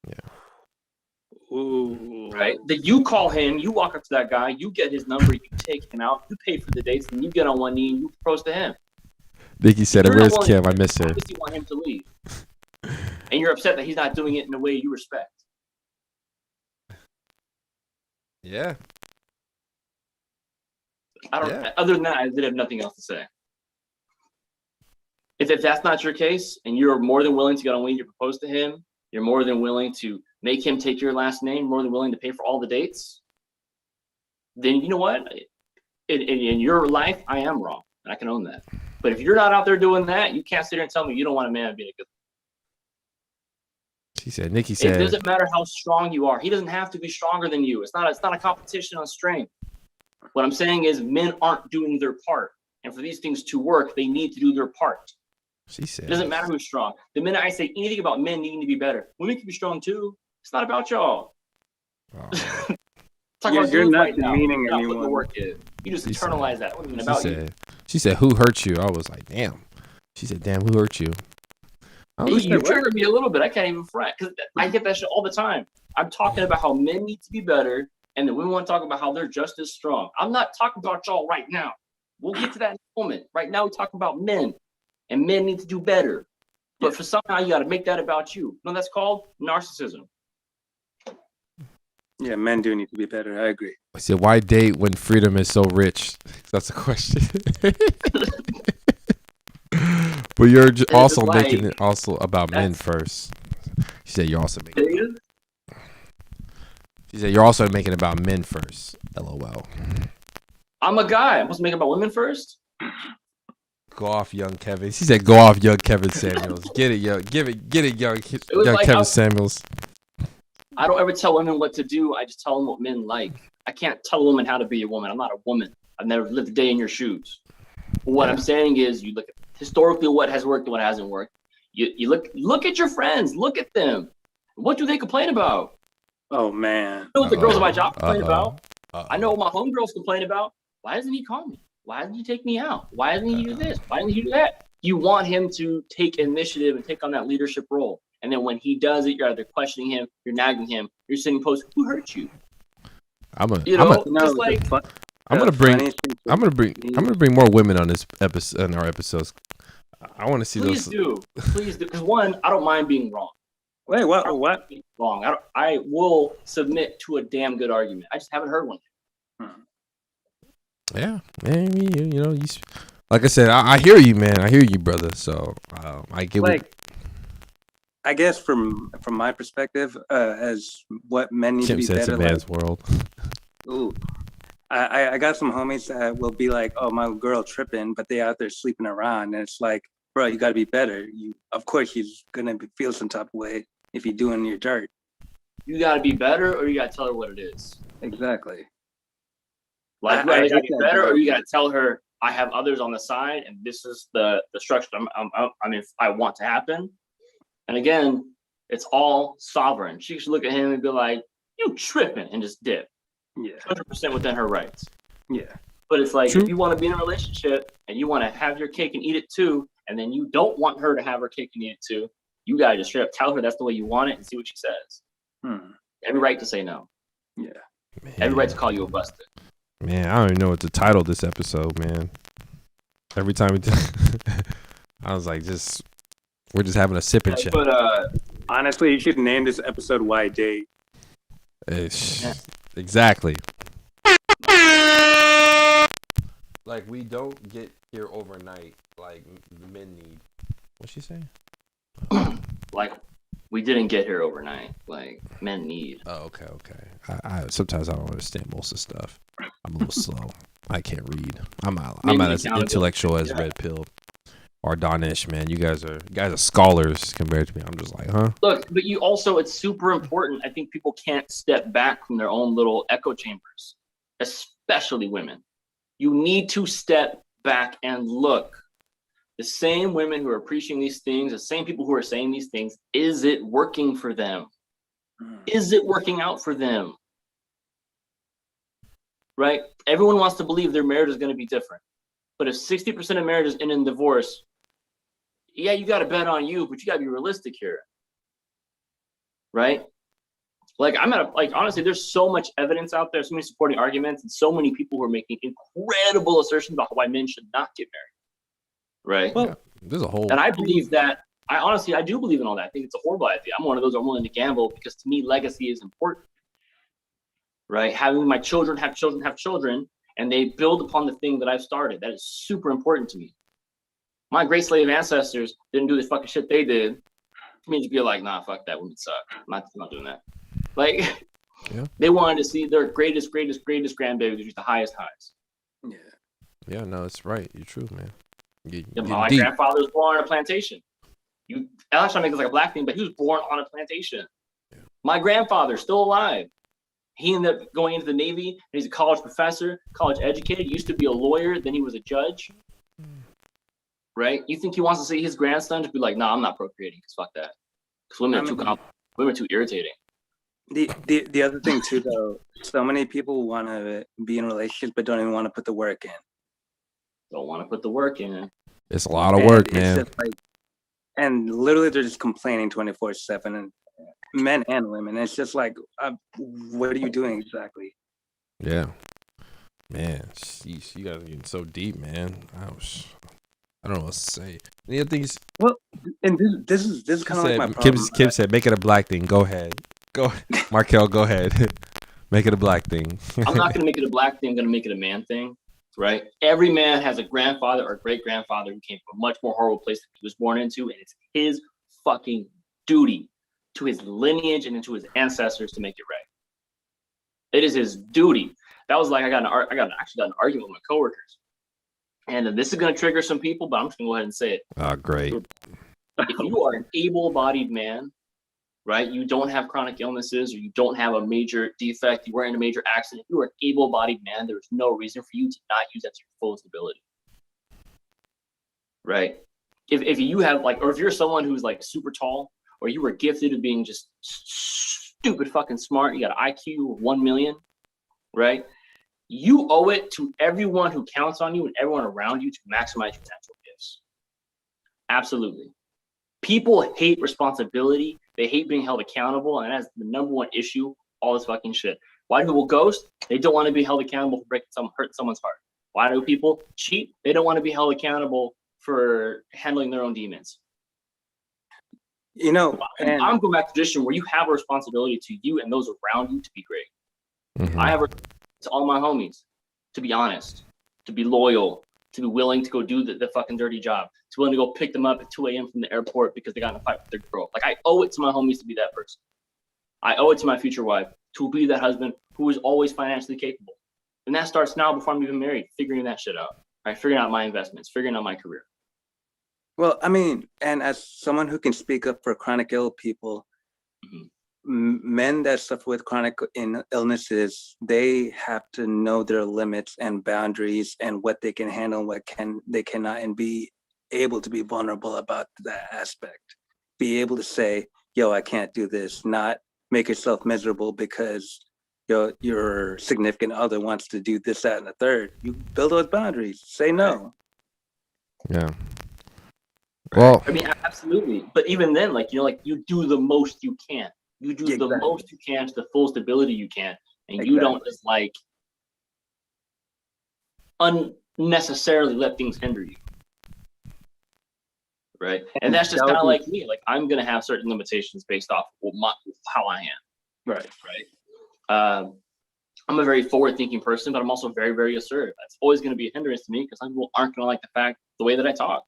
Yeah. Ooh. Right? That you call him, you walk up to that guy, you get his number, you take him out, you pay for the dates, and you get on one knee and you propose to him. Nikki said, You're "Where's not Kim? I miss her." Obviously, want him to leave, and you're upset that he's not doing it in a way you respect. Yeah. I don't. Other than that, I did have nothing else to say. if that's not your case, and you're more than willing to get on Wing to propose to him, you're more than willing to make him take your last name, more than willing to pay for all the dates, then you know what? In your life, I am wrong, and I can own that. But if you're not out there doing that, you can't sit here and tell me you don't want a man being a good. She said, Nikki It said, doesn't matter how strong you are. He doesn't have to be stronger than you. It's not a competition on strength. What I'm saying is men aren't doing their part. And for these things to work, they need to do their part. she said, It doesn't matter who's strong. The minute I say anything about men needing to be better, women can be strong too. It's not about y'all. oh. Talk You're about dudes not right now. demeaning Not putting the anyone. work in. You just She said- internalize that. It wasn't even about she said, who hurt you? I was like, damn. She said, damn, who hurt you? I you. was You like, triggered me a little bit. I can't even front because I get that shit all the time. I'm talking about how men need to be better, and then we want to talk about how they're just as strong. I'm not talking about y'all right now. We'll get to that in a moment. Right now, we talk about men, and men need to do better. But for somehow you got to make that about you. You know what that's called? Narcissism. Yeah, men do need to be better. I agree. I said, why date when freedom is so rich? That's a question. But you're also like- making it also about men first. She said, you're also making. She said, you're also making it about men first. LOL. I'm a guy. I'm supposed to make it about women first. Go off, young Kevin. She said, "Go off, young Kevin Samuels. Get it, young. Get it, young was like Kevin I- Samuels." I don't ever tell women what to do. I just tell them what men like. I can't tell a woman how to be a woman. I'm not a woman. I've never lived a day in your shoes. What I'm saying is, you look at historically what has worked and what hasn't worked. You look at your friends. Look at them. What do they complain about? Oh man. I know what the girls at my job complain about. Uh-oh. I know what my homegirls complain about. Why doesn't he call me? Why doesn't he take me out? Why doesn't he do this? Why doesn't he do that? You want him to take initiative and take on that leadership role. And then when he does it, you're either questioning him, you're nagging him, you're sending posts, who hurt you? I'm gonna Just like I'm gonna bring more women on this episode in our episodes. I want to see please those. do. Because one, I don't mind being wrong. Wait, what? Being wrong. I will submit to a damn good argument. I just haven't heard one. Yeah, man. You know, like I said, I hear you, man. I hear you, brother. So I get Like, I guess from my perspective, as what men need Kim to be says. It's a better. man's world. Ooh. I got some homies that will be like, oh, my girl tripping, but they out there sleeping around. And it's like, bro, you got to be better. Of course, she's going to feel some type of way if you're doing your dirt. You got to be better, or you got to tell her what it is. Exactly. Like, I you got to hate be that better, or word. you got to tell her, I have others on the side, and this is the structure I want to happen. And again, it's all sovereign. She should look at him and be like, you tripping, and just dip. Yeah. 100% within her rights. Yeah. But it's like, True. if you want to be in a relationship and you want to have your cake and eat it too, and then you don't want her to have her cake and eat it too, you got to just straight up tell her that's the way you want it and see what she says. Every right to say no. Yeah. Man, Every right to call you a busted. man, I don't even know what to title this episode, man. Every time I was like, we're just having a sip and chat. But Honestly, you should name this episode Why Date. Exactly. Like, we don't get here overnight like the men need. What's she saying? like, we didn't get here overnight. Like, men need. Oh, okay. I sometimes I don't understand most of the stuff. I'm a little slow. I can't read. I'm not as intellectual as Red Pill or Donish, man. You guys are scholars compared to me. I'm just like, huh? Look, but you also, it's super important. I think people can't step back from their own little echo chambers, especially women. You need to step back and look. The same women who are preaching these things, the same people who are saying these things, is it working for them? Is it working out for them? Right? Everyone wants to believe their marriage is going to be different. But if 60% of marriages end in divorce, yeah, you got to bet on you, but you got to be realistic here. Right? Like, honestly, there's so much evidence out there, so many supporting arguments, and so many people who are making incredible assertions about why men should not get married. Right? Well, there's a whole. And I believe that. I do believe in all that. I think it's a horrible idea. I'm one of those I'm willing to gamble because to me, legacy is important. Right? Having my children have children, and they build upon the thing that I've started. That is super important to me. My great slave ancestors didn't do the fucking shit they did. It means you'd be like, nah, fuck that, women suck. I'm not doing that. Like, they wanted to see their greatest grandbabies reach the highest highs. Yeah. Yeah, no, it's right. You're true, man. My grandfather was born on a plantation. I'm not trying to make it like a black thing, but he was born on a plantation. Yeah. My grandfather, still alive. He ended up going into the Navy, and he's a college professor, college educated. He used to be a lawyer, then he was a judge. Right? You think he wants to see his grandson just be like, nah, I'm not procreating, because fuck that. Because women are too irritating. The other thing too, though, so many people want to be in relationships but don't even want to put the work in. Don't want to put the work in. It's a lot of work, man. And literally, they're just complaining 24/7, and men and women. It's just like, what are you doing exactly? Yeah, man. Sheesh, you guys are getting so deep, man. I don't know what to say. Any other things? Well, and this is kind of like my problem. Kim said, "Make it a black thing." Go ahead, Markel. Go ahead, make it a black thing. I'm not gonna make it a black thing. I'm gonna make it a man thing. Right? Every man has a grandfather or great grandfather who came from a much more horrible place than he was born into, and it's his fucking duty to his lineage and to his ancestors to make it right. It is his duty. That was like I actually got an argument with my coworkers, and this is gonna trigger some people, but I'm just gonna go ahead and say it. Oh, great. If you are an able-bodied man, right? You don't have chronic illnesses, or you don't have a major defect, you weren't in a major accident. If you are an able-bodied man, there's no reason for you to not use that to your fullest ability. Right? If you have or if you're someone who's like super tall, or you were gifted at being just stupid fucking smart, you got an IQ of 1 million, right? You owe it to everyone who counts on you and everyone around you to maximize your natural gifts. Absolutely. People hate responsibility. They hate being held accountable, and that's the number one issue. All this fucking shit. Why do people ghost? They don't want to be held accountable for hurting someone's heart. Why do people cheat? They don't want to be held accountable for handling their own demons. You know, I'm going back to tradition where you have a responsibility to you and those around you to be great. Mm-hmm. I have to all my homies to be honest, to be loyal, to be willing to go do the fucking dirty job, to willing to go pick them up at 2 a.m. from the airport because they got in a fight with their girl. Like, I owe it to my homies to be that person. I owe it to my future wife to be that husband who is always financially capable. And that starts now before I'm even married, figuring that shit out, right? Figuring out my investments, figuring out my career. Well, I mean, and as someone who can speak up for chronic ill people, men that suffer with chronic illnesses, they have to know their limits and boundaries and what they can handle, they cannot, and be able to be vulnerable about that aspect. Be able to say, yo, I can't do this, not make yourself miserable because your significant other wants to do this, that, and the third. You build those boundaries, say no. Yeah. Well, I mean, absolutely. But even then, you do the most you can. You do the most you can to the fullest ability you can. And you don't just unnecessarily let things hinder you. Right? And that's just kind of like me. Like, I'm going to have certain limitations based off of how I am. Right. I'm a very forward-thinking person, but I'm also very, very assertive. That's always going to be a hindrance to me because some people aren't going to like the way that I talk.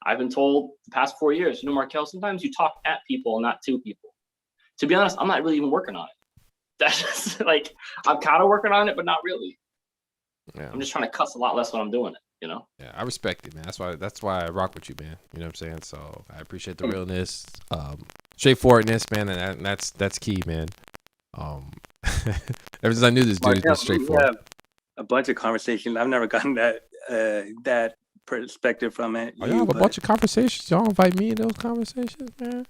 I've been told the past 4 years, Markel, sometimes you talk at people, not to people. To be honest, I'm not really even working on it. That's just I'm kind of working on it, but not really. Yeah. I'm just trying to cuss a lot less when I'm doing it, Yeah, I respect it, man. That's why I rock with you, man. You know what I'm saying? So I appreciate the realness, straightforwardness, man, and that's key, man. Ever since I knew this dude, he's been straightforward. We have a bunch of conversations. I've never gotten that perspective from it. Oh, y'all have a bunch of conversations. Y'all invite me in those conversations, man.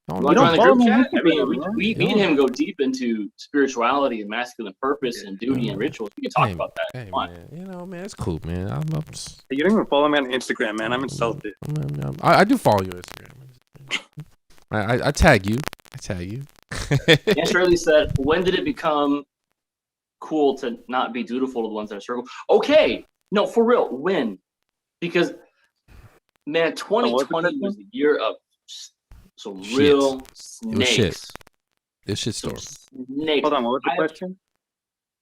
We and him go deep into spirituality and masculine purpose and duty and rituals. We can talk about that. Hey, man. Man, it's cool, man. You don't even follow me on Instagram, man. I'm insulted. I do follow you on Instagram. I tag you. And Shirley said, when did it become cool to not be dutiful to the ones that are circled? Okay. No, for real. When? Because, 2020 was the year of some real snakes. This shit story. Snakes. Hold on, what was the question?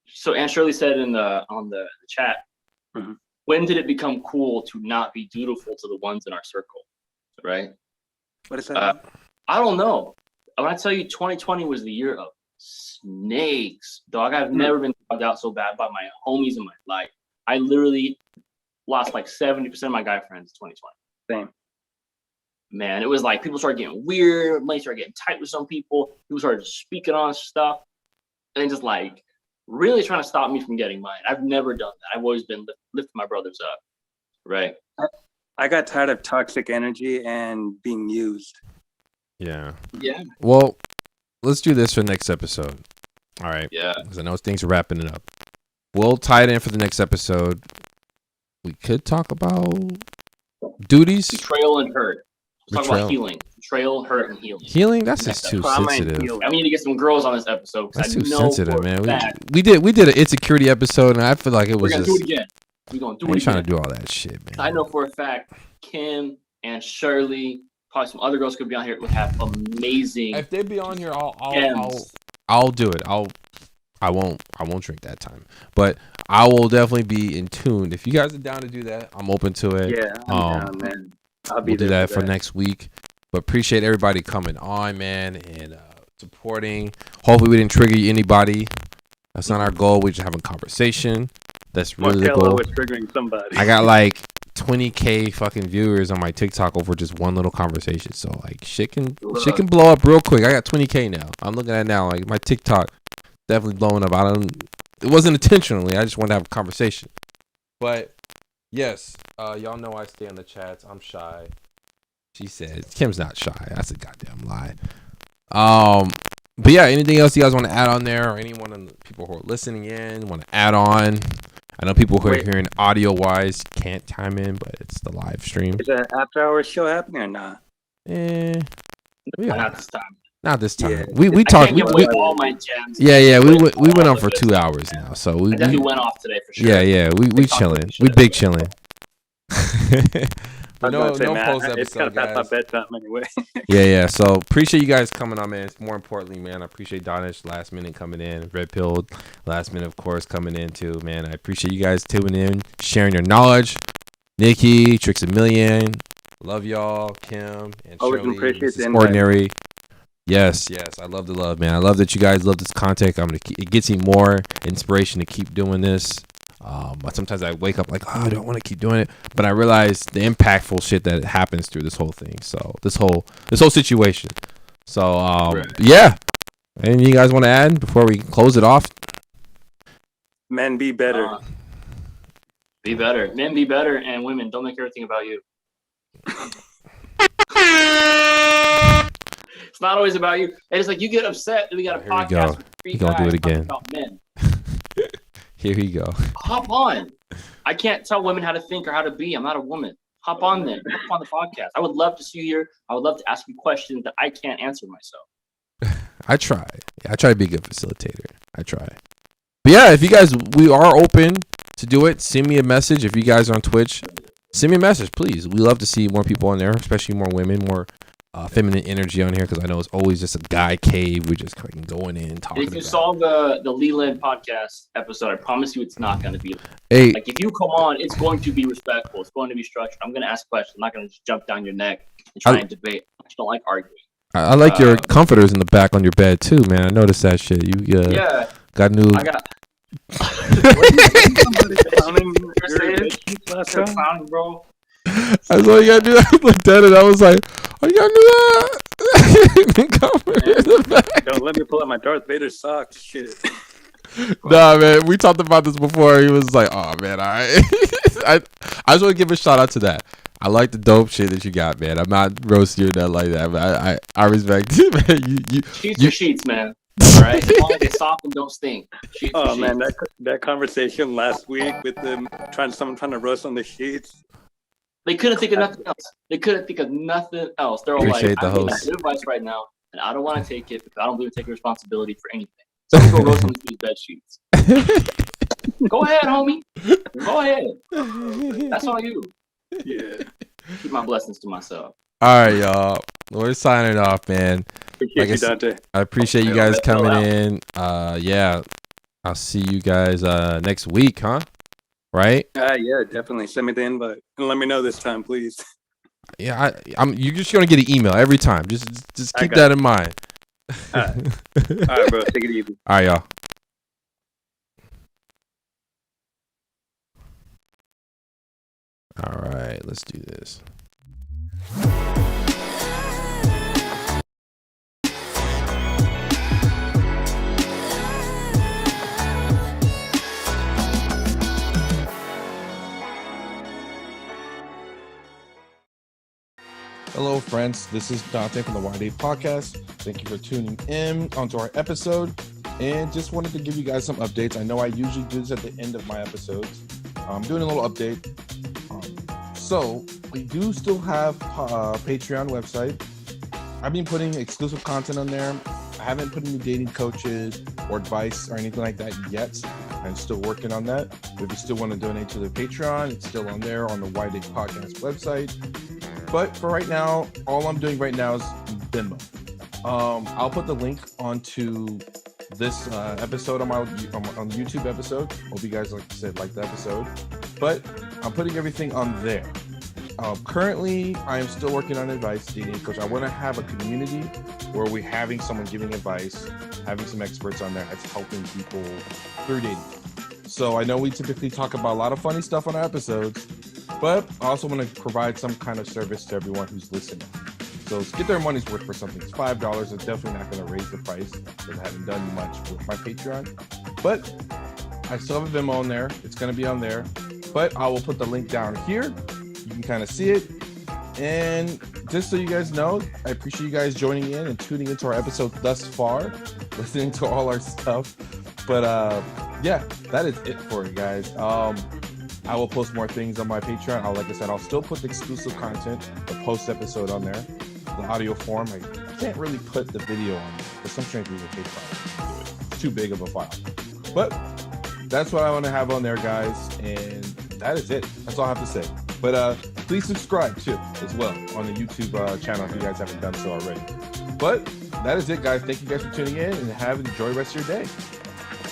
So Aunt Shirley said on the chat, when did it become cool to not be dutiful to the ones in our circle, right? What is that? I don't know. When I tell you 2020 was the year of snakes, dog, I've never been dogged out so bad by my homies in my life. I literally lost like 70% of my guy friends in 2020. Same. Man, it was like people started getting weird. Money started getting tight with some people. People started speaking on stuff and just like really trying to stop me from getting mine. I've never done that. I've always been lifting my brothers up, right? I got tired of toxic energy and being used. Yeah. Yeah. Well, let's do this for the next episode. All right. Yeah. Because I know things are wrapping it up. We'll tie it in for the next episode. We could talk about duties. Betrayal and hurt. Let's talk Betrayal. about healing. Betrayal, hurt, and healing. Healing? That's just too Trauma and sensitive. healing. I need to get some girls on this episode. That's I too know sensitive, for a man. fact We did an insecurity episode, and I feel like it we're was gonna just. do it again. We're gonna do I ain't it trying again. to do all that shit, man. I know for a fact Kim and Shirley, probably some other girls could be on here would have amazing If they be on here, gems. I'll do it. I won't drink that time, but I will definitely be in tune. If you guys are down to do that, I'm open to it. Yeah, I'm down, man. I'll be We'll do there that for next week. But appreciate everybody coming on, man, and supporting. Hopefully, we didn't trigger anybody. That's not our goal. We're just having a conversation. That's really the Markello goal. was triggering somebody. I got like 20K fucking viewers on my TikTok over just one little conversation. So like shit can blow up real quick. I got 20K now. I'm looking at it now. Like my TikTok definitely blowing up. It wasn't intentionally. I just wanted to have a conversation. But yes, y'all know I stay on the chats. I'm shy. She said Kim's not shy. That's a goddamn lie. But yeah, anything else you guys want to add on there, or anyone of the people who are listening in want to add on? I know people who are hearing audio wise can't chime in, but it's the live stream. Is that after hour show happening or not? Yeah. Not this time. Not this time. Yeah. We I talked. can't give away all my gems. Yeah. We went on for 2 hours now, so we I definitely went off today for sure. yeah. We Big chilling. talk We shit. big chilling. But I was no gonna say, man, post it's kind episode, of past my guys. bedtime anyway. Yeah. So appreciate you guys coming on, man. More importantly, man, I appreciate Donish last minute coming in. Red Pilled last minute, of course, coming in too, man. I appreciate you guys tuning in, sharing your knowledge. Nikki, Tricks a Million, love y'all. Kim and Always Shirley, appreciate this the is invite. Ordinary. Yes. I love the love, man. I love that you guys love this content. It gets me more inspiration to keep doing this. But sometimes I wake up like, I don't want to keep doing it, but I realize the impactful shit that happens through this whole thing. So this whole situation. So yeah. Anything you guys want to add before we close it off? Men be better. Be better. Men be better, and women don't make everything about you. It's not always about you. And it's like you get upset that we got a Here we go. podcast with three You gonna do guys it again. talking about men. Here we go. Hop on. I can't tell women how to think or how to be. I'm not a woman. Hop on then. Hop on the podcast. I would love to see you here. I would love to ask you questions that I can't answer myself. I try. I try to be a good facilitator. I try. But yeah, if you guys, we are open to do it. Send me a message. If you guys are on Twitch, send me a message, please. We love to see more people on there, especially more women, more feminine energy on here, because I know it's always just a guy cave. We're just fucking going in talking. If you saw the Leland podcast episode, I promise you it's not going to be Hey, like if you come on, it's going to be respectful. It's going to be structured. I'm going to ask questions. I'm not going to just jump down your neck and try and debate. I just don't like arguing. I like your comforters in the back on your bed too, man. I noticed that shit. You Yeah, got new. I got. Clowning, bro. I saw you gotta do that. I looked at it. I was like, "Oh, you gotta do that." Comforter in the back. Don't let me pull out my Darth Vader socks. Shit. Nah, man, we talked about this before. He was like, "Oh man, all right." I just want to give a shout out to that. I like the dope shit that you got, man. I'm not roasting you or nothing like that, but I respect it, man. Sheets are sheets, man. All right, as long as they soft and don't stink. Sheets are Oh man, sheets. that conversation last week with them someone trying to roast on the sheets. They couldn't think of nothing else. They couldn't think of nothing else. They're all Appreciate like, the "I'm giving host. good advice right now, and I don't want to take it because I don't believe in taking responsibility for anything." So I'm gonna go roast on these bed sheets. Go ahead, homie. Go ahead. That's all you. Yeah. Keep my blessings to myself. All right, y'all. We're signing off, man. Appreciate Like I you, said- Dante. I appreciate you Yeah, guys let's go coming out. in. Yeah, I'll see you guys next week, huh? right? Yeah, definitely. Send me the invite and let me know this time, please. Yeah, I'm. You're just gonna get an email every time. Just I keep got that in mind. All right, bro. Take it easy. All right, y'all. All right, let's do this. Hello, friends. This is Dante from the YD Podcast. Thank you for tuning in onto our episode. And just wanted to give you guys some updates. I know I usually do this at the end of my episodes. I'm doing a little update. So we do still have a Patreon website. I've been putting exclusive content on there. I haven't put any dating coaches or advice or anything like that yet. I'm still working on that. If you still want to donate to the Patreon, it's still on there on the YD Podcast website. But for right now, all I'm doing right now is Venmo. I'll put the link onto this episode on the YouTube episode. Hope you guys, like I said, like the episode. But I'm putting everything on there. Currently, I am still working on advice dating coach. I want to have a community where we're having someone giving advice, having some experts on there that's helping people through dating. So I know we typically talk about a lot of funny stuff on our episodes, but I also want to provide some kind of service to everyone who's listening. So let's get their money's worth for something. It's $5. It's definitely not going to raise the price because I haven't done much with my Patreon. But I still have a Venmo on there. It's going to be on there. But I will put the link down here. You can kind of see it. And just so you guys know, I appreciate you guys joining in and tuning into our episode thus far, listening to all our stuff. But yeah, that is it for you guys. I will post more things on my Patreon. Like I said, I'll still put the exclusive content, the post episode on there, the audio form. I can't really put the video on there for some strange reason. It's too big of a file. But that's what I want to have on there, guys. And that is it. That's all I have to say. But please subscribe too, as well, on the YouTube channel if you guys haven't done so already. But that is it, guys. Thank you guys for tuning in and have enjoy the rest of your day.